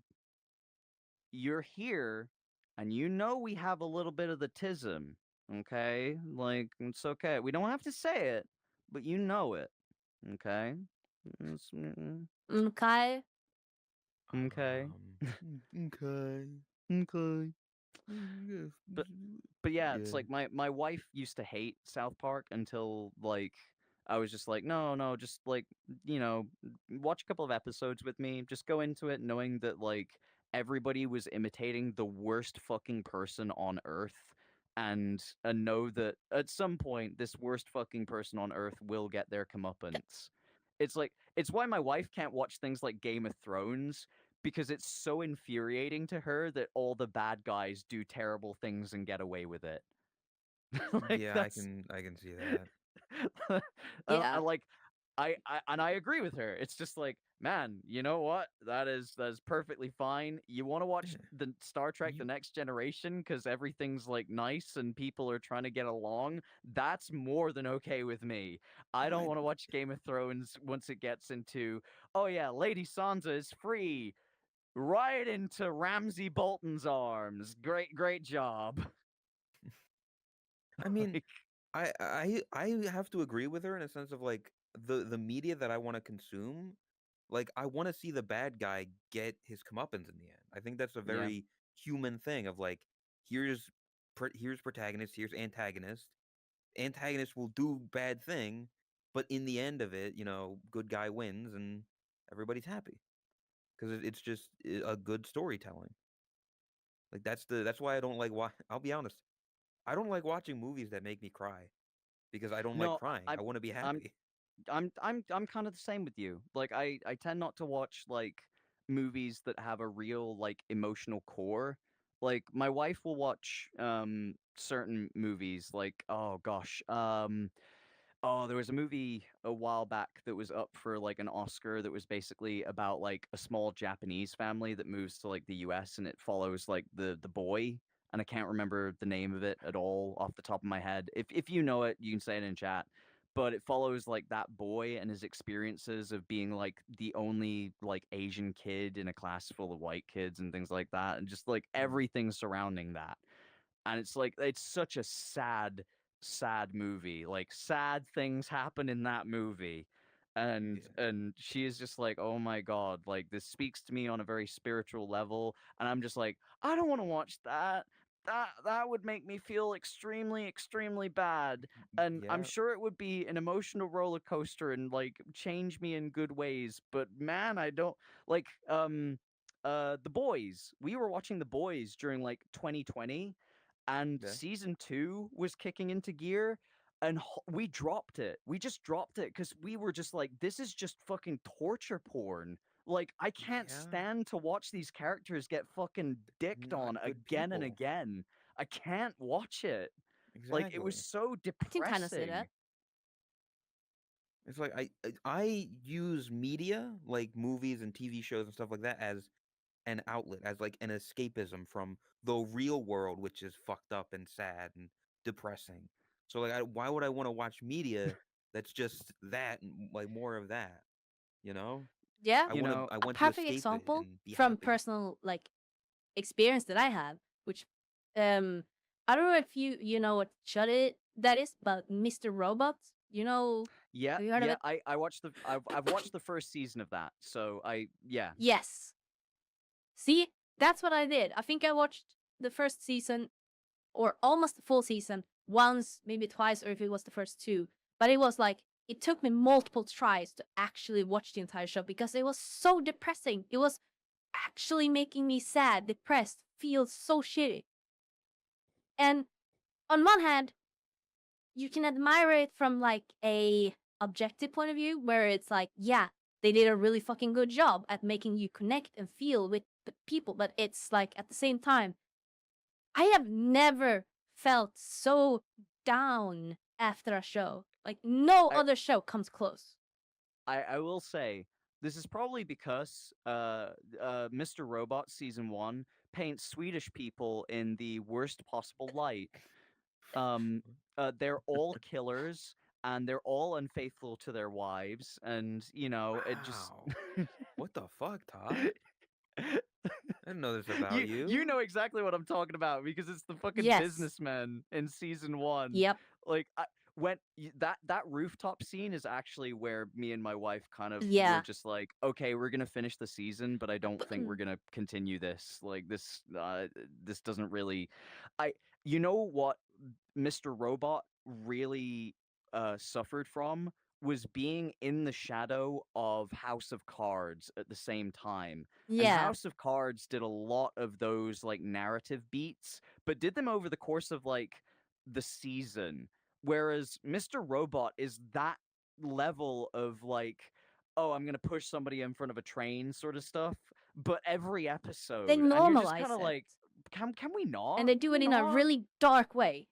you're here, and you know we have a little bit of the tism, okay? Like it's okay. We don't have to say it, but you know it, okay? Okay. Okay. Okay. Okay. But yeah, it's like my wife used to hate South Park until like I was just like, no, just like, watch a couple of episodes with me. Just go into it knowing that like everybody was imitating the worst fucking person on earth. and know that at some point this worst fucking person on earth will get their comeuppance. It's why my wife can't watch things like Game of Thrones, because it's so infuriating to her that all the bad guys do terrible things and get away with it. Like Yeah, that's I can see that. I Yeah. like I and I agree with her. It's just like, man, you know what? That is perfectly fine. You want to watch Yeah. the Star Trek The You Next Generation because everything's like nice and people are trying to get along. That's more than okay with me. I don't what? want to watch Game of Thrones once it gets into, oh yeah, Lady Sansa is free. Right into Ramsay Bolton's arms. Great job. I mean, Like, I have to agree with her in a sense of like the media that I want to consume, like I want to see the bad guy get his comeuppance in the end. I think that's a yeah. very human thing of like here's protagonist, here's antagonist. Antagonist will do bad thing, but in the end of it, good guy wins and everybody's happy because it's just a good storytelling. Like that's why I don't like I'll be honest. I don't like watching movies that make me cry because I don't like No, crying. I want to be I'm happy. I'm kind of the same with you. Like I tend not to watch like movies that have a real like emotional core. Like my wife will watch certain movies like, oh gosh, oh, there was a movie a while back that was up for like an Oscar that was basically about like a small Japanese family that moves to like the US, and it follows like the boy, and I can't remember the name of it at all off the top of my head. If you know it, you can say it in chat. But it follows like that boy and his experiences of being like the only like Asian kid in a class full of white kids and things like that, and just like Mm, everything surrounding that. And it's like it's such a sad movie. Like sad things happen in that movie. and yeah, and she is just like, oh my god, like this speaks to me on a very spiritual level, and I'm just like, I don't want to watch that. That would make me feel extremely bad, and I'm yeah, sure it would be an emotional roller coaster and like change me in good ways, but man, I don't like The Boys. We were watching The Boys during like 2020, and yeah, season 2 was kicking into gear, and we dropped it. We just dropped it because we were just like, this is just fucking torture porn. Like, I can't yeah. stand to watch these characters get fucking dicked Not on good again and people. again. I can't watch it. Like, it was Exactly. so I can kind of say depressing. that. It's like I use media like movies and TV shows and stuff like that as an outlet, as like an escapism from the real world, which is fucked up and sad and depressing. So like, why would I want to watch media that's just that, like more of that? You know, Yeah. You know, I A want to perfect escape it example and be from happy. personal like experience that I have, which um I don't know if you know what show that is, but Mr. Robot. You know, yeah, have you heard of yeah, it? I watched I've watched the first season of that. So yeah. Yes. See, that's what I did. I think I watched the first season or almost the full season once, maybe twice, or if it was the first two. But it was like it took me multiple tries to actually watch the entire show because it was so depressing. It was actually making me sad, depressed, feel so shitty. And on one hand, you can admire it from like a objective point of view where it's like, yeah, they did a really fucking good job at making you connect and feel with the people, but it's like at the same time, I have never felt so down after a show. Like no I other show comes close. I will say this is probably because Mr. Robot season 1 paints Swedish people in the worst possible light. Um, they're all killers, and they're all unfaithful to their wives, and it just Wow. What the fuck, Todd? I didn't know this about you you. know exactly what I'm talking about because it's the fucking Yes. businessmen in season 1. Yep. Like that rooftop scene is actually where me and my wife kind of were Yeah. just like, okay, we're gonna finish the season, but I don't think we're gonna continue this. Like this doesn't really, I you know what Mr. Robot really suffered from was being in the shadow of House of Cards at the same time. And Yeah. House of Cards did a lot of those like narrative beats, but did them over the course of like the season. Whereas Mr. Robot is that level of like, oh, I'm gonna push somebody in front of a train sort of stuff. But every episode, They and you're just kind normalize of it. like, can we not? And they do Can it we in a not? really dark way.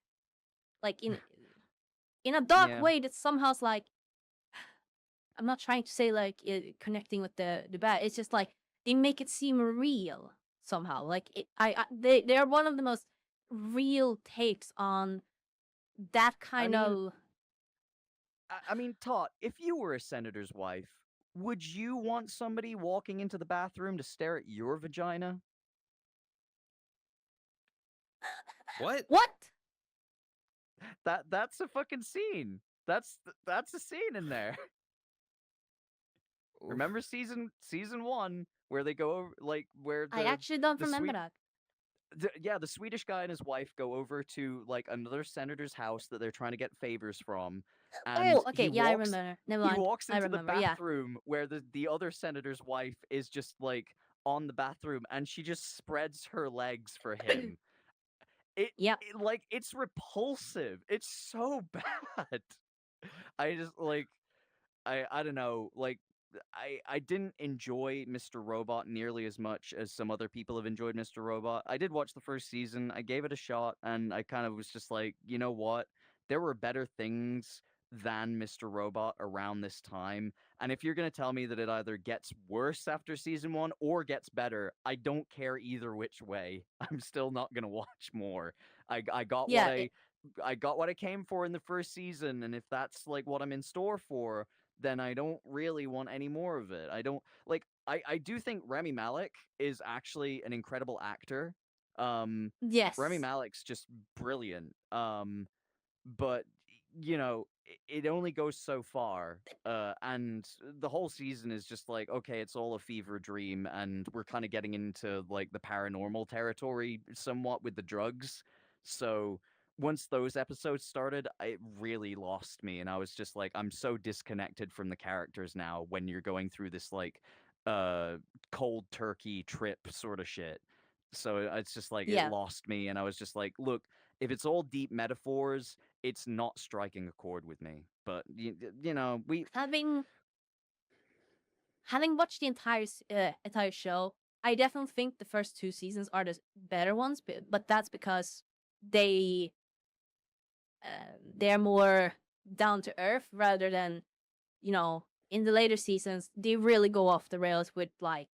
Like in a dark Yeah. way that somehow's like, I'm not trying to say like connecting with the bad. It's just like they make it seem real somehow. Like they are one of the most real takes on that kind of. I mean, Todd, if you were a senator's wife, would you want somebody walking into the bathroom to stare at your vagina? What? What? That's a fucking scene. That's a scene in there. Oof. Remember season 1 where they go over like where I actually don't remember sweet, that. the Swedish guy and his wife go over to like another senator's house that they're trying to get favors from, and Oh, okay. Yeah, I remember. Never he mind. walks I into the remember. Yeah. bathroom where the other senator's wife is just like on the bathroom, and she just spreads her legs for him. Yeah. Like it's repulsive. It's so bad. I just like I don't know, like I didn't enjoy Mr. Robot nearly as much as some other people have enjoyed Mr. Robot. I did watch the first season, I gave it a shot, and I kind of was just like, you know what? There were better things than Mr. Robot around this time. And if you're gonna tell me that it either gets worse after season 1 or gets better, I don't care either which way. I'm still not gonna watch more. I got what Yeah. I got what I came for in the first season, and if that's like what I'm in store for, then I don't really want any more of it. I don't like I do think Remy Malek is actually an incredible actor. Yes. Remy Malek's just brilliant. But you know, it only goes so far. And the whole season is just like, okay, it's all a fever dream, and we're kind of getting into like the paranormal territory somewhat with the drugs. So once those episodes started, it really lost me, and I was just like, I'm so disconnected from the characters now when you're going through this like uh cold turkey trip sort of shit. So it's just like it Yeah. lost me, and I was just like, look, if it's all deep metaphors, it's not striking a chord with me. But you know, we Having watched the entire show, I definitely think the first 2 seasons are the better ones, but that's because they they're more down to earth rather than, in the later seasons they really go off the rails with like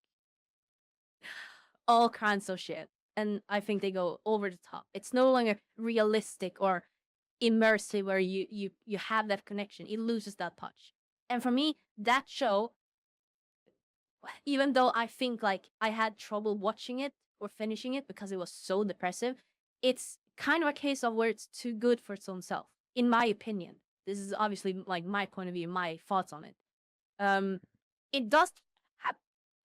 all kinds of shit, and I think they go over the top. It's no longer realistic or immersive where you have that connection. It loses that touch. And for me, that show, even though I think like I had trouble watching it or finishing it because it was so depressive, it's kind of a case of where it's too good for its own self, in my opinion. This is obviously like my point of view, my thoughts on it. It does have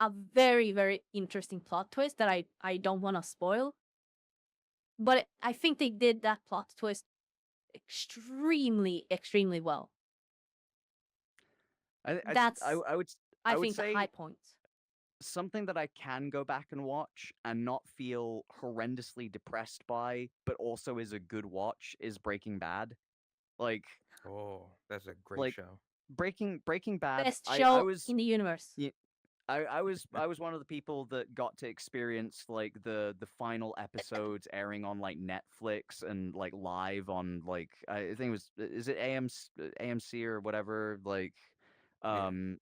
a very, very interesting plot twist that I don't want to spoil, but I think they did that plot twist extremely, extremely well. That's I would I would think the say high point. something that I can go back and watch and not feel horrendously depressed by, but also is a good watch, is Breaking Bad. Like Oh, that's a great like show. Breaking Bad. Best I show was in the universe. yeah, I was one of the people that got to experience like the final episodes airing on like Netflix and like live on like I think it was is it AMC or whatever Yeah. um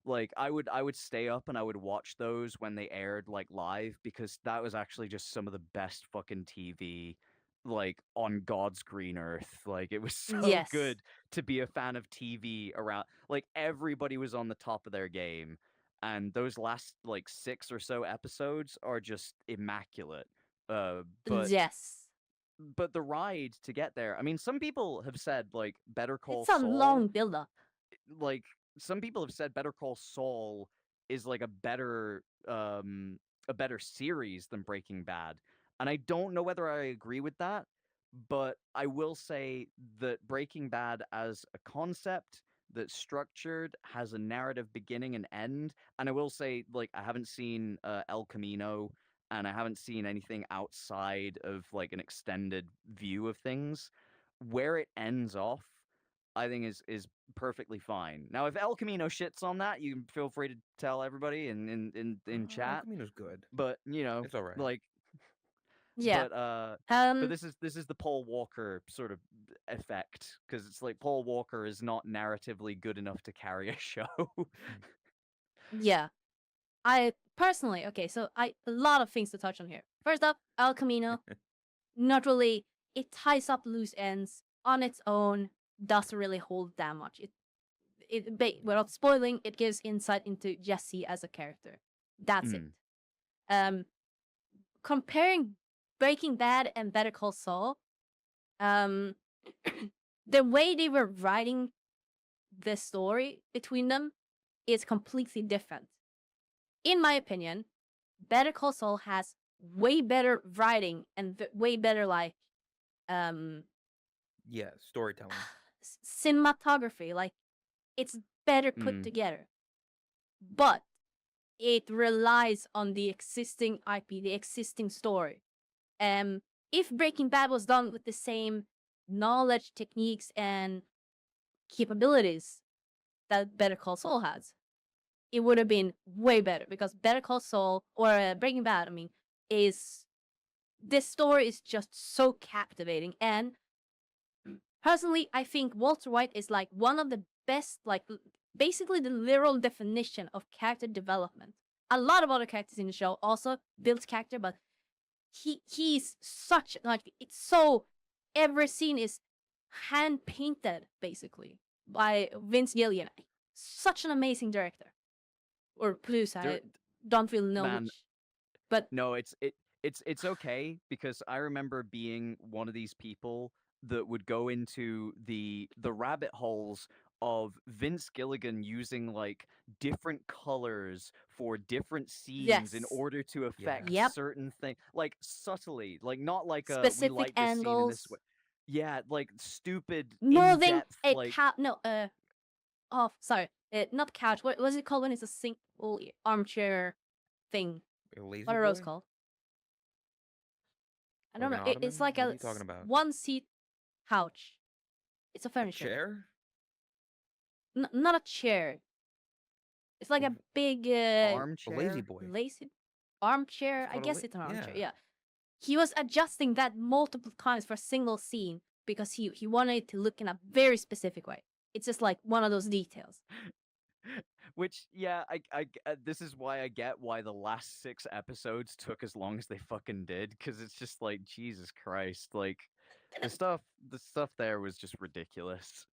like I would stay up and I would watch those when they aired like live, because that was actually just some of the best fucking TV like on God's green earth. Like it was so Yes. good to be a fan of TV around, like everybody was on the top of their game, and those last like 6 or so episodes are just immaculate. But Yes. the ride to get there. I mean, some people have said like Better Call It's a Saul, long build up. like some people have said Better Call Saul is like a better series than Breaking Bad. And I don't know whether I agree with that, but I will say that Breaking Bad as a concept that's structured, has a narrative beginning and end. And I will say, like, I haven't seen El Camino, and I haven't seen anything outside of like an extended view of things. Where it ends off, I think is perfectly fine. Now, if El Camino shits on that, you can feel free to tell everybody in El chat. Camino's good. But you know, It's all right. like, Yeah. but this is the Paul Walker sort of effect, because it's like Paul Walker is not narratively good enough to carry a show. Yeah. I personally, okay, so a lot of things to touch on here. First up, El Camino, not really, it ties up loose ends on its own, doesn't really hold that much. Without spoiling, it gives insight into Jesse as a character. That's it. Comparing Breaking Bad and Better Call Saul, the way they were writing the story between them is completely different. In my opinion, Better Call Saul has way better writing and way better yeah, storytelling, cinematography. Like, it's better put together, but it relies on the existing IP, the existing story. If Breaking Bad was done with the same knowledge, techniques, and capabilities that Better Call Saul has, it would have been way better, because Better Call Saul, or Breaking Bad, I mean, this story is just so captivating. And personally, I think Walter White is like one of the best, like basically the literal definition of character development. A lot of other characters in the show also build character, but he's such, like, it's so, every scene is hand painted basically by Vince Gilligan. Such an amazing director or producer. I don't really know Man, which, but no, it's okay, because I remember being one of these people that would go into the rabbit holes of Vince Gilligan using like different colors for different scenes in yes, order to affect yep, certain things, like subtly, like not like we specific like this scene in this angles. way. Yeah, like stupid Moving in-depth, a like couch, no, sorry, not couch. What was it called when it's a single armchair thing? a lazy What are those boy, called? I like don't an know. It's ottoman. like What a are you talking about? one seat couch. It's a A furniture. chair? Not a chair. It's like a big A armchair. lazy boy. lazy armchair. It's I called guess it's an armchair. yeah. Yeah. He was adjusting that multiple times for a single scene because he wanted it to look in a very specific way. It's just like one of those details. Which, yeah, this is why I get why the last 6 episodes took as long as they fucking did, because it's just like, Jesus Christ, like the stuff there was just ridiculous.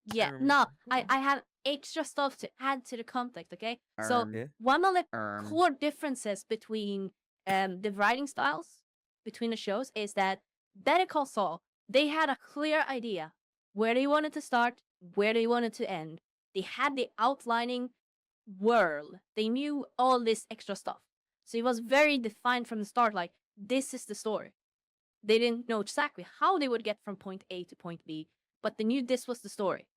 Yeah, no, I had extra stuff to add to the context, okay? So Yeah. one of the core differences between the writing styles between the shows is that Better Call Saul, they had a clear idea where they wanted to start, where they wanted to end. They had the outlining world. They knew all this extra stuff. So it was very defined from the start, like, this is the story. They didn't know exactly how they would get from point A to point B, but they knew this was the story.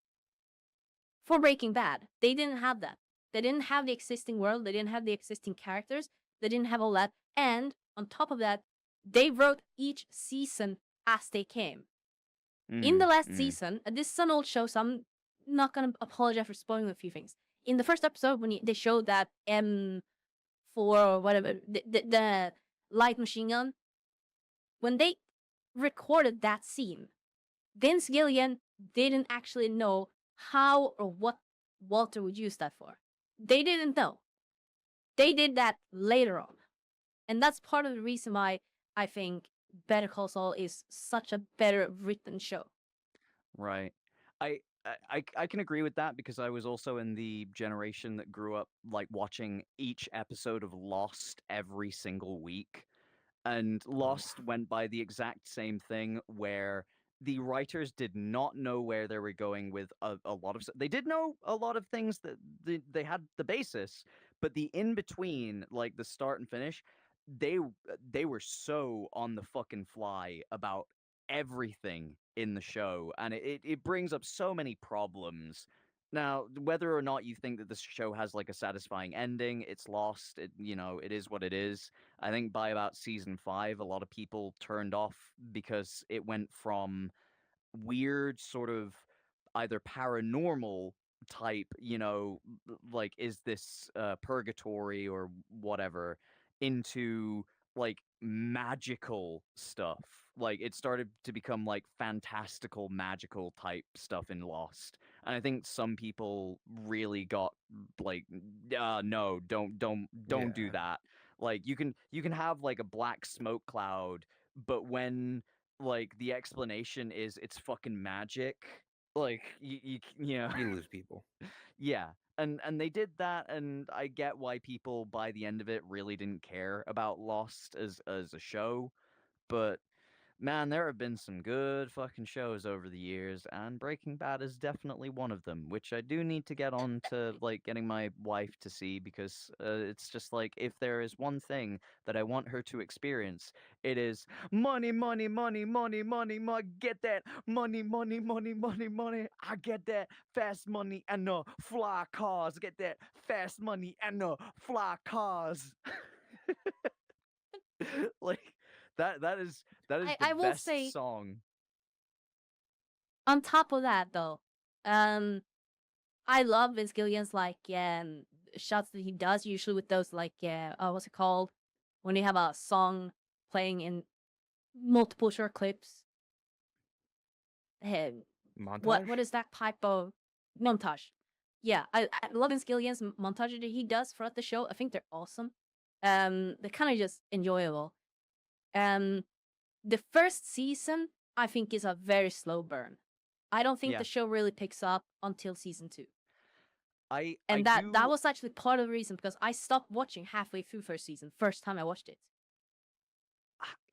For Breaking Bad, they didn't have that. They didn't have the existing world. They didn't have the existing characters. They didn't have all that. And on top of that, they wrote each season as they came. In the last season, this is an old show, so I'm not going to apologize for spoiling a few things. In the first episode, when they showed that M4 or whatever, the light machine gun, when they recorded that scene, Vince Gilligan didn't actually know how or what Walter would use that for. They didn't know. They did that later on. And that's part of the reason why I think Better Call Saul is such a better written show. Right. I can agree with that, because I was also in the generation that grew up like watching each episode of Lost every single week. And Lost went by the exact same thing, where the writers did not know where they were going with a lot of. They did know a lot of things, that they had the basis, but the in between, like the start and finish, they were so on the fucking fly about everything in the show, and it brings up so many problems. Now, whether or not you think that this show has like a satisfying ending, it's lost. It is what it is. I think by about season 5, a lot of people turned off because it went from weird sort of either paranormal type, like is this purgatory or whatever, into like magical stuff. Like it started to become like fantastical magical type stuff in Lost. And I think some people really got like no, don't do Yeah. that. Like you can have like a black smoke cloud, but when like the explanation is it's fucking magic, like You lose people. yeah. And they did that, and I get why people by the end of it really didn't care about Lost as a show, but man, there have been some good fucking shows over the years, and Breaking Bad is definitely one of them, which I do need to get on to like getting my wife to see, because it's just like if there is one thing that I want her to experience, it is money, money, money, money, money, money, get that money, money, money, money, money. I get that fast money and the fly cars. Get that fast money and the fly cars. Like that is the I will best say, song. on top of that though, I love Vince Gilligan's like shots that he does usually with those like what's it called when you have a song playing in multiple short clips. Uh, Montage? what is that type of montage? Yeah, I love Vince Gilligan's montage that he does throughout the show. I think they're awesome. They're kind of just enjoyable. Um, the first season I think is a very slow burn. I don't think Yeah. the show really picks up until season 2. I And that do was actually part of the reason, because I stopped watching halfway through first season, first time I watched it.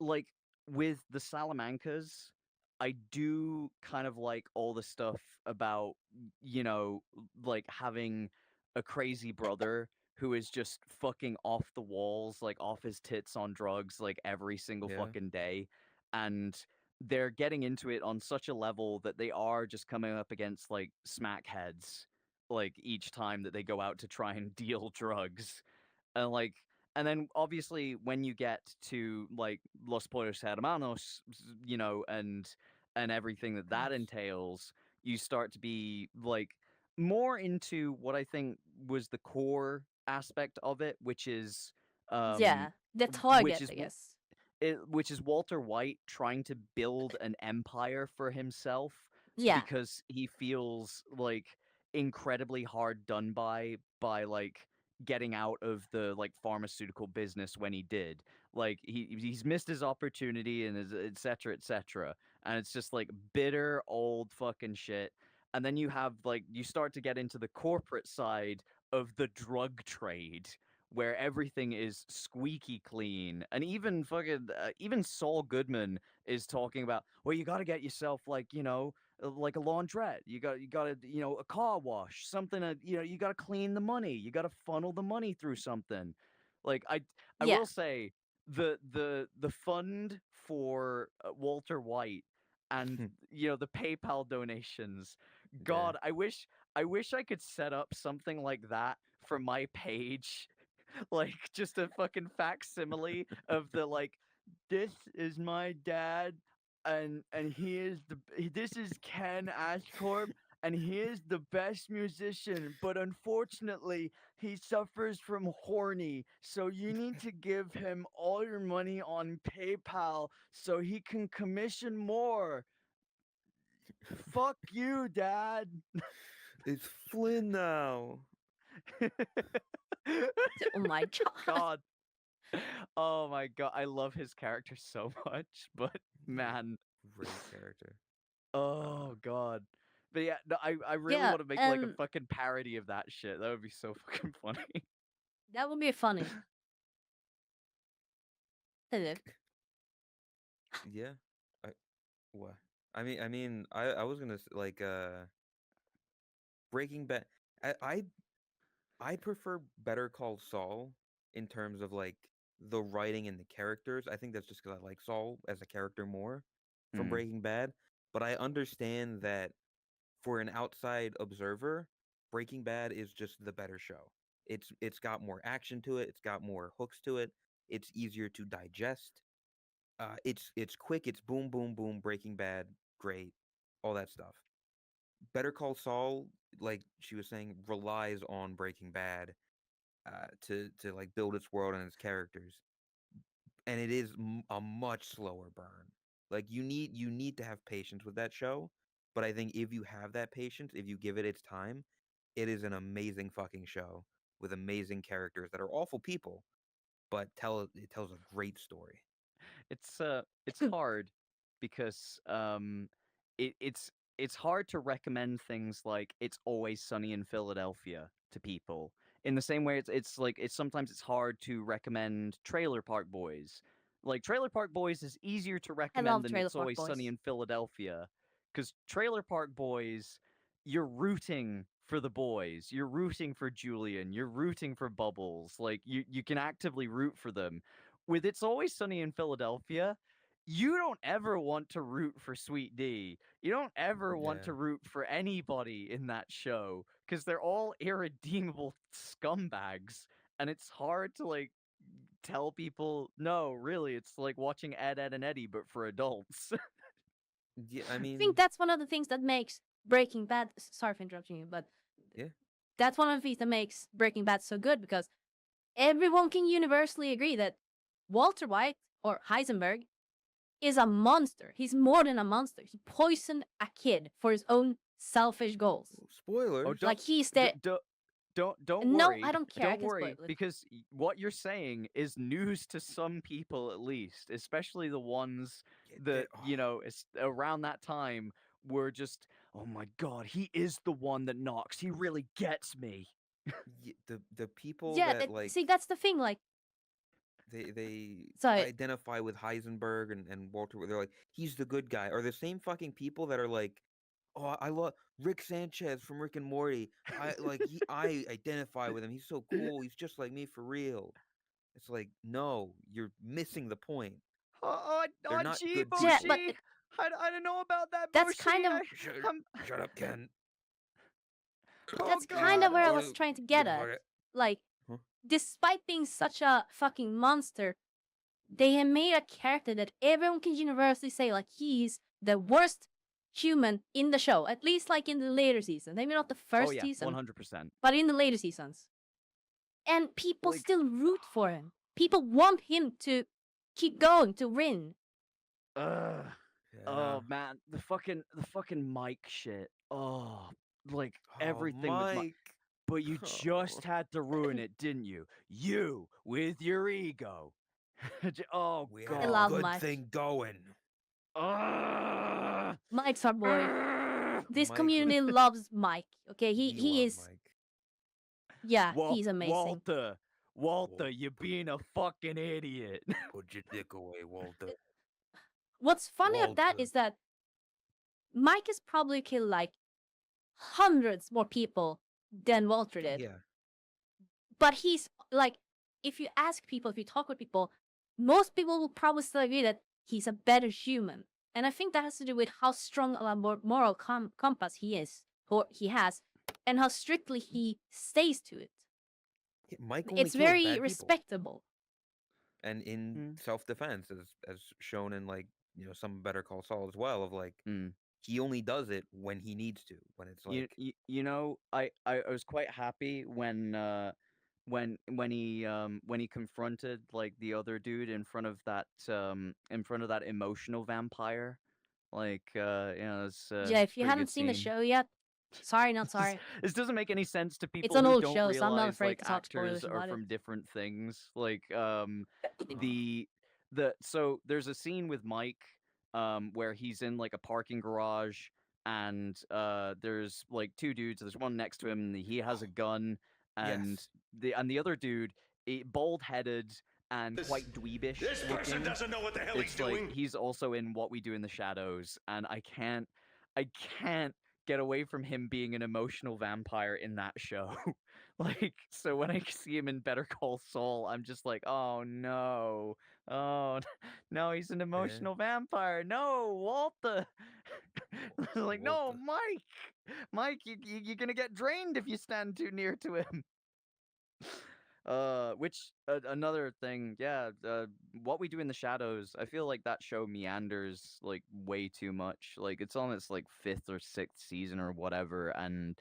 like with the Salamancas, I do kind of like all the stuff about, like having a crazy brother who is just fucking off the walls, like off his tits on drugs, like every single Yeah. fucking day. And they're getting into it on such a level that they are just coming up against like smackheads, like each time that they go out to try and deal drugs. And like and then obviously when you get to like Los Pollos Hermanos, and everything that Yes. entails, you start to be like more into what I think was the core aspect of it, which is um Yeah, the which target, is I guess. which is Walter White trying to build an empire for himself Yeah, because he feels like incredibly hard done by like getting out of the like pharmaceutical business when he did. Like he's missed his opportunity and et cetera, et cetera. And it's just like bitter old fucking shit. And then you have like you start to get into the corporate side of the drug trade, where everything is squeaky clean. And even fucking even Saul Goodman is talking about, well, you got to get yourself like, like a laundrette. You got to, a car wash, something you got to clean the money. You got to funnel the money through something. Like I yeah, will say the fund for Walter White and the PayPal donations. Yeah. God, I wish I could set up something like that for my page, like just a fucking facsimile of the like, this is my dad, and this is KenAshcorp, and he is the best musician, but unfortunately he suffers from horny, so you need to give him all your money on PayPal so he can commission more. Fuck you, dad. It's Flynn now. oh my god. God. Oh my god, I love his character so much, but man, Great character. oh god. But yeah, no, I really Yeah, want to make like a fucking parody of that shit. That would be so fucking funny. that would be funny. Hello. Yeah. I what? I was gonna like Breaking Bad. I I I prefer Better Call Saul in terms of like the writing and the characters. I think that's just because I like Saul as a character more from Mm. Breaking Bad. but I understand that for an outside observer, Breaking Bad is just the better show. It's got more action to it. It's got more hooks to it. It's easier to digest. It's quick. It's boom, boom, boom. Breaking Bad, great, all that stuff. Better Call Saul, like she was saying, relies on Breaking Bad to like build its world and its characters, and it is a much slower burn. Like you need to have patience with that show, but I think if you have that patience, if you give it its time, it is an amazing fucking show with amazing characters that are awful people, but it tells a great story. It's hard because it's hard to recommend things like It's Always Sunny in Philadelphia to people. In the same way it's like it's sometimes it's hard to recommend Trailer Park Boys. Like Trailer Park Boys is easier to I recommend love than Trailer It's Park Always Sunny Boys. in Philadelphia, cuz Trailer Park Boys, you're rooting for the boys. You're rooting for Julian. You're rooting for Bubbles. Like you can actively root for them. With It's Always Sunny in Philadelphia, you don't ever want to root for Sweet D. You don't ever want Yeah. to root for anybody in that show because they're all irredeemable scumbags, and it's hard to like tell people no, really, it's like watching Ed, Ed, and Eddie but for adults. Yeah, I I mean, think that's one of the things that makes Breaking Bad. Sorry for interrupting you, but yeah. that's one of the things that makes Breaking Bad so good because everyone can universally agree that Walter White or Heisenberg is a monster. He's more than a monster. He poisoned a kid for his own selfish goals. Oh, Spoilers. Like he's the don't no, worry. I don't care. I Don't can worry spoil it. because what you're saying is news to some people at least, especially the ones Yeah, that, you know, is around that time were just, "Oh my god, he is the one that knocks. He really gets me." the people Yeah, that like see, that's the thing. Like, they so identify with Heisenberg and Walter. They're like, he's the good guy. Are the same fucking people that are like, oh, I love Rick Sanchez from Rick and Morty. I identify with him. He's so cool. He's just like me for real. It's like, no, you're missing the point. They're not Gee, good yeah, people. but Boshi. I don't know about that, that's Boshi. kind of I'm, Shut up, Ken. oh that's kind of god. where I Oh, was trying to get get the fuck at. out. Like, Huh? despite being such a fucking monster, they have made a character that everyone can universally say like he's the worst human in the show. At least like in the later season. Maybe not the Oh first yeah, season, 100%. but in the later seasons. And people Like, still root for him. People want him to keep going, to win. ugh. Yeah. Oh man, the fucking Mike shit. Oh, like Oh, everything with Mike. Mike. But you Oh. just had to ruin it, didn't you? You with your ego. Oh We god. had a love good Mike. thing going. Ugh. Mike's our boy. Ugh. This Mike community was- loves Mike. Okay, we he love is. Mike. Yeah, he's amazing. Walter, Walter. you being a fucking idiot. Put your dick away, Walter. What's funny about that Walter. is that Mike has probably killed like hundreds more people than Walter did. Yeah. But he's like, if you ask people, if you talk with people, most people will probably still agree that he's a better human. And I think that has to do with how strong a moral compass he is, or he has, and how strictly he stays to it. Mike only It's kills bad very people. respectable. And in Mm. self-defense, as shown in like some Better Call Saul as well, of like Mm. he only does it when he needs to, when it's like You know, I was quite happy when he confronted like the other dude in front of that emotional vampire. Like you know, it's Yeah, if you pretty haven't good seen the scene. show yet, sorry, not sorry. This doesn't make any sense to people an who old don't show, so I'm not realize afraid like to talk actors spoilers are about it. from different things. Like so there's a scene with Mike where he's in like a parking garage and there's like two dudes. There's one next to him and he has a gun and yes, the other dude, bald headed and quite dweebish This person looking. doesn't know what the hell he's It's like doing. he's also in What We Do in the Shadows, and I can't get away from him being an emotional vampire in that show. Like, so when I see him in Better Call Saul, I'm just like, oh no. Oh no, he's an emotional vampire. No, Walter. Like, no, Walter. Mike, you're gonna get drained if you stand too near to him. Which another thing, yeah, What We Do in the Shadows, I feel like that show meanders like way too much. Like it's on its like 5th or 6th season or whatever, and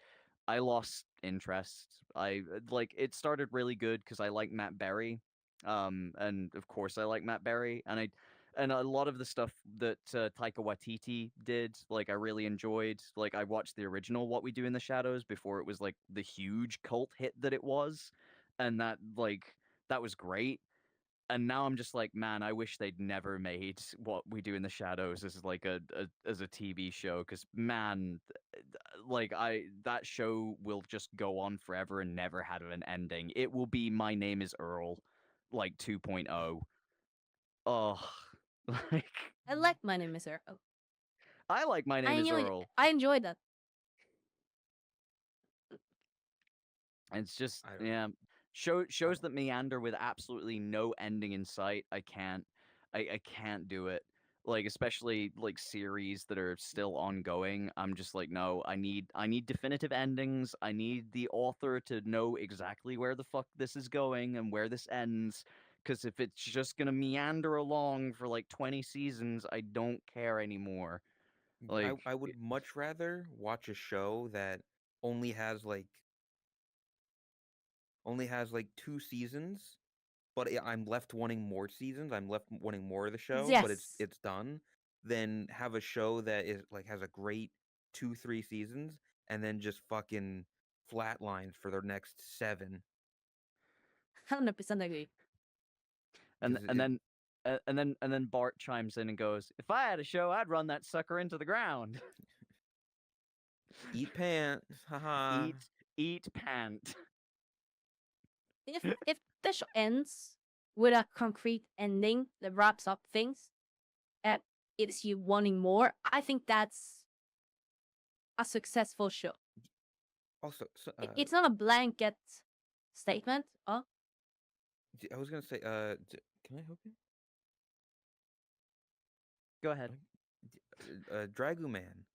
I lost interest. I like it started really good because I like Matt Berry, and of course I like Matt Berry, and a lot of the stuff that Taika Waititi did, like I really enjoyed. Like I watched the original What We Do in the Shadows before it was like the huge cult hit that it was, and that was great. And now I'm just like, man, I wish they'd never made What We Do in the Shadows as like as a TV show, because man, like that show will just go on forever and never have an ending. It will be My Name Is Earl, like 2.0. Oh, like I like My Name Is Earl. I like My Name Is Earl. I enjoyed that. It's just I don't yeah, shows that meander with absolutely no ending in sight. I can't do it. Like especially like series that are still ongoing. I'm just like no, I need definitive endings. I need the author to know exactly where the fuck this is going and where this ends. Because if it's just gonna meander along for like 20 seasons, I don't care anymore. Like I would much rather watch a show that only has like only has like 2 seasons, but I'm left wanting more seasons. I'm left wanting more of the show, but Yes. it's done. Than have a show that is like has a great 2 3 seasons and then just fucking flatlines for their next 7. 100% agree. and 'Cause and then and then Bart chimes in and goes, "If I had a show, I'd run that sucker into the ground." eat pants, haha. Eat pant. If the show ends with a concrete ending that wraps up things and it's you wanting more, I think that's a successful show. Also, It's not a blanket statement. Oh, I was gonna say, can I help you? Go ahead. Draguman,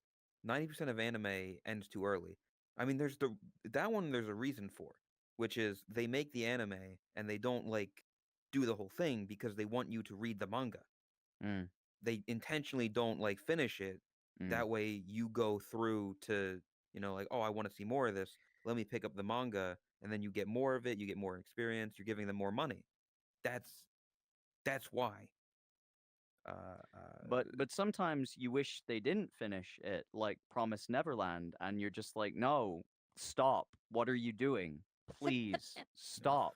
90% of anime ends too early. I mean, that one. There's a reason for, which is they make the anime and they don't like do the whole thing because they want you to read the manga. Mm, They intentionally don't like finish it. mm. That way you go through to like, oh, I want to see more of this. Let me pick up the manga, and then you get more of it. You get more experience. You're giving them more money. That's why. But sometimes you wish they didn't finish it, like Promise Neverland, and you're just like, no, stop. What are you doing? Please stop.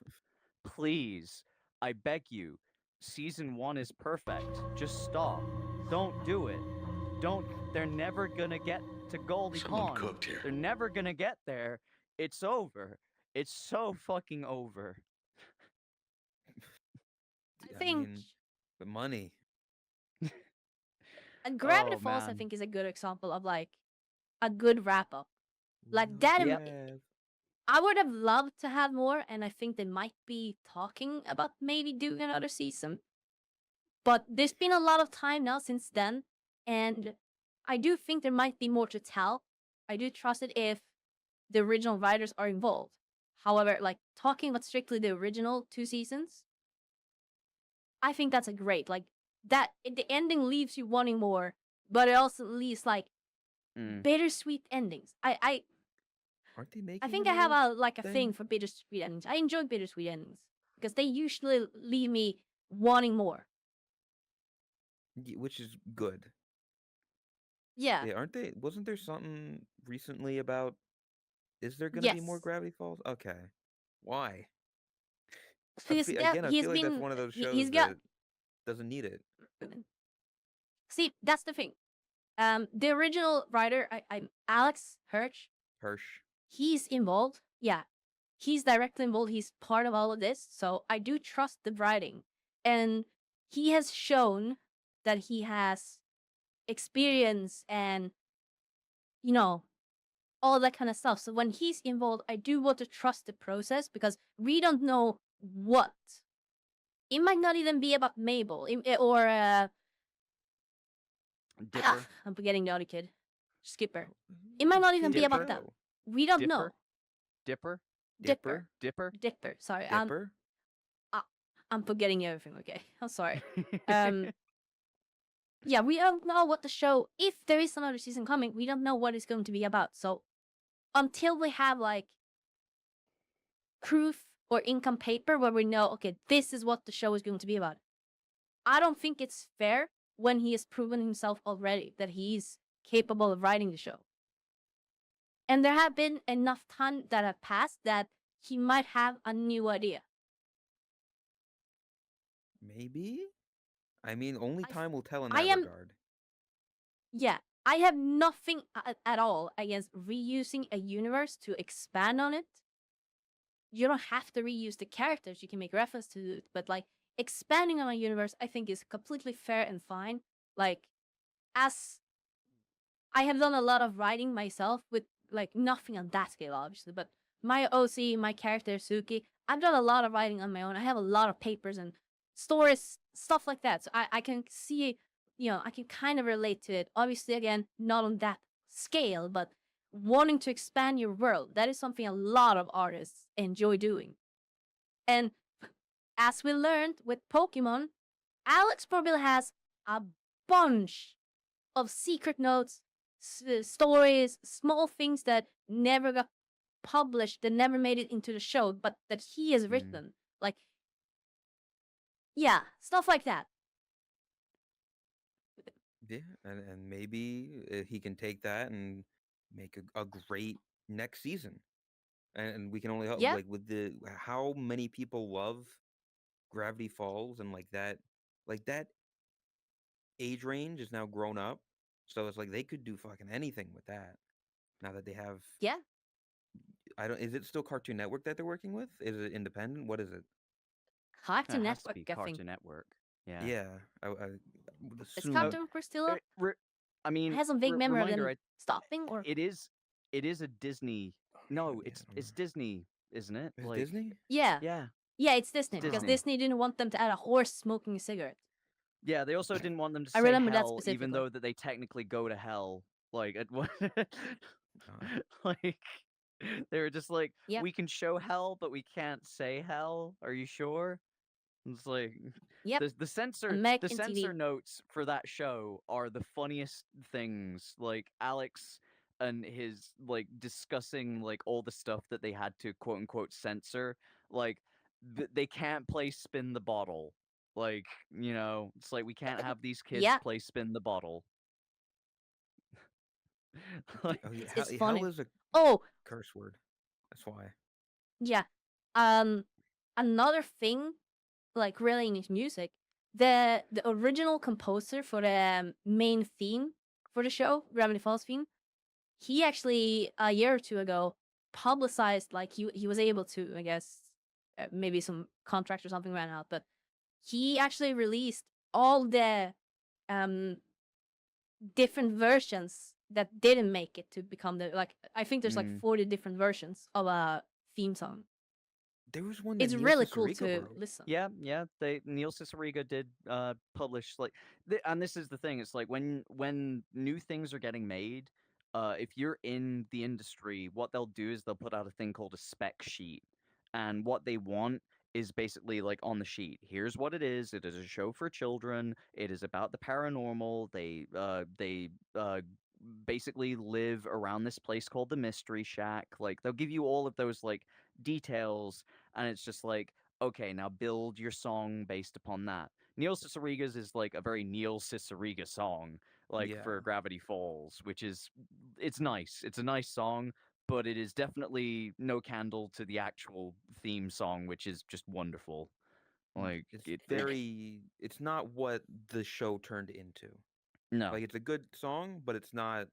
Please, I beg you. Season 1 is perfect. Just stop. Don't do it. Don't. They're never gonna get to Goldie Someone Pond. cooked here. They're never gonna get there. It's over. It's so fucking over. I think mean, the money. Gravity Oh, Falls, I man. think, is a good example of like a good wrap up. Like that, Yeah. I would have loved to have more, and I think they might be talking about maybe doing another season. But there's been a lot of time now since then, and I do think there might be more to tell. I do trust it if the original writers are involved. However, like talking about strictly the original 2 seasons, I think that's a great like that. The ending leaves you wanting more, but it also leaves like bittersweet endings. Aren't they making? I think I have a thing? thing for bittersweet endings. I enjoy bittersweet endings because they usually leave me wanting more. Which is good. Yeah. Yeah, aren't they? Wasn't there something recently about? Is there gonna be more Yes. Gravity Falls? Okay, why? Because Again, I he's feel like that's been one of those shows he's got that doesn't need it. see that's the thing. The original writer, I'm Alex Hirsch. Hirsch. He's involved. Yeah, he's directly involved. He's part of all of this. So I do trust the writing. And he has shown that he has experience and, all that kind of stuff. So when he's involved, I do want to trust the process because we don't know what. It might not even be about Mabel or Dipper. I'm forgetting the other kid, Skipper. It might not even be about them. We don't know. Dipper. Dipper. Sorry, Dipper. I'm forgetting everything. Okay, I'm sorry. Yeah, we don't know what the show. If there is another season coming, we don't know what it's going to be about. So until we have like proof or ink on paper where we know, okay, this is what the show is going to be about, I don't think it's fair when he has proven himself already that he's capable of writing the show. And there have been enough time that have passed that he might have a new idea. Maybe. I mean, only time will tell in that regard. Yeah, I have nothing at all against reusing a universe to expand on it. You don't have to reuse the characters, you can make reference to it, but like expanding on a universe I think is completely fair and fine. Like, as I have done a lot of writing myself with like nothing on that scale obviously, but my OC, my character Suki, I've done a lot of writing on my own. I have a lot of papers and stories, stuff like that. So I can see, I can kind of relate to it. Obviously, again, not on that scale, but wanting to expand your world, that is something a lot of artists enjoy doing. And as we learned with Pokemon, Alex probably has a bunch of secret notes, stories, small things that never got published, that never made it into the show, but that he has written. Like, yeah, stuff like that. Yeah, and maybe he can take that and make a great next season. And we can only hope, like, with how many people love Gravity Falls, and like that age range is now grown up, so it's like they could do fucking anything with that. Now that they have, is it still Cartoon Network that they're working with? Is it independent? What is it? Cartoon Network, I think. Cartoon Network. Yeah. Yeah, I would Is assume. Cartoon Network still up? I mean, I have some vague memory of them stopping, or it is a Disney. No, it's Disney, isn't it? Is Disney? Yeah. Yeah, it's Disney, because Disney didn't want them to add a horse smoking a cigarette. Yeah, they also didn't want them to I say remember that hell, even specifically. though that they technically go to hell. Like, like they were just like, we can show hell, but we can't say hell. Are you sure? It's like, the censor notes for that show are the funniest things. Like Alex and his like discussing like all the stuff that they had to quote unquote censor. Like they can't play spin the bottle. Like, it's like we can't have these kids play spin the bottle. Like, it's funny. Hell is a curse word. That's why. Yeah. Another thing, like really in his music, the original composer for the main theme for the show, Gravity Falls theme, he actually a year or two ago publicized, like he was able to, I guess, maybe some contract or something ran out, but he actually released all the different versions that didn't make it to become the, like, I think there's like 40 different versions of a theme song. There was one that it's Neil really Cicierega cool to wrote. listen. Yeah, Neil Cicierega did publish like, and this is the thing. It's like when new things are getting made, if you're in the industry, what they'll do is they'll put out a thing called a spec sheet, and what they want is basically like on the sheet. Here's what it is. It is a show for children. It is about the paranormal. They basically live around this place called the Mystery Shack. Like they'll give you all of those like details, and it's just like, okay, now build your song based upon that. Neil Cicerega's is like a very Neil Cicerega song, like for Gravity Falls, which is, it's nice. It's a nice song, but it is definitely no candle to the actual theme song, which is just wonderful. Like it's not what the show turned into. No, like it's a good song, but it's not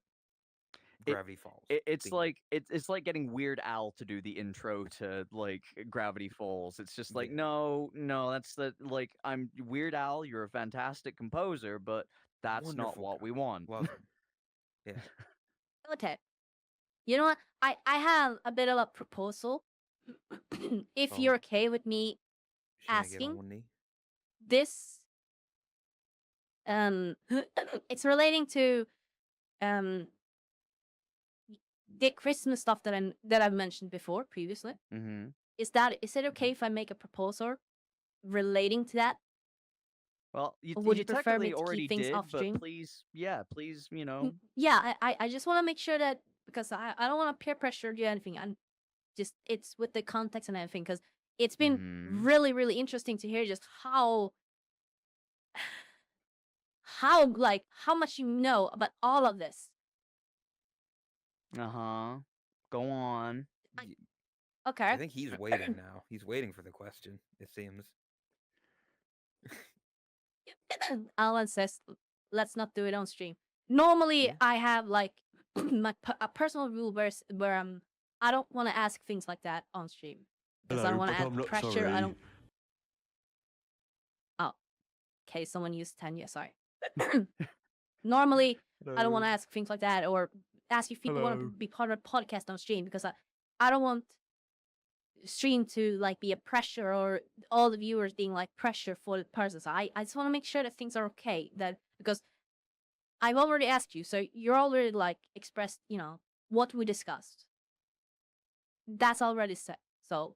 Gravity Falls. It's like it's like getting Weird Al to do the intro to like Gravity Falls. It's just like, no, that's like, I'm Weird Al, you're a fantastic composer, but that's not what we want. Love him. Yeah. Okay. You know what? I have a bit of a proposal. If you're okay with me Should I get on asking one knee? this, it's relating to um the Christmas stuff that I've mentioned before previously. Mm-hmm. Is it okay if I make a proposal relating to that? Well, Or would you you prefer me technically to already keep things did, off but stream? please, please, you know. Yeah, I just want to make sure that, because I don't want to peer pressure you or anything. I'm just, it's with the context and everything, because it's been Mm-hmm. really, really interesting to hear just how how much you know about all of this. Uh-huh. Go on. Okay. I think he's waiting now. He's waiting for the question, it seems. Alan says, let's not do it on stream. Normally, Yeah. I have like a personal rule where I don't want to ask things like that on stream because I don't want to add pressure. I don't. Oh, okay. Someone used Tanya. Sorry. Normally, I don't want to ask things like that or ask if people want to be part of a podcast on stream, because I don't want stream to like be a pressure or all the viewers being like pressure for the person. So I just want to make sure that things are okay. That because I've already asked you, so you're already like expressed, what we discussed. That's already set. So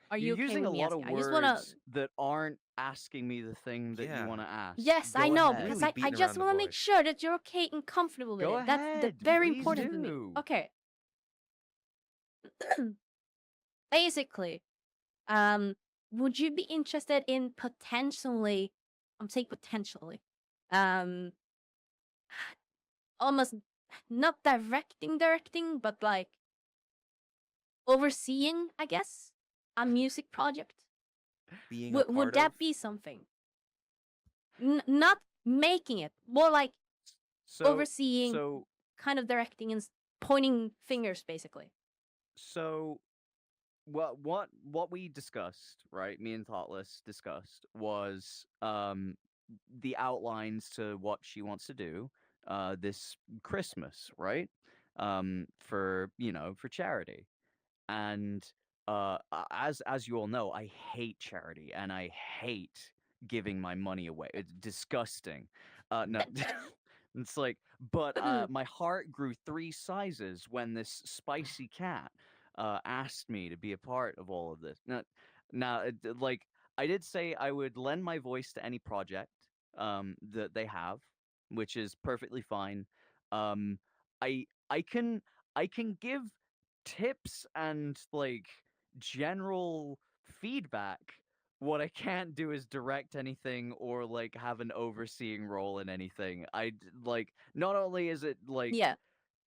are you You're okay using with a me lot of asking? I just wanna. words that aren't asking me the thing that you Yeah. want to ask. Yes, I Go know, ahead. because Really I beating just around the want to make bush. sure that you're okay and comfortable with Go it. That's ahead. very Please important to me. do. Okay. Basically, would you be interested in potentially, I'm saying potentially, um, almost not directing, but like overseeing, I guess, a music project? Being a Would part that of. be something? Not making it, more like So, overseeing, so, kind of directing and pointing fingers, basically. so, what we discussed, right? Me and Thoughtless discussed was the outlines to what she wants to do this Christmas, right? For for charity. And as you all know, I hate charity and I hate giving my money away. It's disgusting. No, it's like, but my heart grew 3 sizes when this spicy cat asked me to be a part of all of this. Now, like I did say, I would lend my voice to any project that they have, which is perfectly fine. Um, I can give tips and like general feedback. What I can't do is direct anything or like have an overseeing role in anything. Like not only is it like Yeah.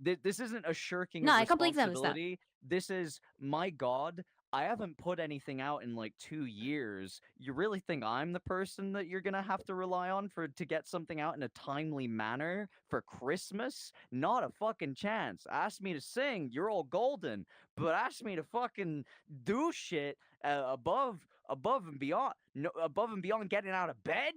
this isn't a shirking No, of I completely understand. responsibility. This is, my God, I haven't put anything out in like 2 years. You really think I'm the person that you're gonna have to rely on to get something out in a timely manner for Christmas? Not a fucking chance. Ask me to sing, you're all golden. But ask me to fucking do shit above and beyond, no, above and beyond getting out of bed.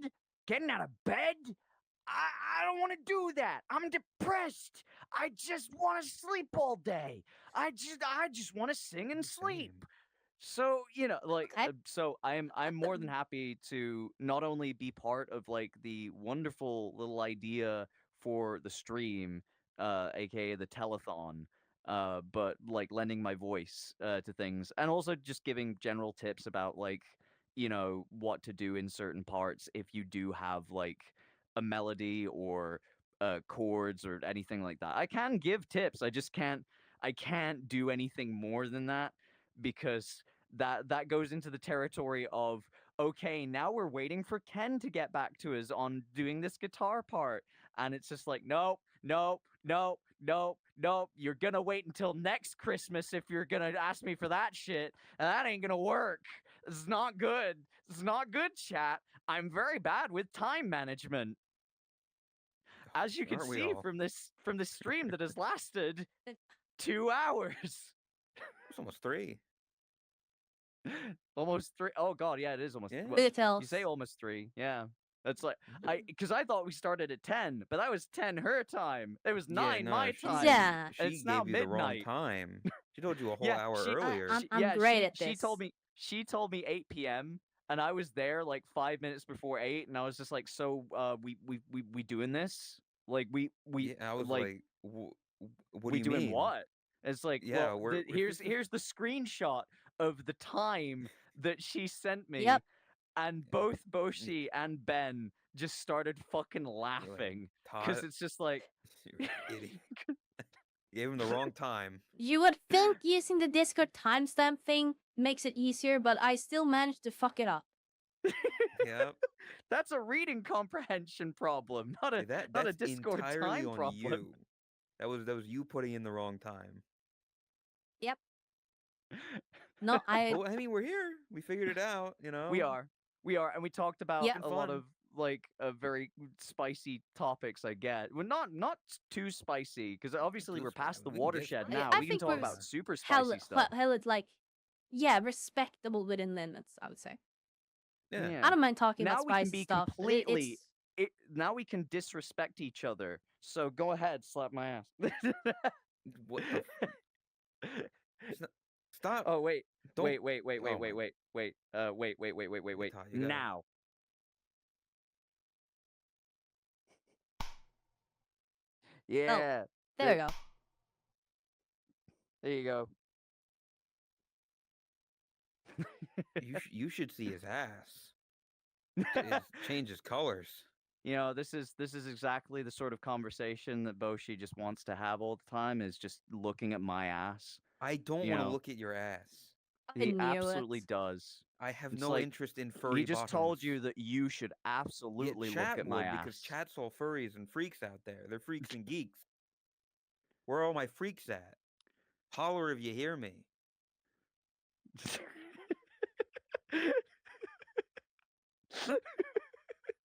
I don't want to do that. I'm depressed. I just want to sleep all day. I just want to sing and sleep. Same. So, like, Okay. so I'm more than happy to not only be part of like the wonderful little idea for the stream, aka the telethon, but like lending my voice to things, and also just giving general tips about like, what to do in certain parts if you do have like a melody or chords or anything like that. I can give tips. I can't do anything more than that, because that goes into the territory of, okay, now we're waiting for Ken to get back to us on doing this guitar part, and it's just like, nope, nope, nope, nope, nope. You're gonna wait until next Christmas if you're gonna ask me for that shit, and that ain't gonna work. This is not good. This is not good, chat. I'm very bad with time management, as you can Aren't we see all? from this stream that has lasted 2 hours. It's almost 3. Almost 3. Oh god, yeah, it is almost. Yeah. Well, Details. you say almost 3, yeah. That's like because I thought we started at 10, but that was 10 her time. It was 9 no, my time. Yeah. And She it's now gave you the wrong midnight. time. She told you a whole Yeah, hour she, earlier. I'm great at she this. told me 8 p.m. and I was there like 5 minutes before 8, and I was just like, so we doing this? Like we I was like what do we you doing mean? what? It's like, Yeah, well, here's the screenshot of the time that she sent me. Yep. And both Boshi and Ben just started fucking laughing because Todd, it's just like, you're an idiot. Gave him the wrong time. You would think using the Discord timestamp thing makes it easier, but I still managed to fuck it up. Yep. That's a reading comprehension problem, not a not a That's Discord entirely time on problem. you. That was you putting in the wrong time. Yep. No, Well, I mean, we're here. We figured it out. We are, and we talked about Yeah. a lot of like very spicy topics. I get, well, not too spicy because obviously Too we're past spicy. the We can get watershed spicy. now. I We can think talk we're about super spicy hell, stuff. hell, it's like, yeah, respectable within limits, I would say. Yeah. I don't mind talking Now about we can spicy be stuff. but completely. Now we can disrespect each other. So go ahead, slap my ass. What the? Stop. Oh wait. Don't. Wait. Oh my- Wait. Todd, you gotta- Now. Yeah. there we go. There you go. You should see his ass. Changes colors. You know, this is exactly the sort of conversation that Boshi just wants to have all the time, is just looking at my ass. I don't You want to know. look at your ass. I He knew absolutely it. does. I have It's no like, interest in furry He just bottoms. told you that you should Yeah, absolutely look chat at my would, ass. because chat's all furries and freaks out there. They're freaks and geeks. Where are all my freaks at? Holler if you hear me.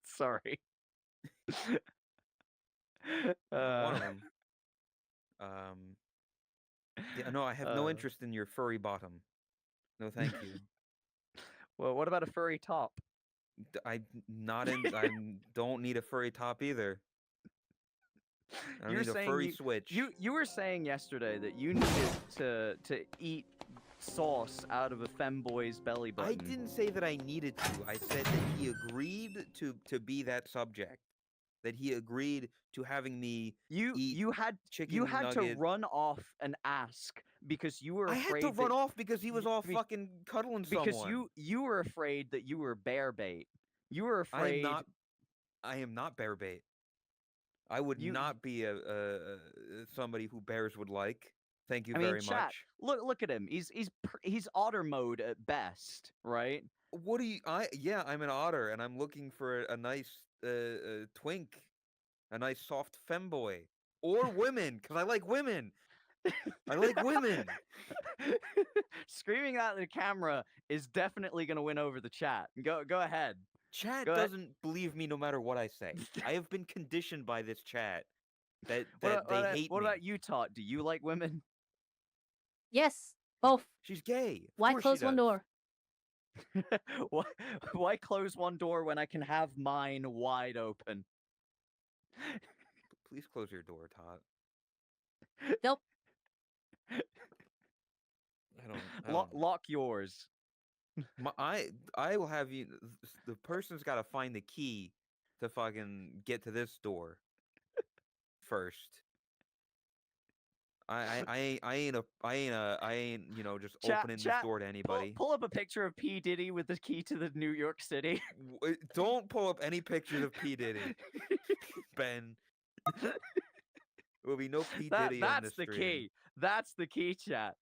Sorry. One of them. Yeah, no, I have no interest in your furry bottom. No, thank you. Well, what about a furry top? I don't need a furry top either. I You're need a saying furry switch. You were saying yesterday that you needed to eat sauce out of a femboy's belly button. I didn't say that I needed to. I said that he agreed to be that subject. That he agreed to having me eat you had chicken to run off and ask because you were I afraid had to run off because he was all fucking cuddling someone. because you were afraid that you were bear bait. You were afraid. I am not bear bait. I would not be a somebody who bears would like. Thank you very chat, much. Look at him. He's otter mode at best, right? What do you? I'm an otter, and I'm looking for a nice twink, a nice soft femboy, or women, because I like women. I like women. Screaming at the camera is definitely gonna win over the chat. Go ahead. Chat doesn't believe me no matter what I say. I have been conditioned by this chat that they hate me. What about you, Todd? Do you like women? Yes, both. She's gay. Why close one door? Why close one door when I can have mine wide open? Please close your door, Todd. Nope. I don't Lock yours. I will have you. The person's got to find the key to fucking get to this door first. I ain't just opening this door to anybody. Pull up a picture of P. Diddy with the key to the New York City. Don't pull up any pictures of P. Diddy, Ben. There will be no P. Diddy on this stream. That's the key. That's the key, chat.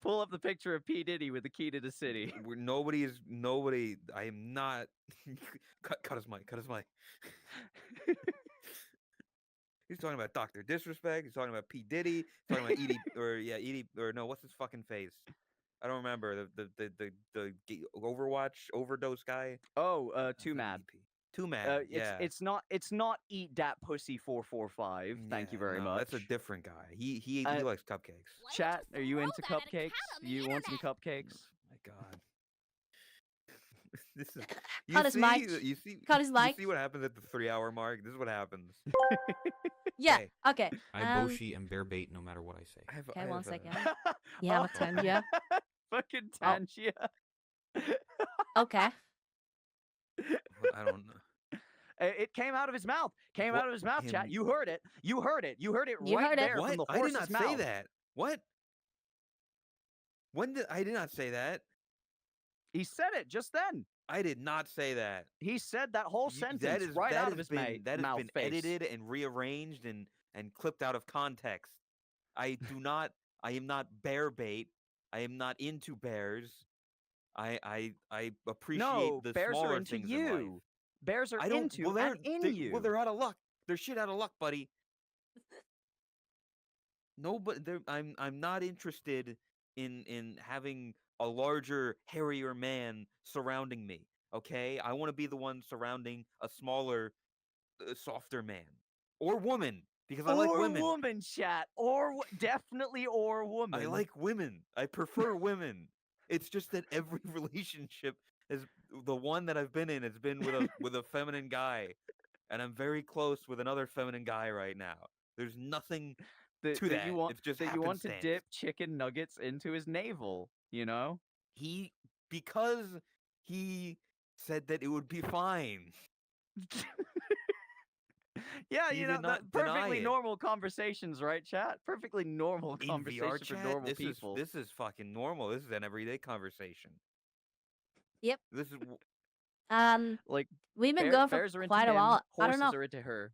Pull up the picture of P. Diddy with the key to the city. Nobody. I am not. Cut his mic. Cut his mic. He's talking about Dr. Disrespect. He's talking about P. Diddy. He's talking about Edie, or no, what's his fucking face? I don't remember the Overwatch overdose guy. Oh, Too Mad. Too Mad. Yeah. It's not Eat Dat Pussy 445. Thank you very much. That's a different guy. He likes cupcakes. Chat, are you into cupcakes? You want some cupcakes? Oh my God. This is Cut his mic. you see Cut his you mic. see what happens at the 3 hour mark. This is what happens. Yeah. Okay. I Boshi and bear bait no matter what I say. Okay, 1 second. Yeah, Oh, Tangia. fucking Oh. Tangia. Okay. I don't know. It came out of his mouth. Came What- out of his mouth, chat. him- You heard it. You heard it. You heard it You right heard it. there What? from the I did horse's not mouth. say that. What? When did I did not say that? He said it just then. I did not say that. He said that whole sentence right that out has of his been, that has mouth been face. edited and rearranged and clipped out of context. I do not. I am not bear bait. I am not into bears. I appreciate No, the bears smaller are into things in life. you. Bears are I don't. into Well, and in they, you. Well, they're out of luck. They're shit out of luck, buddy. No, but I'm not interested in having a larger, hairier man surrounding me. Okay, I want to be the one surrounding a smaller, softer man or woman because I like women. Or woman, chat. Definitely or woman. I like women. I prefer women. It's just that every relationship is the one that I've been in. It's been with a feminine guy, and I'm very close with another feminine guy right now. There's nothing to that. You want, It's just that you want to happenstance. dip chicken nuggets into his navel, you know? Because he said that it would be fine. Yeah, He you did know, not that deny perfectly it. normal conversations, right, chat? Perfectly normal In conversation VR for chat, normal this people. is fucking normal. This is an everyday conversation. Yep. This is Like, We've been going for bears are into quite a him, while. I don't horses know. are into her.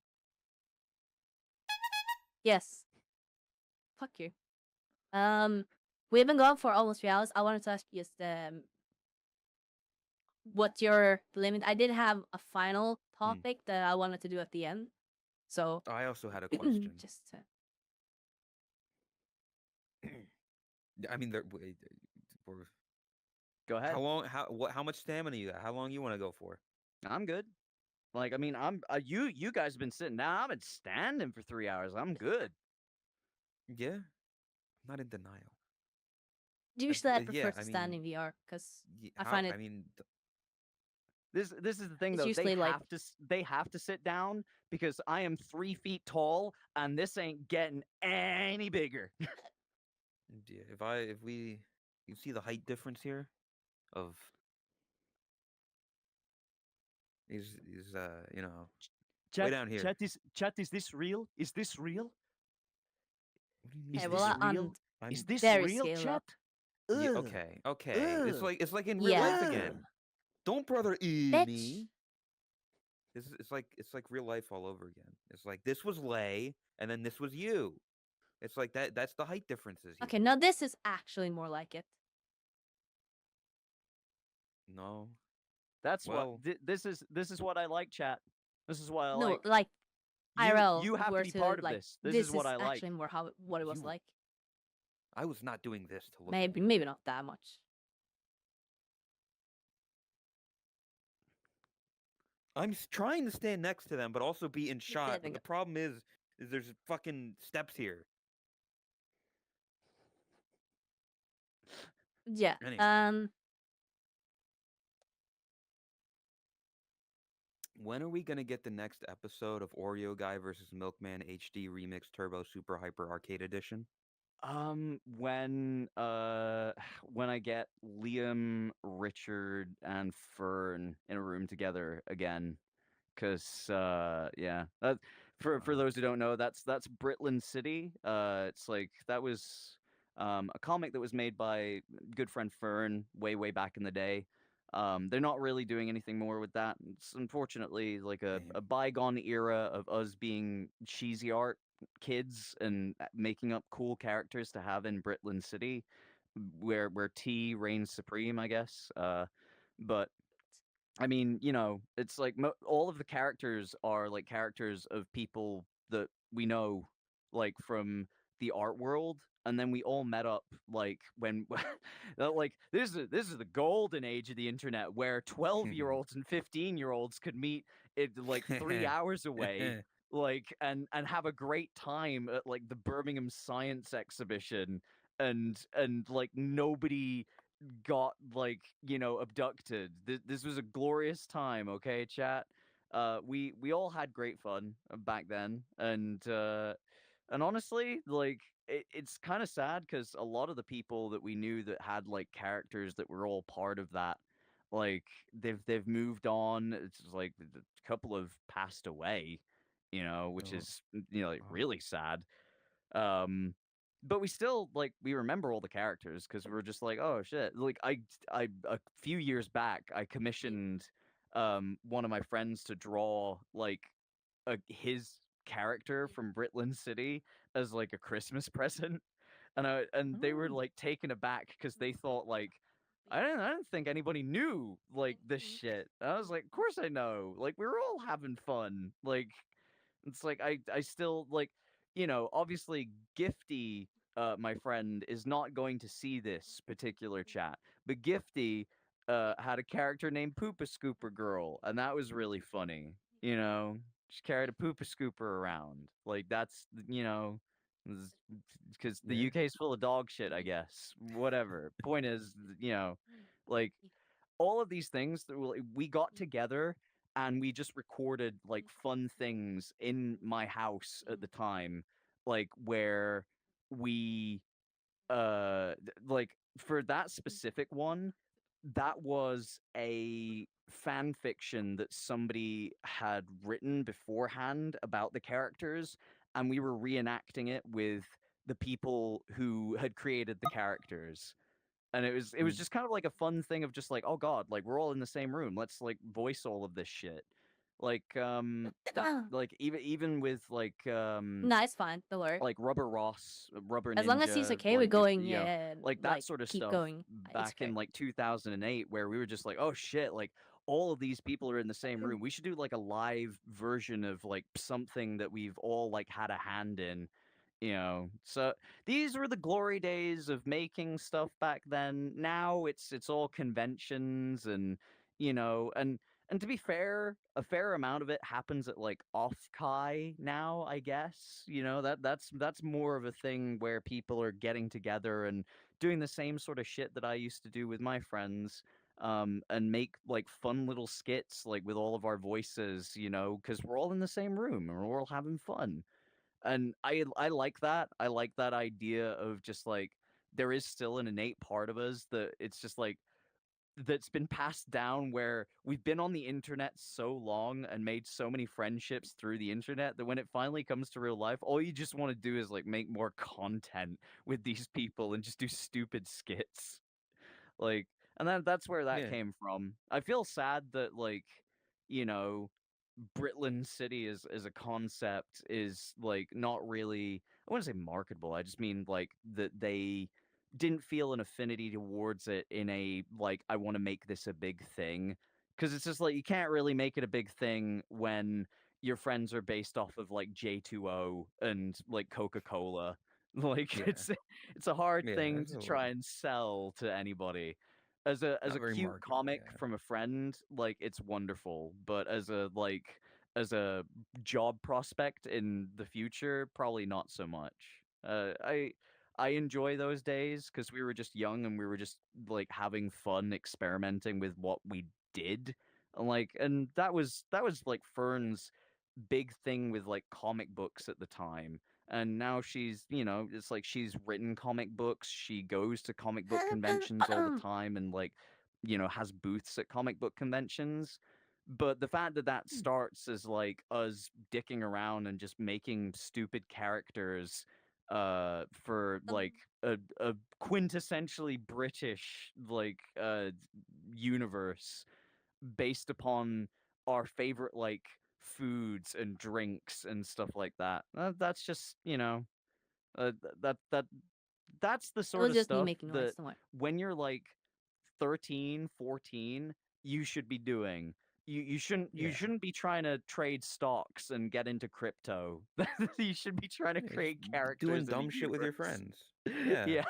Yes. Fuck you. We've been going for almost 3 hours. I wanted to ask you just what's your limit? I did have a final topic that I wanted to do at the end. So I also had a question. just I mean, Go ahead. how long? How much stamina you got? How long you want to go for? I'm good. Like, I mean, I'm you guys have been sitting down. I've been standing for 3 hours. I'm good. Yeah, I'm not in denial. usually I yeah, prefer I to stand mean, in VR because I find it. This is the thing It's though. usually like- They have to sit down because I am 3 feet tall and this ain't getting any bigger. yeah, you see the height difference here, of is you know, way down here. Chat, is this real? Is this real? What do you mean? Okay, Is well, this real? I'm- Is this very real, scaled chat? up. Yeah, Ugh. okay. Ugh. It's like in real life Yeah. again. Don't brother me. Bitch. It's like real life all over again. It's like this was Lay, and then this was you. It's like that. That's the height differences here. Okay, now this is actually more like it. No. That's Well- what this is what I like, chat. This is what I No, like. like IRL. You have to were be part of like, this. This is what I like. actually more what it was You- like. I was not doing this to look. Maybe not that much. I'm trying to stand next to them, but also be in shot. But standing the problem is there's fucking steps here. Yeah. Anyway. When are we gonna get the next episode of Oreo Guy versus Milkman HD Remix Turbo Super Hyper Arcade Edition? When I get Liam, Richard, and Fern in a room together again, because yeah, that for those who don't know, that's Britland City. It's like that was a comic that was made by good friend Fern way back in the day. They're not really doing anything more with that. It's unfortunately like a bygone era of us being cheesy art kids and making up cool characters to have in Britland City, where T reigns supreme, I guess. But I mean, you know, it's like all of the characters are like characters of people that we know, like from the art world, and then we all met up like when, like this is the golden age of the internet where 12-year-olds and 15-year-olds could meet it like 3 hours away, like and have a great time at like the Birmingham Science Exhibition, and like nobody got like abducted. This was a glorious time, okay, chat. We all had great fun back then, and honestly, like it's kind of sad because a lot of the people that we knew that had like characters that were all part of that, like they've moved on. It's just, like a couple have passed away, which Oh, is like wow. really sad. Um, but we still like we remember all the characters because we were just like, oh shit. Like I a few years back I commissioned one of my friends to draw like his character from Britland City as like a Christmas present, and they were Oh, like taken aback because they thought like I didn't think anybody knew like this shit. And I was like, of course I know. Like we were all having fun. Like it's like I still like obviously Gifty my friend is not going to see this particular chat, but Gifty had a character named Poopa Scooper Girl, and that was really funny. She carried a Poopa Scooper around. Like that's because the yeah. UK is full of dog shit, I guess. Whatever. Point is, like all of these things that we got together and we just recorded like fun things in my house at the time, like where we like for that specific one, that was a fan fiction that somebody had written beforehand about the characters, and we were reenacting it with the people who had created the characters. And it was Mm. just kind of like a fun thing of just like, oh god, like we're all in the same room, let's like voice all of this shit. Like like even with No, it's fine. Don't worry. like Rubber Ross, Rubber As long as he's Ninja, okay with like going, yeah, like that like sort of keep stuff going. It's back in okay. like 2008, where we were just like, oh shit, like all of these people are in the same room. We should do like a live version of like something that we've all like had a hand in. So these were the glory days of making stuff back then. Now it's all conventions and and to be fair, a fair amount of it happens at like off Kai now, I guess. That's more of a thing where people are getting together and doing the same sort of shit that I used to do with my friends. And make like fun little skits like with all of our voices, because we're all in the same room and we're all having fun. And I like that. I like that idea of just like there is still an innate part of us that it's just like that's been passed down where we've been on the internet so long and made so many friendships through the internet that when it finally comes to real life, all you just want to do is like make more content with these people and just do stupid skits. Like, and that's where that Yeah. came from. I feel sad that like, you know, Britland City as a concept is like not really, I wouldn't say marketable. I just mean like that they didn't feel an affinity towards it in a like I want to make this a big thing, because it's just like you can't really make it a big thing when your friends are based off of like J2O and like Coca-Cola. Like Yeah. it's a hard Yeah. thing That's to a try little and sell to anybody. As not a very cute marketable. comic Yeah. from a friend, like it's wonderful, but as a job prospect in the future, probably not so much. I enjoy those days because we were just young and we were just like having fun experimenting with what we did. And that was like Fern's big thing with like comic books at the time. And now she's, it's like she's written comic books. She goes to comic book conventions all the time and like, has booths at comic book conventions. But the fact that that starts as like us dicking around and just making stupid characters for like a quintessentially British like universe based upon our favorite like foods and drinks and stuff like that. That's just that that's the It sort was of just me stuff making noise. that Don't worry. when you're like 13, 14, you should be doing. You Yeah. shouldn't be trying to trade stocks and get into crypto. You should be trying to Yeah, just create doing characters in the dumb shit with your universe. friends. Yeah. Yeah.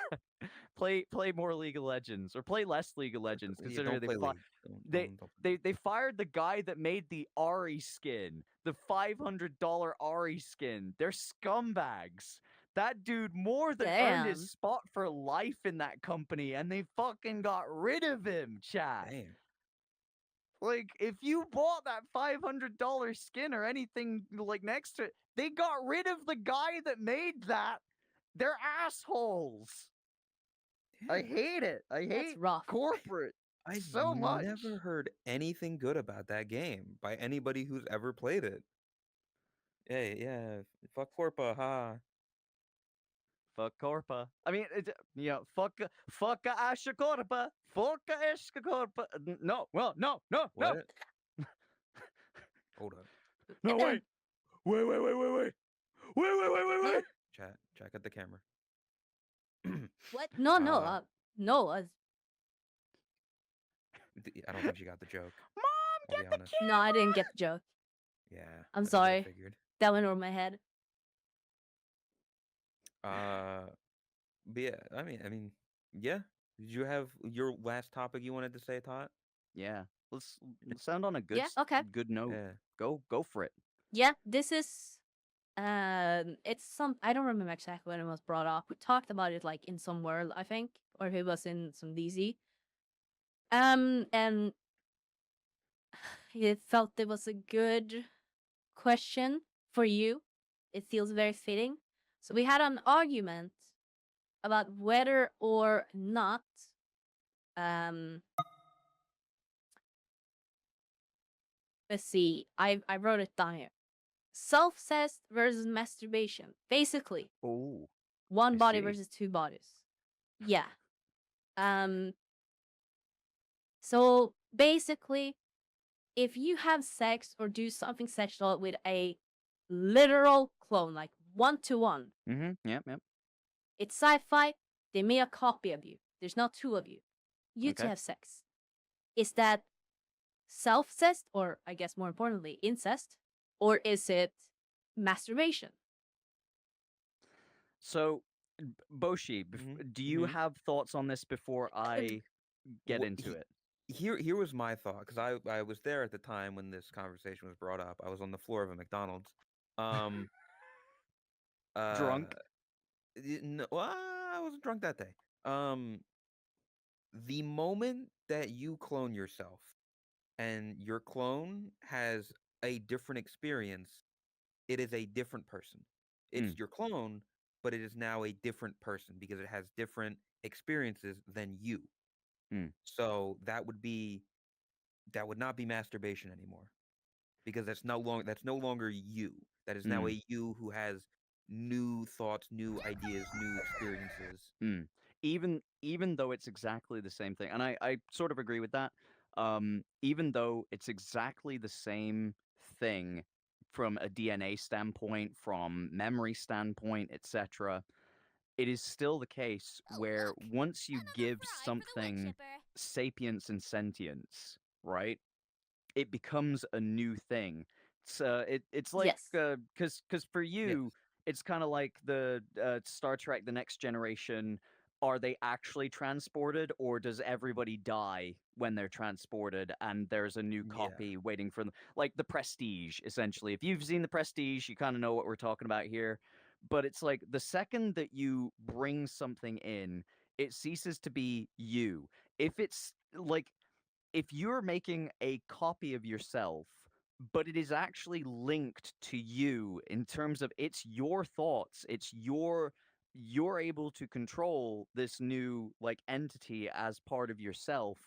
Play more League of Legends or play less League of Legends, Yeah, considering don't play League. Don't they don't don't. they fired the guy that made the Ari skin, the $500 Ari skin. They're scumbags. That dude more than earned his spot for life in that company, and they fucking got rid of him, chat. Damn. Like, if you bought that $500 skin or anything like next to it, they got rid of the guy that made that. They're assholes. Yeah. I hate it. I hate corporate so much. I've never heard anything good about that game by anybody who's ever played it. Hey, yeah, fuck Corpa, ha. Fuck Corpa. I mean, fuck KenAshcorp. Fuck KenAshcorp. No, well, no. What? Hold up. No, wait. Wait. Chat, check at the camera. What? No. I don't think she got the joke. Mom, get the camera. No, I didn't get the joke. Yeah. I'm that's what I sorry. figured. That went over my head. But yeah, I mean, yeah. Did you have your last topic you wanted to say, Tot? Yeah. Let's sound on a good good note. Yeah. Go for it. Yeah, this is it's some, I don't remember exactly when it was brought up. We talked about it like in some world, I think, or if it was in some DZ. And it felt it was a good question for you. It feels very fitting. So we had an argument about whether or not let's see. I wrote it down here. Self-cest versus masturbation. Basically. Oh. One body versus two bodies. Yeah. So basically, if you have sex or do something sexual with a literal clone, like 1-to-1. Yep. It's sci-fi. They made a copy of you. There's not two of you. You two have sex. Is that self-cest, or I guess more importantly, incest? Or is it masturbation? So, Boshi, do you have thoughts on this before I get into it? Here was my thought, because I was there at the time when this conversation was brought up. I was on the floor of a McDonald's. Drunk? No, I wasn't drunk that day. The moment that you clone yourself and your clone has a different experience, it is a different person. It's your clone, but it is now a different person because it has different experiences than you. So that would not be masturbation anymore, because that's no longer you. That is now a you who has new thoughts, new ideas, new experiences. Even though it's exactly the same thing, and I sort of agree with that. Even though it's exactly the same thing from a DNA standpoint, from memory standpoint, etc., it is still the case where once you give something sapience and sentience, right, it becomes a new thing. It's like because for you, it's kind of like the Star Trek: The Next Generation. Are they actually transported, or does everybody die when they're transported and there's a new copy waiting for them? Like the Prestige, essentially. If you've seen the Prestige, you kind of know what we're talking about here. But it's like the second that you bring something in, it ceases to be you. If it's like, if you're making a copy of yourself, but it is actually linked to you in terms of it's your thoughts, it's you're able to control this new like entity as part of yourself,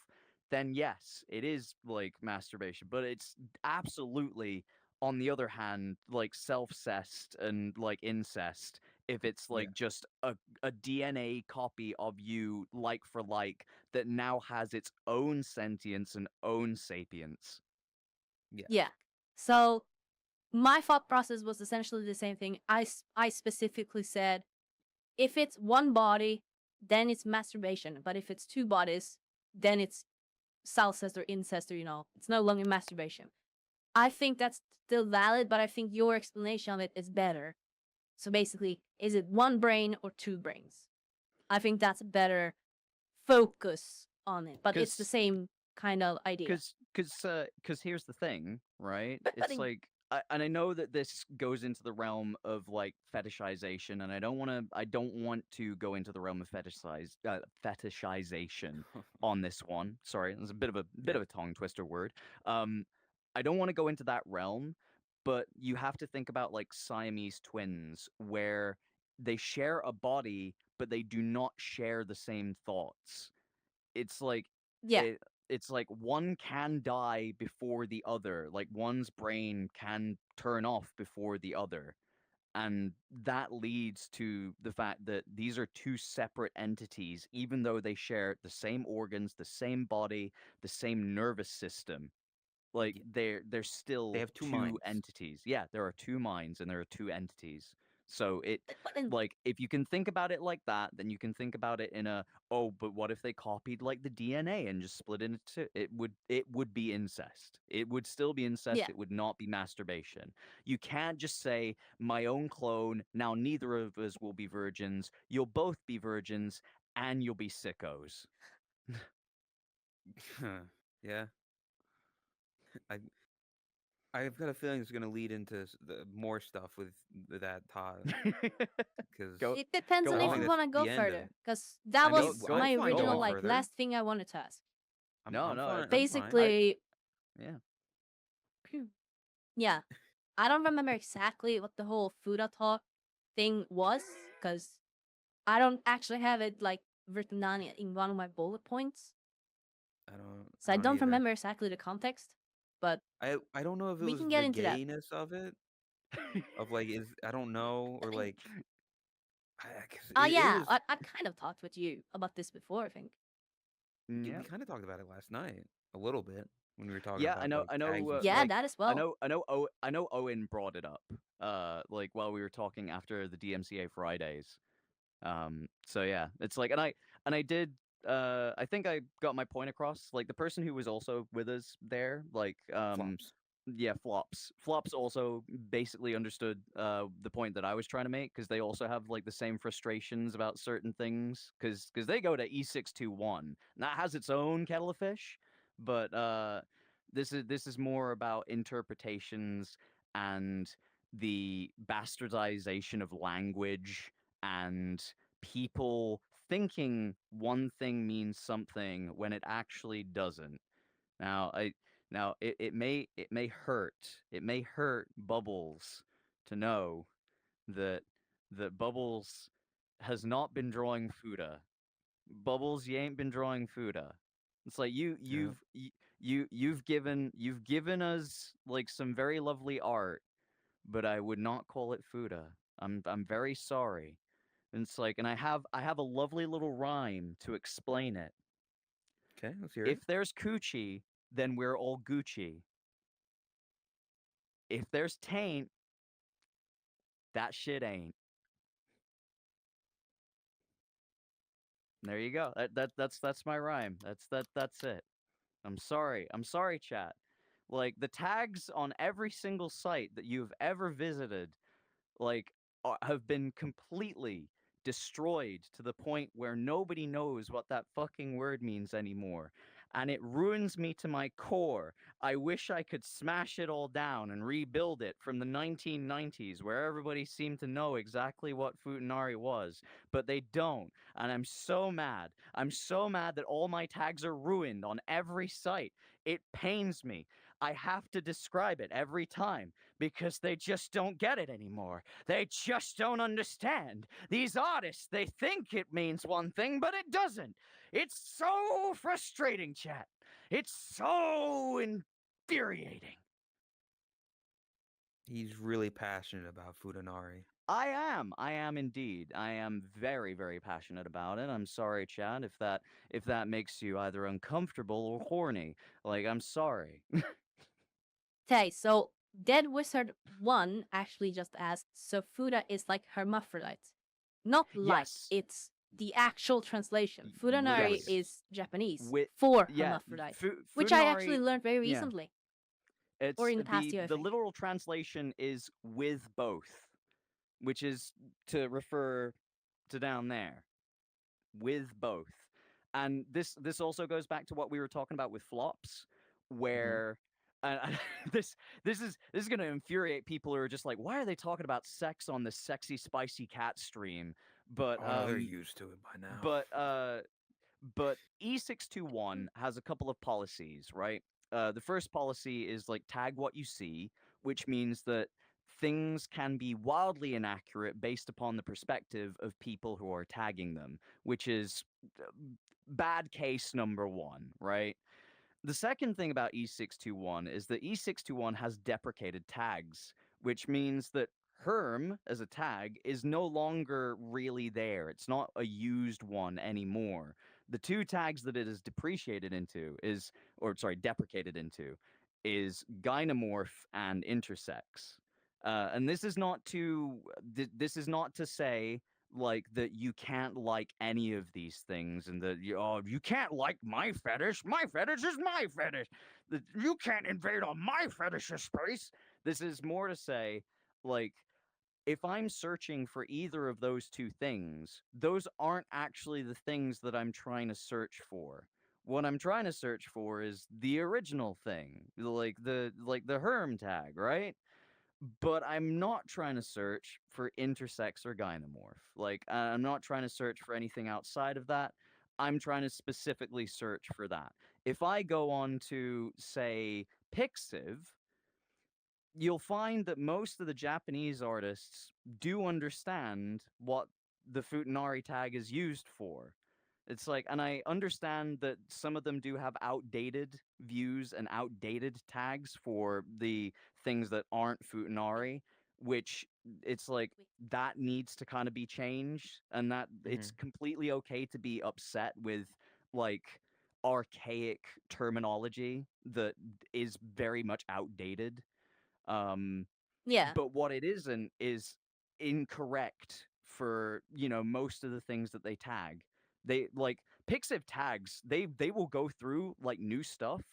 then yes, it is like masturbation. But it's absolutely, on the other hand, like self-cest and like incest if it's like just a DNA copy of you like for like that now has its own sentience and own sapience. Yeah. So my thought process was essentially the same thing. I specifically said, if it's one body, then it's masturbation. But if it's two bodies, then it's self-cest or incest, or, it's no longer masturbation. I think that's still valid, but I think your explanation of it is better. So basically, is it one brain or two brains? I think that's a better focus on it, but it's the same kind of idea. Because here's the thing, right? But it's like I know that this goes into the realm of like fetishization, and I don't want to go into the realm of fetishization on this one. Sorry, there's a bit of a tongue twister word. I don't want to go into that realm, but you have to think about like Siamese twins, where they share a body, but they do not share the same thoughts. It's like Yeah. it's like one can die before the other. Like one's brain can turn off before the other. And that leads to the fact that these are two separate entities, even though they share the same organs, the same body, the same nervous system. Like they're They still have two two minds. entities. Yeah, there are two minds and there are two entities. So But in, like if you can think about it like that, then you can think about it in a, oh, but what if they copied like the DNA and just split it into, it would be incest. It would still be incest. yeah. It would not be masturbation. You can't just say my own clone, now neither of us will be virgins. You'll both be virgins and you'll be sickos. Yeah. I I've got a feeling it's going to lead into more stuff with that Todd, because Go It depends go on if on. you That's want to go the end of further, it. because that I mean, was go- my I'm fine original going like further. last thing I wanted to ask. No, I'm no, fine. I'm fine. Basically, Yeah. yeah, I don't remember exactly what the whole Fuda talk thing was, because I don't actually have it like written down in one of my bullet points, so I don't either. remember exactly the context. But I don't know if it we was can get the into that. gayness of it, of like I don't know, or like it Yeah, was. I kind of talked with you about this before, I think. Yeah. We kind of talked about it last night a little bit when we were talking Yeah, about like I tags know, and Yeah, stuff. that as well. I know Owen brought it up, like while we were talking after the DMCA Fridays. So yeah, it's like, and I did, I think I got my point across. Like the person who was also with us there, like, Flops. yeah, Flops also basically understood the point that I was trying to make, because they also have like the same frustrations about certain things, because they go to E621, and that has its own kettle of fish, but this is more about interpretations and the bastardization of language and people thinking one thing means something when it actually doesn't. Now, it may hurt Bubbles to know that Bubbles has not been drawing Fuda. Bubbles, you ain't been drawing Fuda. It's like Yeah. you've given us like some very lovely art, but I would not call it Fuda. I'm very sorry. And it's like, and I have a lovely little rhyme to explain it. Okay, let's hear it. If there's coochie, then we're all Gucci. If there's taint, that shit ain't. There you go. That's my rhyme. That's it. I'm sorry. I'm sorry, chat. Like the tags on every single site that you've ever visited, like, have been completely destroyed to the point where nobody knows what that fucking word means anymore. And it ruins me to my core. I wish I could smash it all down and rebuild it from the 1990s, where everybody seemed to know exactly what Futanari was, but they don't. And I'm so mad. I'm so mad that all my tags are ruined on every site. It pains me. I have to describe it every time because they just don't get it anymore. They just don't understand. These artists, they think it means one thing, but it doesn't. It's so frustrating, chat. It's so infuriating. He's really passionate about Fudanari. I am indeed. I am very, very passionate about it. I'm sorry, chat, if that makes you either uncomfortable or horny. Like, I'm sorry. Okay, so Dead Wizard 1 actually just asked, so Fuda is like hermaphrodite. Not like, Yes. it's the actual translation. Fudanari Yes. is Japanese With for yeah, hermaphrodite, which I actually Futanari, learned very yeah. recently. It's Or in the past year, I the think. literal translation is with both, which is to refer to down there. With both. And this also goes back to what we were talking about with flops, where this is gonna infuriate people who are just like, why are they talking about sex on this sexy spicy cat stream? But Oh, they're used to it by now. but E621 has a couple of policies, right? The first policy is like tag what you see, which means that things can be wildly inaccurate based upon the perspective of people who are tagging them, which is bad case number one, right? The second thing about E621 is that E621 has deprecated tags, which means that Herm as a tag is no longer really there. It's not a used one anymore. The two tags that it is depreciated into deprecated into is gynomorph and intersex. And this is not to say like that you can't like any of these things and that you can't like my fetish is my fetish, that you can't invade on my fetish's space. This is more to say, like, if I'm searching for either of those two things, those aren't actually the things that I'm trying to search for. What I'm trying to search for is the original thing, like the Herm tag, right? But I'm not trying to search for intersex or gynomorph. Like, I'm not trying to search for anything outside of that. I'm trying to specifically search for that. If I go on to, say, Pixiv, you'll find that most of the Japanese artists do understand what the Futanari tag is used for. It's like, and I understand that some of them do have outdated views and outdated tags for the things that aren't Futanari, which it's like that needs to kind of be changed, and that it's completely okay to be upset with like archaic terminology that is very much outdated. Yeah. But what it isn't is incorrect for, most of the things that they tag. They like Pixiv tags, they will go through like new stuff,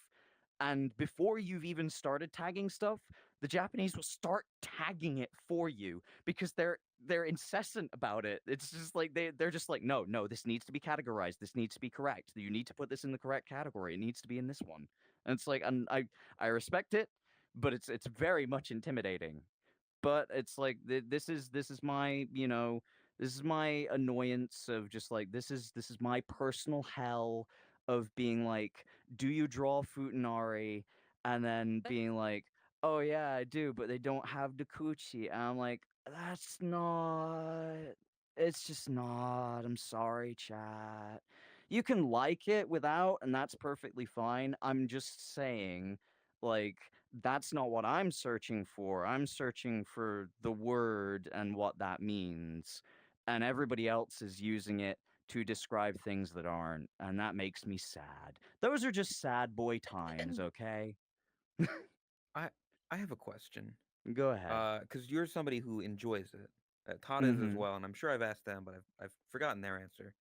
and before you've even started tagging stuff, the Japanese will start tagging it for you because they're incessant about it. It's just like they're just like, no, this needs to be categorized. This needs to be correct. You need to put this in the correct category. It needs to be in this one. And it's like, and I respect it, but it's very much intimidating. But it's like this is my this is my annoyance of just like this is my personal hell of being like, do you draw Futanari, and then being like, oh yeah I do, but they don't have the coochie, and I'm like, that's not, it's just not, I'm sorry chat, you can like it without, and that's perfectly fine. I'm just saying, like, that's not what I'm searching for. I'm searching for the word and what that means. And everybody else is using it to describe things that aren't. And that makes me sad. Those are just sad boy times, okay? I I have a question. Go ahead. Because you're somebody who enjoys it. Todd is as well, and I'm sure I've asked them, but I've forgotten their answer.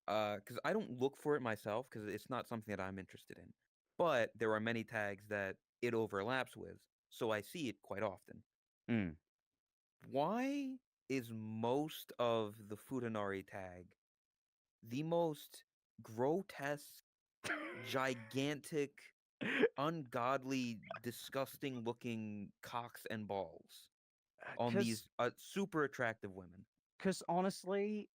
Because I don't look for it myself, because it's not something that I'm interested in. But there are many tags that it overlaps with, so I see it quite often. Mm. Why is most of the Futanari tag the most grotesque, gigantic, ungodly, disgusting looking cocks and balls on these super attractive women? Because honestly,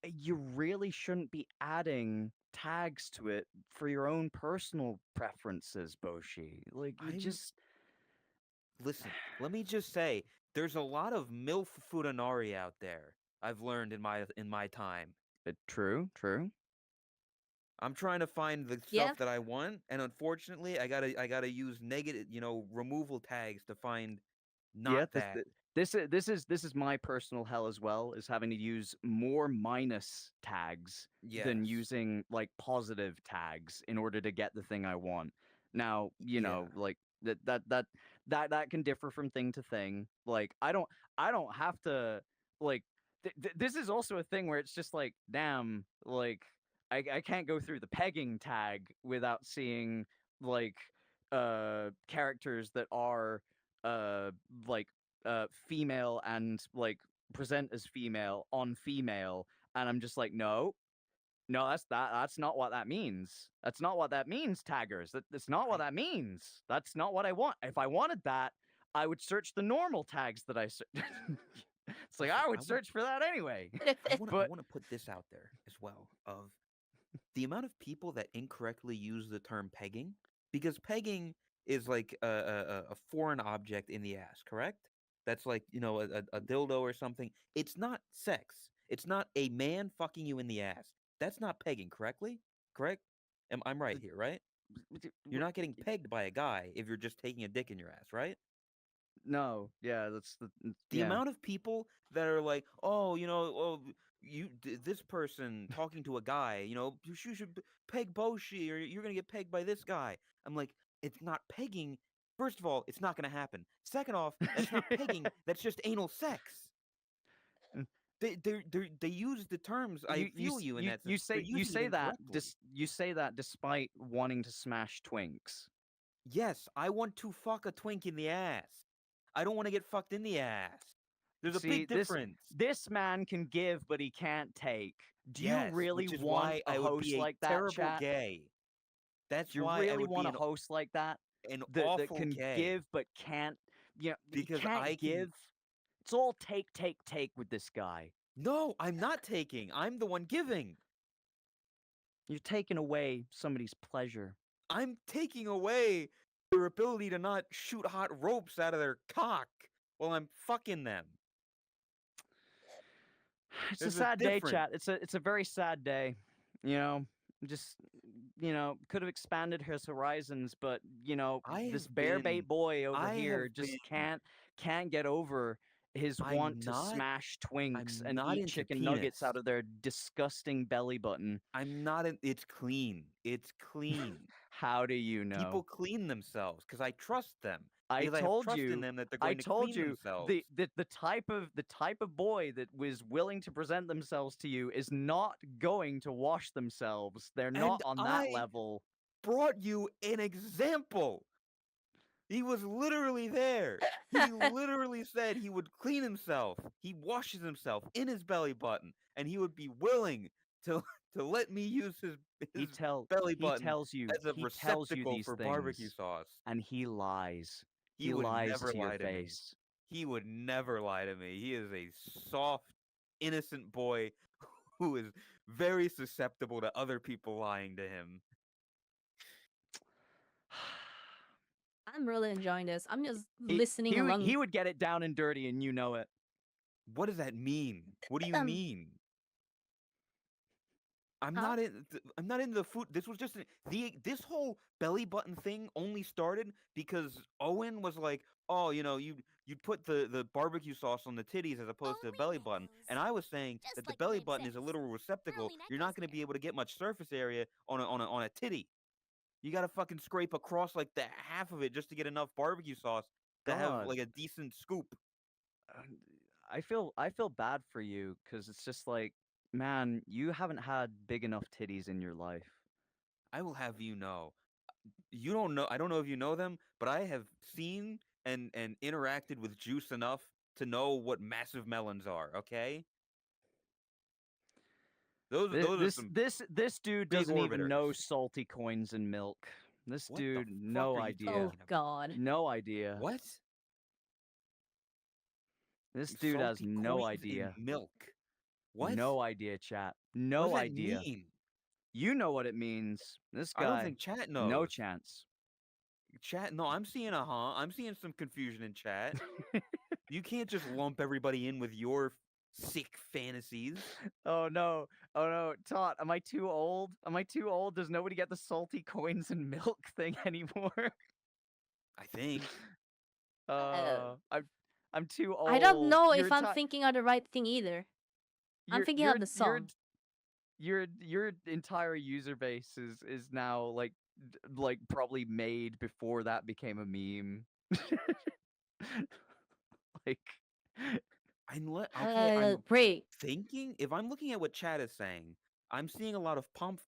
you really shouldn't be adding tags to it for your own personal preferences, Boshi. Like, Listen, let me just say, there's a lot of MILF Futanari out there. I've learned in my time. True. I'm trying to find the stuff that I want, and unfortunately, I gotta use negative, removal tags to find not that. This is my personal hell as well, is having to use more minus tags than using like positive tags in order to get the thing I want. Now, like that can differ from thing to thing. Like I don't have to like this is also a thing where it's just like, damn, like I can't go through the pegging tag without seeing like characters that are like female and like present as female on female, and I'm just like, no, No, that's not what that means. That's not what that means, taggers. That's not what that means. That's not what I want. If I wanted that, I would search the normal tags that I search. It's like Also, I would search for that anyway. I But want to put this out there as well of the amount of people that incorrectly use the term pegging, because pegging is like a foreign object in the ass, correct? That's like, you know, a dildo or something. It's not sex. It's not a man fucking you in the ass. That's not pegging, correctly? Correct? I'm right here, right? You're not getting pegged by a guy if you're just taking a dick in your ass, right? no, yeah, that's The yeah. amount of people that are like, oh, you know, oh, this person talking to a guy, you know, you should peg Boshi or you're gonna get pegged by this guy. I'm like, it's not pegging. First of all, it's not gonna happen. Second off, that's not pegging. That's just anal sex. They use the terms. I feel you in that sense. They're you using it say that incorrectly. you say that despite wanting to smash twinks. Yes, I want to fuck a twink in the ass. I don't want to get fucked in the ass. There's a See, big difference. this man can give, but he can't take. Do you Yes, really which is want why a I would host be a like that, terrible chat? gay. That's Do you why I really would want be a host like that? an That awful can gay. give but can't, you know, he Because can't I can. give. It's all take with this guy. No, I'm not taking. I'm the one giving. You're taking away somebody's pleasure. I'm taking away their ability to not shoot hot ropes out of their cock while I'm fucking them. It's There's a sad day, difference. chat. It's a very sad day. You know, just could have expanded his horizons, but this bear bait boy over here just can't get over his want to smash twinks and not eat into chicken nuggets penis. out of their disgusting belly button. I'm not in. It's clean. It's clean. How do you know? People clean themselves because I trust them. I Because I have told trust you. in them that they're I going to told clean you themselves. the type of boy that was willing to present themselves to you is not going to wash themselves. They're not on that level. Brought you an example. He was literally there. He literally said he would clean himself. He washes himself in his belly button, and he would be willing to let me use his belly button tells you as a receptacle these for things, barbecue sauce. And he lies. He would lies never to your lie to face. me. He would never lie to me. He is a soft, innocent boy who is very susceptible to other people lying to him. I'm really enjoying this. I'm just listening along. He would get it down and dirty, and you know it. What does that mean? What do you mean? I'm not into the food. This was just this whole belly button thing only started because Owen was like, "Oh, you'd put the barbecue sauce on the titties as opposed to the belly button," and I was saying that the belly button is a literal receptacle. You're not going to be able to get much surface area on a titty. You got to fucking scrape across like the half of it just to get enough barbecue sauce to have like a decent scoop. I feel bad for you because it's just like, man, you haven't had big enough titties in your life. I will have you know. You don't know. I don't know if you know them, but I have seen and interacted with juice enough to know what massive melons are. Okay. Those are some. This dude doesn't even know salty coins and milk. This dude, no idea. Oh God. No idea. What? This dude has no idea. Milk. What? No idea, chat. No what does idea. That mean? You know what it means. This guy. I don't think chat knows. No chance. Chat. No, I'm seeing I'm seeing some confusion in chat. You can't just lump everybody in with your sick fantasies. Oh no. Tot, am I too old? Am I too old? Does nobody get the salty coins and milk thing anymore? I think. I'm too old. I don't know if I'm thinking of the right thing either. I'm thinking of the song. Your entire user base is now like probably made before that became a meme. Like I'm thinking, if I'm looking at what chat is saying, I'm seeing a lot of pump.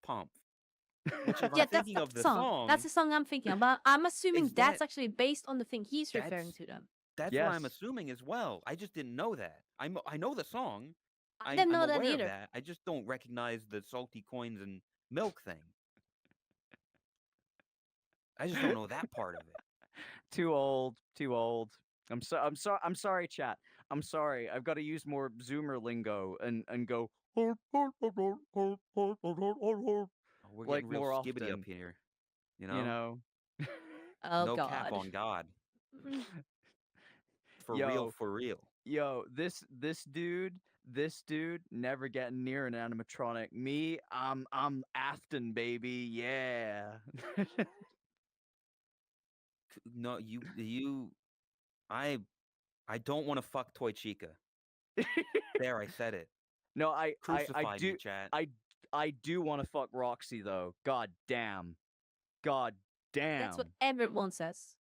Which if I'm thinking of the song. That's the song I'm thinking about. I'm assuming that's actually based on the thing he's referring to them. That's what I'm assuming as well. I just didn't know that. I know the song. I didn't know I'm that aware of either. that. I just don't recognize the salty coins and milk thing. I just don't know that part of it. Too old. Too old. I'm sorry, chat. I'm sorry. I've got to use more Zoomer lingo and go Oh, we're like getting real more skibbity up often. here. You know. Oh No God. cap on God. For Yo, real, for real. Yo, this dude never getting near an animatronic. Me, I'm Afton, baby. Yeah. No, I don't want to fuck Toy Chica. There, I said it. No, I Crucify do me, chat. I do want to fuck Roxy though. God damn. God damn. That's what everyone says.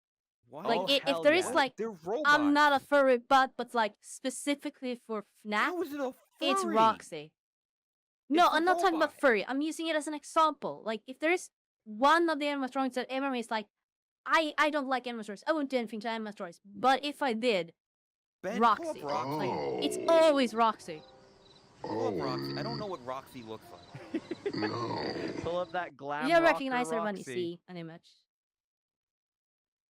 What? Like, Oh, if hell there is yeah. like, They're robots. I'm not a furry, but like specifically for FNAF, How is it a furry? it's Roxy. No, It's a I'm not talking about robot. furry. I'm using it as an example. Like, if there's one of the animatronics that everyone is like, I don't like animatronics. I won't do anything to animatronics. But if I did, Ben, Roxy. pull up Roxy. Like, it's always Roxy. Pull up Roxy. I don't know what Roxy looks like. Pull up that glam You'll rocker recognize her when you Roxy. see an image.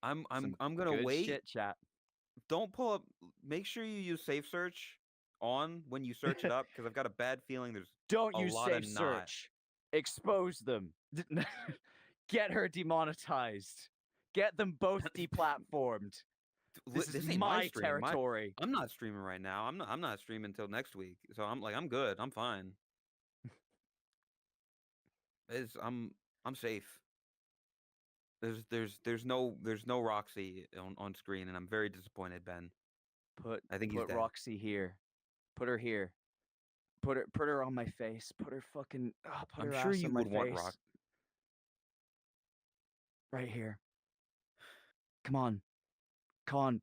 I'm Some gonna good wait. shit, chat. Don't pull up. Make sure you use safe search on when you search it up, because I've got a bad feeling there's Don't a use lot safe of search. Expose them. Get her demonetized. Get them both deplatformed. This is ain't my stream. territory. I'm not streaming right now. I'm not streaming until next week. So I'm good. I'm fine. I'm safe. There's no Roxy on screen, and I'm very disappointed, Ben. I think he's put dead. Roxy here. Put her here. Put her on my face. Put her fucking. Put I'm her sure ass you on my would want face. Roxy. Right here. Come on. Come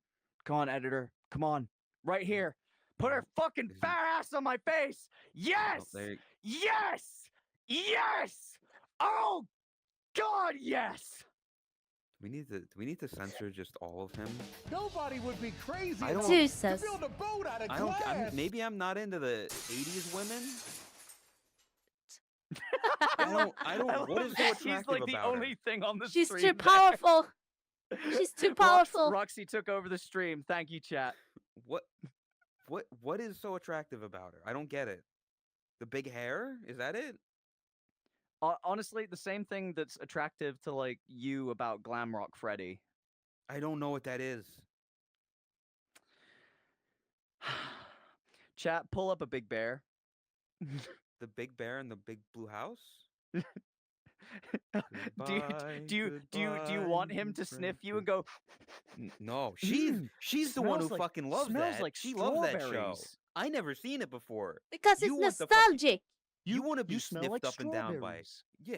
on, editor. Come on. Right here. Put her fucking fat ass on my face. Yes. Yes. Yes. Oh God, yes. Do we need to censor just all of him? Nobody would be crazy I don't- Zeus says. to build a boat out of I don't. glass. Maybe I'm not into the '80s women. I don't. What is so attractive She's like the about only her? thing on the She's stream. too powerful. She's too powerful. Roxy took over the stream. Thank you, chat. What is so attractive about her? I don't get it. The big hair? Is that it? Honestly, the same thing that's attractive to like you about Glamrock Freddy. I don't know what that is. Chat, pull up a big bear. The big bear in the big blue house? do you want him to sniff you and go? No, she's the one who fucking loves smells that. like She loves that show. strawberries. I never seen it before. Because it's You want the nostalgic. You want to be you smell sniffed like up and down by? strawberries. Yeah.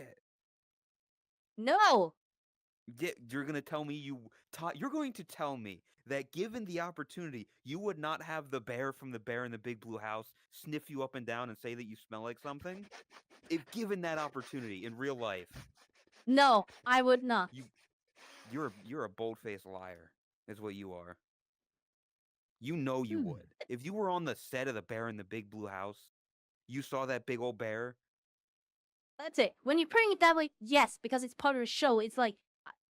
No. Yeah, you're gonna tell me you're going to tell me that given the opportunity, you would not have the bear from the Bear in the Big Blue House sniff you up and down and say that you smell like something? If given that opportunity in real life, No, I would not. you're a bold-faced liar, is what you are. You know you would. If you were on the set of the Bear in the Big Blue House, you saw that big old bear. That's it. When you're putting it that way, yes, because it's part of a show. It's like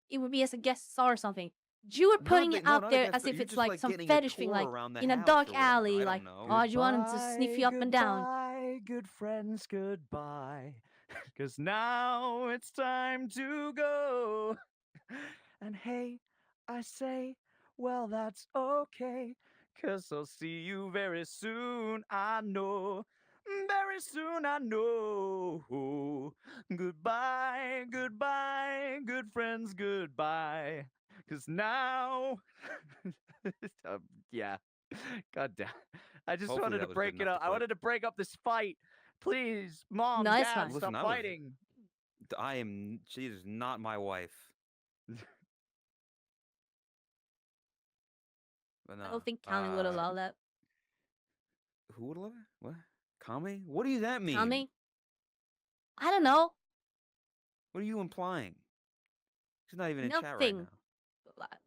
it would be as a guest star or something. You were putting it out there as if it's like some fetish thing, like in a dark alley, like, oh, you want him to sniff you up and down. Goodbye, good friends, goodbye. 'Cause now it's time to go. And hey, I say, well, that's okay. 'Cause I'll see you very soon, I know. Very soon, I know. Goodbye, goodbye, good friends, goodbye. 'Cause now, yeah, god damn. I just Hopefully wanted that to was good break it enough up. to I clip. wanted to break up this fight. Please, Mom, No, it's Dad, fine. stop Listen, fighting. she is not my wife. But no, I don't think Kami would allow that. Who would allow it? What? Kami? What does that mean? Kami? I don't know. What are you implying? She's not even in chat right Nothing. now.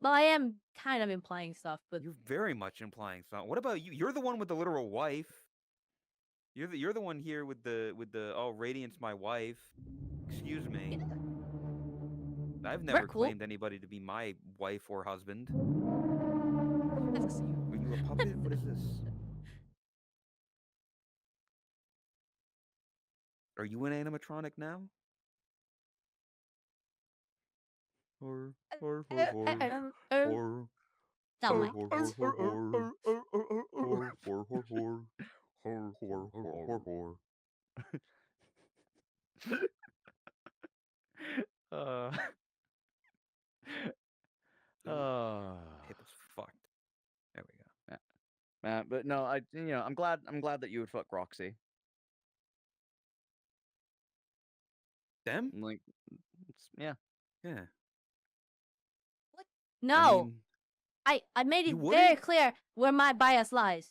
Well, I am kind of implying stuff, but You're very much implying something. What about you? You're the one with the literal wife. You're the one here with the oh, Radiant's my wife. Excuse me. Yeah. I've We're never cool. claimed anybody to be my wife or husband. That's you. Are you a puppet? What is this? Are you an animatronic now? Or Sound like uh, Ooh, uh, hip is fucked. There we go. but no, I'm glad that you would fuck Roxy. Them? Like, yeah. Yeah. no. I I made it You very wouldn't? clear where my bias lies.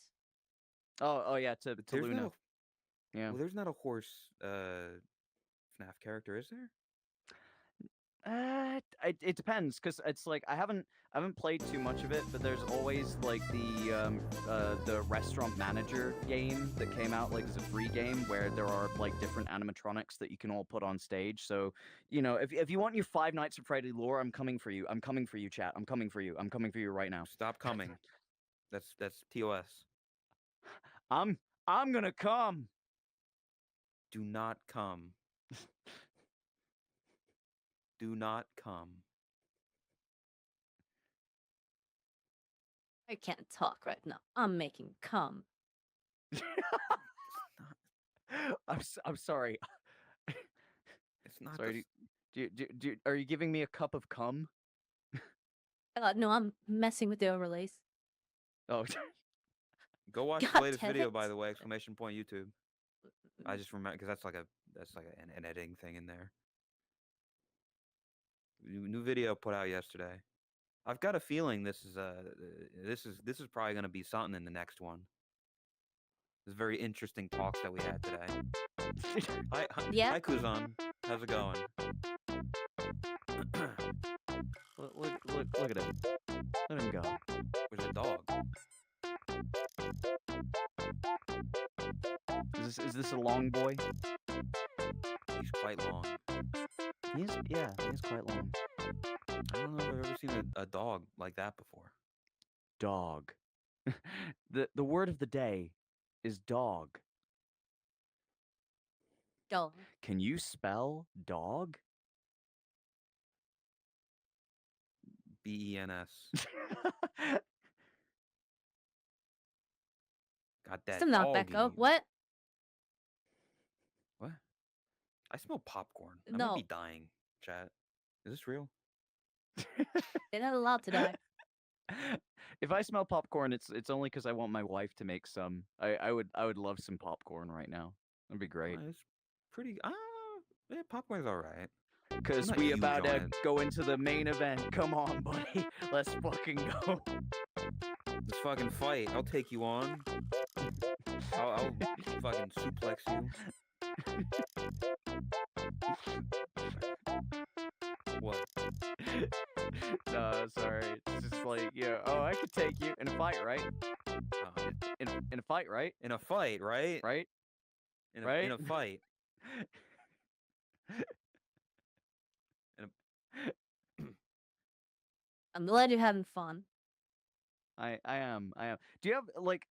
oh yeah, to There's Luna. not Yeah. well, there's not a horse FNAF character, is there? It depends, because it's like I haven't played too much of it, but there's always like the restaurant manager game that came out like as a free game where there are like different animatronics that you can all put on stage. So if you want your Five Nights at Freddy lore, I'm coming for you. I'm coming for you, chat. I'm coming for you. I'm coming for you right now. Stop coming. That's TOS. I'm gonna come. Do not come. Do not come. I can't talk right now. I'm making cum. I'm sorry. It's not. Sorry. Are you giving me a cup of cum? No, I'm messing with the overlays. Oh. Go watch God the latest damn video, it. by the way! Exclamation point YouTube. I just remember because that's like an editing thing in there. New video put out yesterday. I've got a feeling this is probably gonna be something in the next one. This very interesting talks that we had today. Yeah. Hi Kuzan. How's it going? Look at him. Let him go. Where's the dog? Is this a long boy? He's quite long. He is quite long. I don't know if I've ever seen a dog like that before. Dog. The word of the day is dog. Dog. Can you spell dog? BENS. Got that Some knockback. dog Oh, in you. what? What? I smell popcorn. I No. might be dying, chat. Is this real? They're not allowed to die. If I smell popcorn, it's only because I want my wife to make some. I would love some popcorn right now. That'd be great. It's pretty. Yeah, popcorn's all right. Because not we huge about on to it. go into the main event. Come on, buddy. Let's fucking go. Let's fucking fight. I'll take you on. I'll fucking suplex you. What? No, sorry. It's just like, yeah. Oh, I could take you in a fight, right? In a fight, right? In a fight, right? Right? In Right? a fight. I'm glad you're having fun. I am. Do you have like,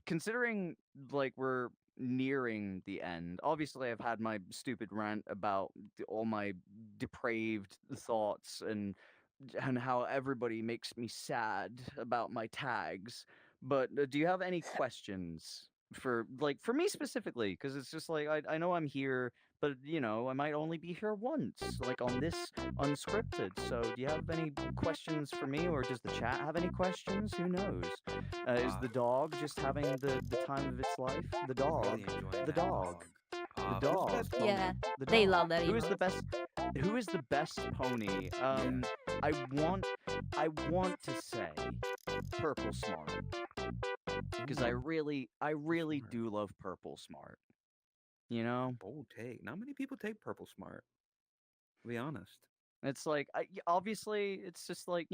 considering like we're nearing the end? Obviously, I've had my stupid rant about all my depraved thoughts and how everybody makes me sad about my tags. But do you have any questions for me specifically? Because it's just like I know I'm here, but I might only be here once, like on this Unscripted. So do you have any questions for me, or does the chat have any questions? Who knows? Is the dog just having the time of its life? The dog. Really enjoying The that dog. The Who's dog. best pony? Yeah, The they dog. love that. Who is the emote. best? Who is the best pony? I want to say Purple Smart, because I really Smart. do love Purple Smart. You know? Bold take. Not many people take Purple Smart. To be honest. It's like obviously it's just like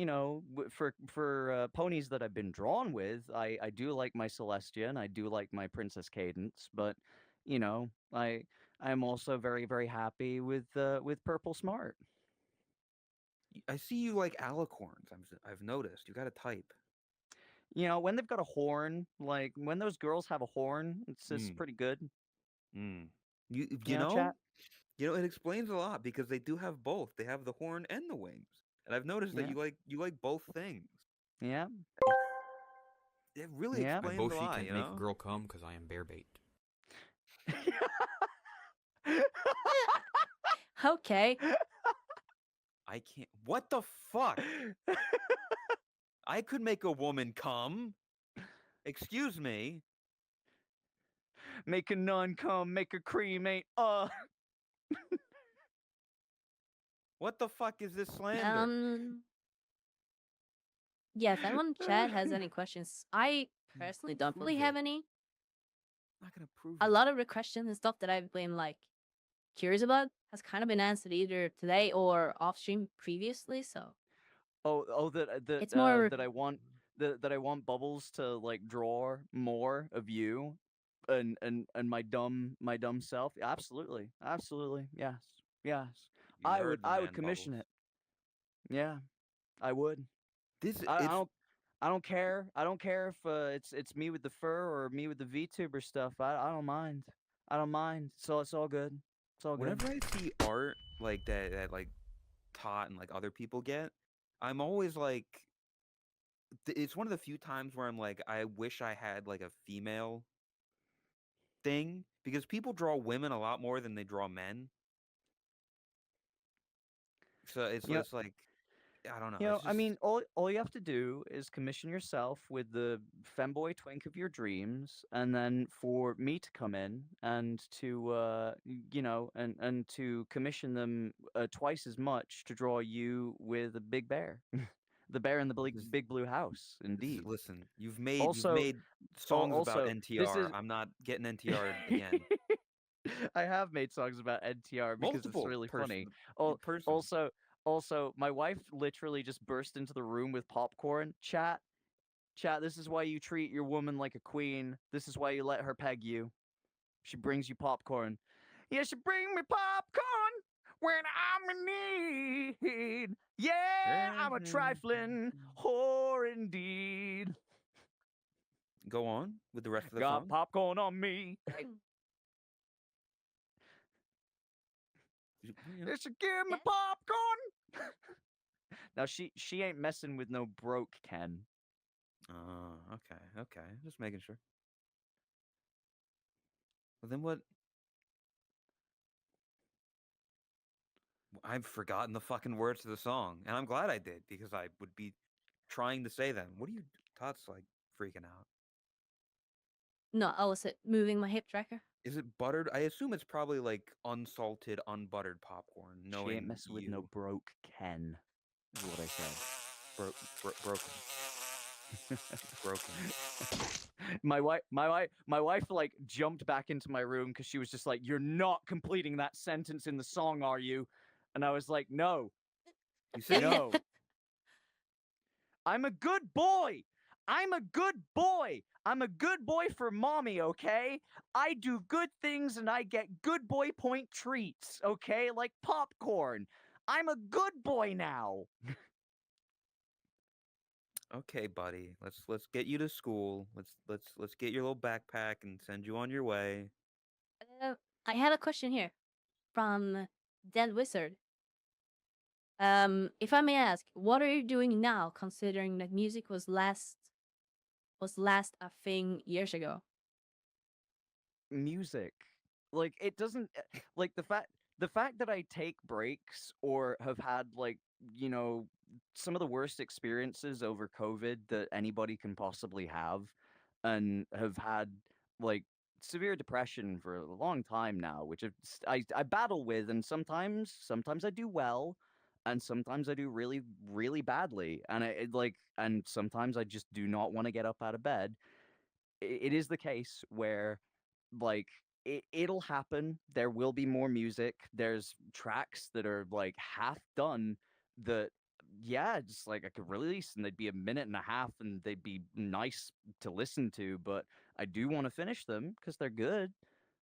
for ponies that I've been drawn with, I do like my Celestia and I do like my Princess Cadence, but I'm also very very happy with Purple Smart. I see you like alicorns. I've noticed. You got a type. When they've got a horn, like when those girls have a horn, it's pretty good. You Chat. It explains a lot because they do have both. They have the horn and the wings, and I've noticed that you like both things. Yeah. It really Yeah. My explains a Boshi lot. can make a girl come because I am bear bait. Okay. I can't. What the fuck? I could make a woman come. Excuse me. Make a nun come, make a cremate. What the fuck is this slander? Yeah, if anyone in chat has any questions, I personally don't really have any. I'm not gonna prove A it. lot of the questions and stuff that I've been like curious about has kind of been answered either today or off stream previously. So it's more that I want that I want Bubbles to like draw more of you and my dumb self. Absolutely. Yes. You I heard the would man, commission Bubbles. it. Yeah. I would. I don't care. I don't care if it's me with the fur or me with the VTuber stuff. I don't mind. I don't mind. So it's all good. It's all good. Whenever I see art like that like Tot and like other people get, I'm always like, it's one of the few times where I'm like, I wish I had like a female thing because people draw women a lot more than they draw men. So it's like, I don't know. It's I just mean, all you have to do is commission yourself with the femboy twink of your dreams, and then for me to come in and to and to commission them twice as much to draw you with a big bear, the bear in the big blue house. Indeed. listen. You've made Also, songs about also, this NTR. is I'm not getting NTR again. I have made songs about NTR because it's Multiple really funny. person. Also, my wife literally just burst into the room with popcorn. Chat, this is why you treat your woman like a queen. This is why you let her peg you. She brings you popcorn. Yeah, she bring me popcorn when I'm in need. Yeah, I'm a trifling whore indeed. Go on with the rest of the Got song. popcorn on me. They should give me popcorn. Now she ain't messing with no broke Ken. Okay. Just making sure. Well, then what? I've forgotten the fucking words to the song, and I'm glad I did because I would be trying to say them. What are you? Todd's like freaking out. no. I was moving my hip tracker. Is it buttered? I assume it's probably like unsalted, unbuttered popcorn. She ain't messing with no broke Ken. Is what I said. Broken. Broken. My wife like jumped back into my room because she was just like, "You're not completing that sentence in the song, are you?" And I was like, "No." You say no. I'm a good boy. I'm a good boy. I'm a good boy for mommy, okay? I do good things and I get good boy point treats, okay? Like popcorn. I'm a good boy now. Okay, buddy. Let's get you to school. Let's get your little backpack and send you on your way. I had a question here from Dead Wizard. If I may ask, what are you doing now, considering that music was last a thing years ago? Music, like it doesn't like the fact that I take breaks or have had like some of the worst experiences over COVID that anybody can possibly have, and have had like severe depression for a long time now, which I battle with, and sometimes I do well, and sometimes I do really really badly, and and sometimes I just do not want to get up out of bed. It is the case where like it'll happen. There will be more music. There's tracks that are like half done that, yeah, just like I could release and they'd be a minute and a half and they'd be nice to listen to, but I do want to finish them because they're good.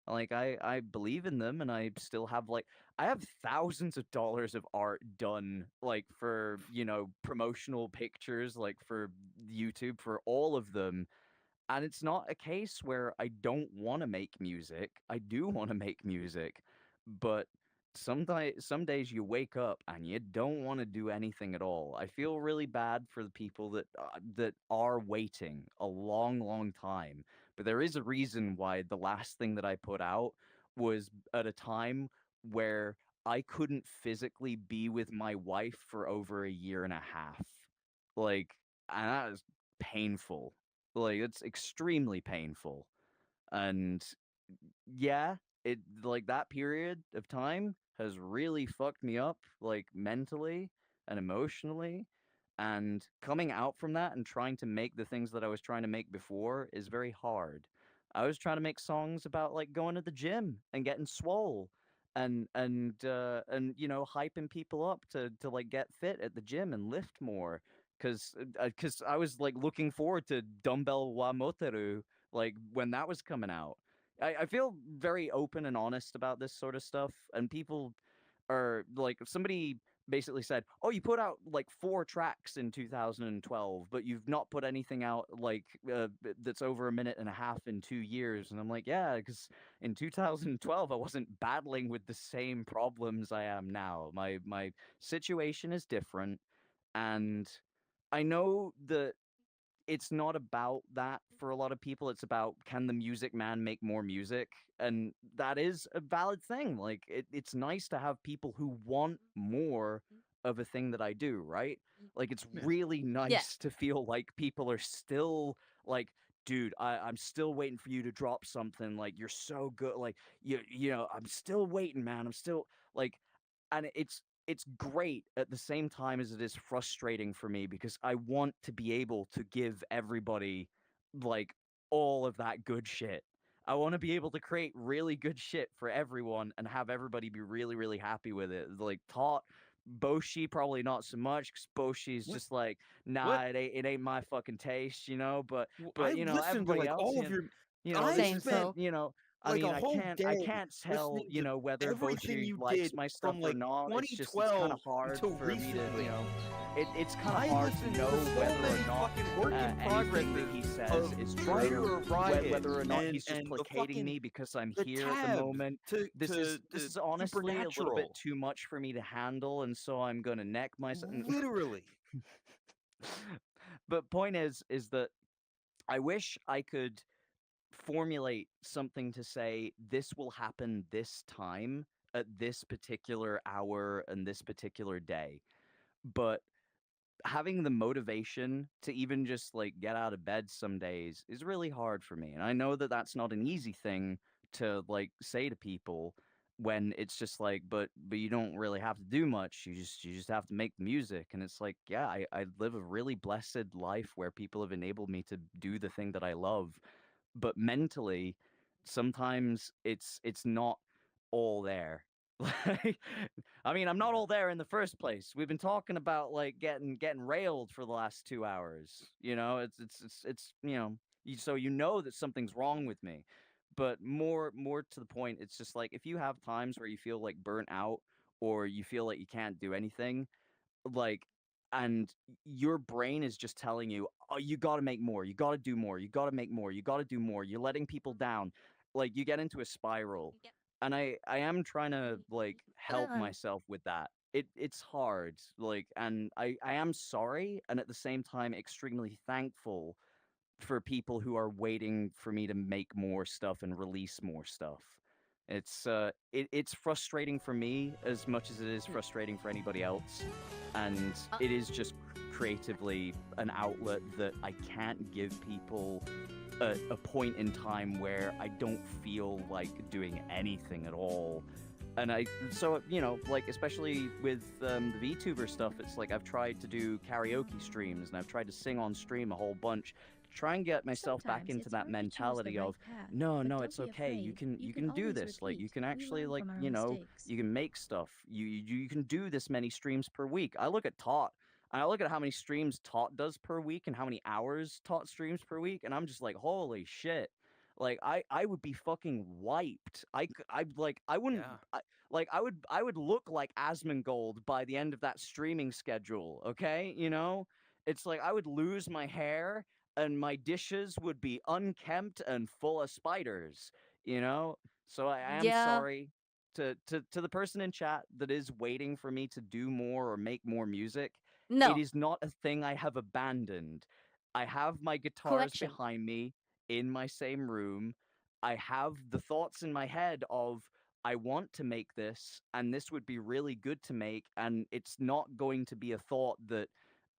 Like I believe in them and I still have like I have thousands of dollars of art done like for, promotional pictures like for YouTube for all of them, and it's not a case where I don't want to make music. I do want to make music, but some days you wake up and you don't want to do anything at all. I feel really bad for the people that are waiting a long, long time. But there is a reason why the last thing that I put out was at a time where I couldn't physically be with my wife for over a year and a half. Like, and that is painful. Like, it's extremely painful. And yeah, it like that period of time has really fucked me up, like mentally and emotionally. And coming out from that and trying to make the things that I was trying to make before is very hard. I was trying to make songs about like going to the gym and getting swole and hyping people up to like get fit at the gym and lift more cuz I was like looking forward to Dumbbell wa Moteru like when that was coming out. I feel very open and honest about this sort of stuff, and people are like, if somebody basically said, "Oh, you put out like 4 tracks in 2012, but you've not put anything out like that's over a minute and a half in 2 years," and I'm like, "Yeah, because in 2012 I wasn't battling with the same problems I am now. My situation is different, and I know that it's not about that for a lot of people. It's about, can the music man make more music? And that is a valid thing. Like it's nice to have people who want more of a thing that I do, right? Like it's Yeah. really Yeah. nice to feel like people are still like, dude, I'm still waiting for you to drop something. Like you're so good. Like I'm still waiting, man. I'm still like, and it's great at the same time as it is frustrating for me because I want to be able to give everybody like all of that good shit. I want to be able to create really good shit for everyone and have everybody be really, really happy with it. Like taught Boshi probably not so much because Boshi's What? just like, nah, What? it ain't my fucking taste, but I've listened to everybody like else, all of your. this Same. I is the, So spent I like mean, a whole I day can't tell, listening to whether everything Boshi you likes did my stuff from or like not. It's kind of 2012 hard until for me to, recently. it's kind of I hard to listened know to so whether many or not fucking work in anything that progresses he says of is Ryder true, or Riot whether or not he's just and the placating fucking me because I'm the here at the tabs moment. to This is honestly a little bit Supernatural. too much for me to handle, and so I'm gonna neck myself. Literally. But point is that I wish I could formulate something to say this will happen this time at this particular hour and this particular day. But having the motivation to even just like get out of bed some days is really hard for me. And I know that that's not an easy thing to like say to people when it's just like, but you don't really have to do much. You just have to make the music. And it's like, yeah, I live a really blessed life where people have enabled me to do the thing that I love, but mentally sometimes it's not all there. Like, I mean, I'm not Yeah. all there in the first place. We've been talking about like getting railed for the last 2 hours. So you know that something's wrong with me. But more to the point, it's just like if you have times where you feel like burnt out or you feel like you can't do anything, like, and your brain is just telling you, oh, you got to make more, you got to do more, you got to make more, you got to do more, you're letting people down, like you get into a spiral. And I am trying to like help myself with that. It's hard, like, and I am sorry, and at the same time extremely thankful for people who are waiting for me to make more stuff and release more stuff. It's frustrating for me as much as it is frustrating for anybody else, and it is just creatively an outlet that I can't give people a point in time where I don't feel like doing anything at all. And like especially with the VTuber stuff, it's like I've tried to do karaoke streams and I've tried to sing on stream a whole bunch try and get myself back Sometimes into it's that hard to choose the mentality right of path, no, but no, don't it's be okay. You afraid. can do always this. Like you repeat. can We actually learn like, from our you know, mistakes. you can make stuff. You can do this many streams per week. I look at Tot and I look at how many streams Tot does per week and how many hours Tot streams per week, and I'm just like, holy shit. Like I would be fucking wiped. I like I wouldn't Yeah. like I would look like Asmongold by the end of that streaming schedule, okay? You know? It's like I would lose my hair and my dishes would be unkempt and full of spiders, you know? So I am Yeah. sorry to the person in chat that is waiting for me to do more or make more music. It No. is not a thing I have abandoned. I have my guitars Correction. behind me in my same room. I have the thoughts in my head of I want to make this and this would be really good to make, and it's not going to be a thought that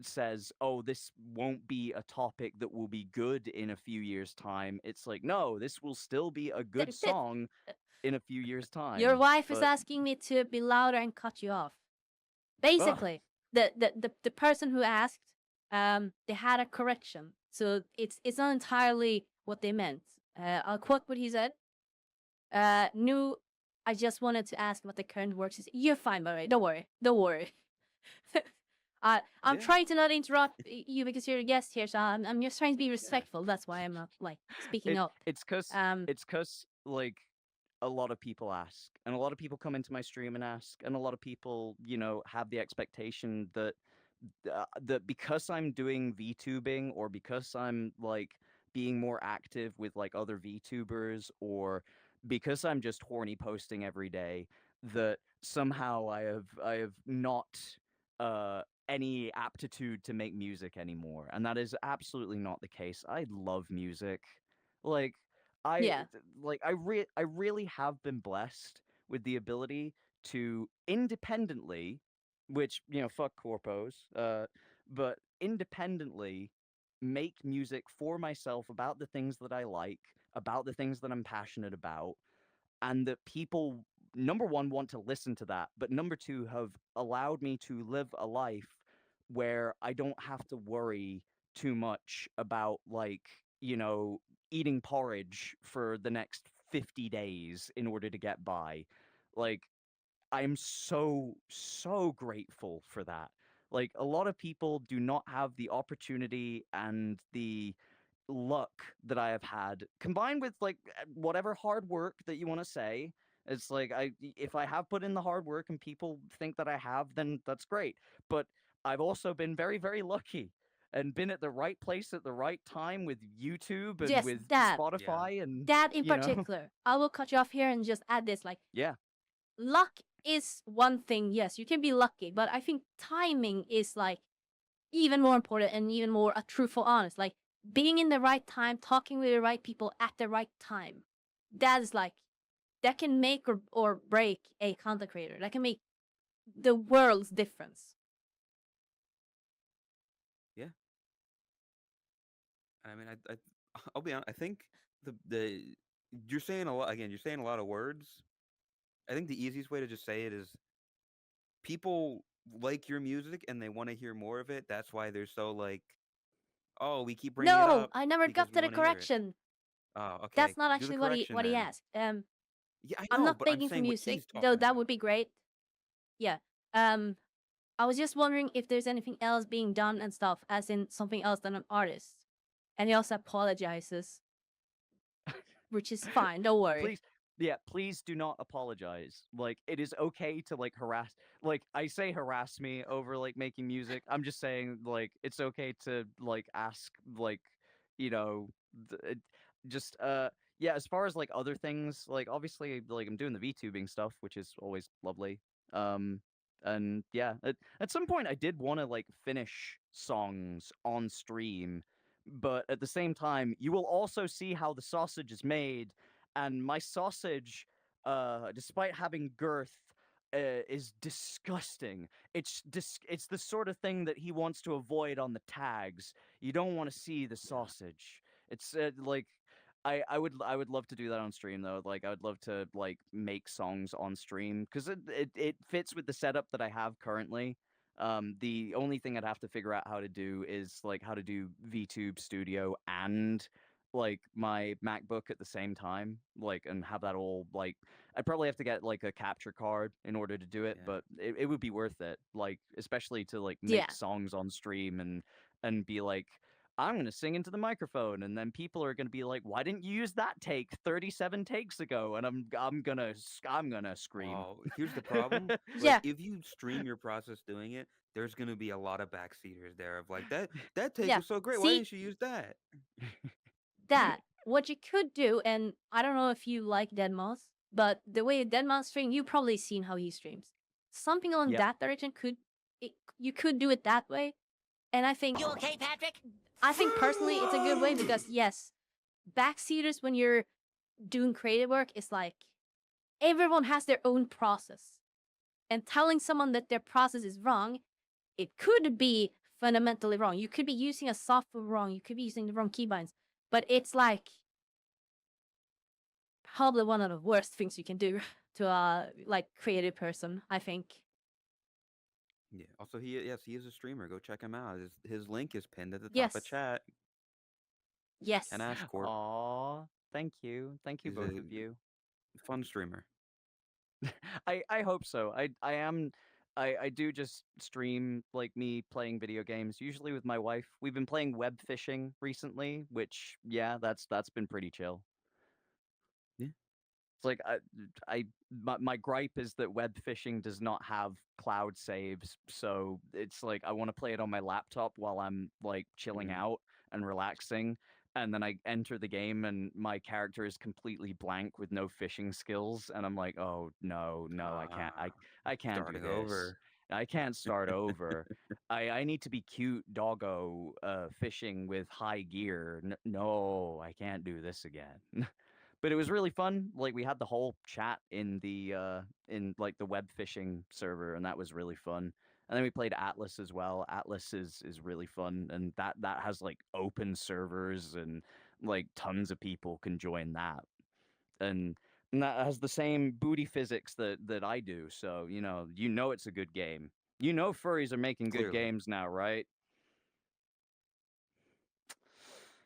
says, "Oh, this won't be a topic that will be good in a few years' time." It's like, "No, this will still be a good song in a few years' Your time." wife is But asking me to be louder and cut you off. ugh, Basically, the person who asked, they had a correction, so it's not entirely what they meant. I'll quote what he said. New, I just wanted to ask what the current works is. You're fine, by the way. Don't worry. Don't worry. I'm Yeah. trying to not interrupt you because you're a guest here, so I'm just trying to be respectful. That's why I'm not like speaking up. it's cause Um, it's cause like a lot of people ask, and a lot of people come into my stream and ask, and a lot of people, you know, have the expectation that that because I'm doing VTubing or because I'm like being more active with like other VTubers or because I'm just horny posting every day, that somehow I have not uh any aptitude to make music anymore. And that is absolutely not the case. I love music. Like yeah. I really have been blessed with the ability to independently, which, you know, fuck corpos, but independently make music for myself about the things that I like, about the things that I'm passionate about, and that people, number one, want to listen to that, but number two, have allowed me to live a life where I don't have to worry too much about, like, you know, eating porridge for the next 50 days in order to get by. Like, I'm so, so grateful for that. Like, a lot of people do not have the opportunity and the luck that I have had, combined with like whatever hard work that you want to say. It's like if I have put in the hard work and people think that I have, then that's great. But I've also been very, very lucky and been at the right place at the right time with YouTube and Yes, with that Yeah. Spotify and that in you know, particular. I will cut you off here and just add this. Like, yeah. luck is one thing. Yes, you can be lucky, but I think timing is like even more important and even more a truthful, honest. Like being in the right time, talking with the right people at the right time. That is like that can make or break a content creator. That can make the world's difference. Yeah. I mean, I'll be honest. I think the you're saying a lot again. You're saying a lot of words. I think the easiest way to just say it is people like your music and they want to hear more of it. That's why they're so like, oh, we keep bringing it No, up I never because got we to the want to hear it. correction. Oh, okay. That's not Do the actually correction what he then. asked. Yeah, I I'm know, not but I'm begging for saying what music, he's though talking that about. would be great. Yeah. I was just wondering if there's anything else being done and stuff, as in something else than an artist. And he also apologizes, which is fine. Don't worry. Please, yeah, please do not apologize. Like, it is okay to like harass. Like, I say harass me over like making music. I'm just saying like it's okay to like ask like, you know, just yeah. As far as like other things, like obviously like I'm doing the VTubing stuff, which is always lovely. Um, and yeah, at some point I did want to like finish songs on stream, but at the same time, you will also see how the sausage is made, and my sausage, despite having girth, is disgusting. It's the sort of thing that he wants to avoid on the tags. You don't want to see the Yeah. sausage. It's like I would love to do that on stream though. Like I would love to like make songs on stream because it fits with the setup that I have currently. The only thing I'd have to figure out how to do is like how to do VTube Studio and like my MacBook at the same time, like, and have that all like. I'd probably have to get like a capture card in order to do it, Yeah. but it would be worth it. Like, especially to like Yeah. make songs on stream and be like, I'm gonna sing into the microphone, and then people are gonna be like, "Why didn't you use that take 37 takes ago?" And I'm gonna scream. Oh, here's the problem. Yeah. Like, if you stream your process doing it, there's gonna be a lot of backseaters there of like that take Yeah. was so great. Why See, didn't you use that? that what you could do, and I don't know if you like Deadmau5, but the way Deadmau5 stream, you've probably seen how he streams. Something along Yep. that direction you could do it that way, and I think You okay, Patrick? I think personally it's a good way because yes, backseaters when you're doing creative work is like everyone has their own process, and telling someone that their process is wrong, it could be fundamentally wrong. You could be using a software wrong. You could be using the wrong keybinds. But it's like probably one of the worst things you can do to a like creative person, I think. Yeah. Also, he is a streamer. Go check him out. His link is pinned at the top Yes. of chat. Yes. KenAshcorp. Aw, thank you He's both a of you. fun streamer. I hope so. I do just stream like me playing video games, usually with my wife. We've been playing web fishing recently, which yeah, that's been pretty chill. Yeah. It's like my gripe is that web fishing does not have cloud saves, so it's like I want to play it on my laptop while I'm like chilling out and relaxing, and then I enter the game and my character is completely blank with no fishing skills, and I'm like, oh no, I can't do Starting this. over. I can't start over. I need to be cute doggo fishing with high gear. No, I can't do this again. But it was really fun. Like we had the whole chat in like the web fishing server, and that was really fun. And then we played Atlas as well. Atlas is really fun, and that has like open servers and like tons of people can join that. And that has the same booty physics that I do. So you know it's a good game. You know furries are making good Clearly. games now, right?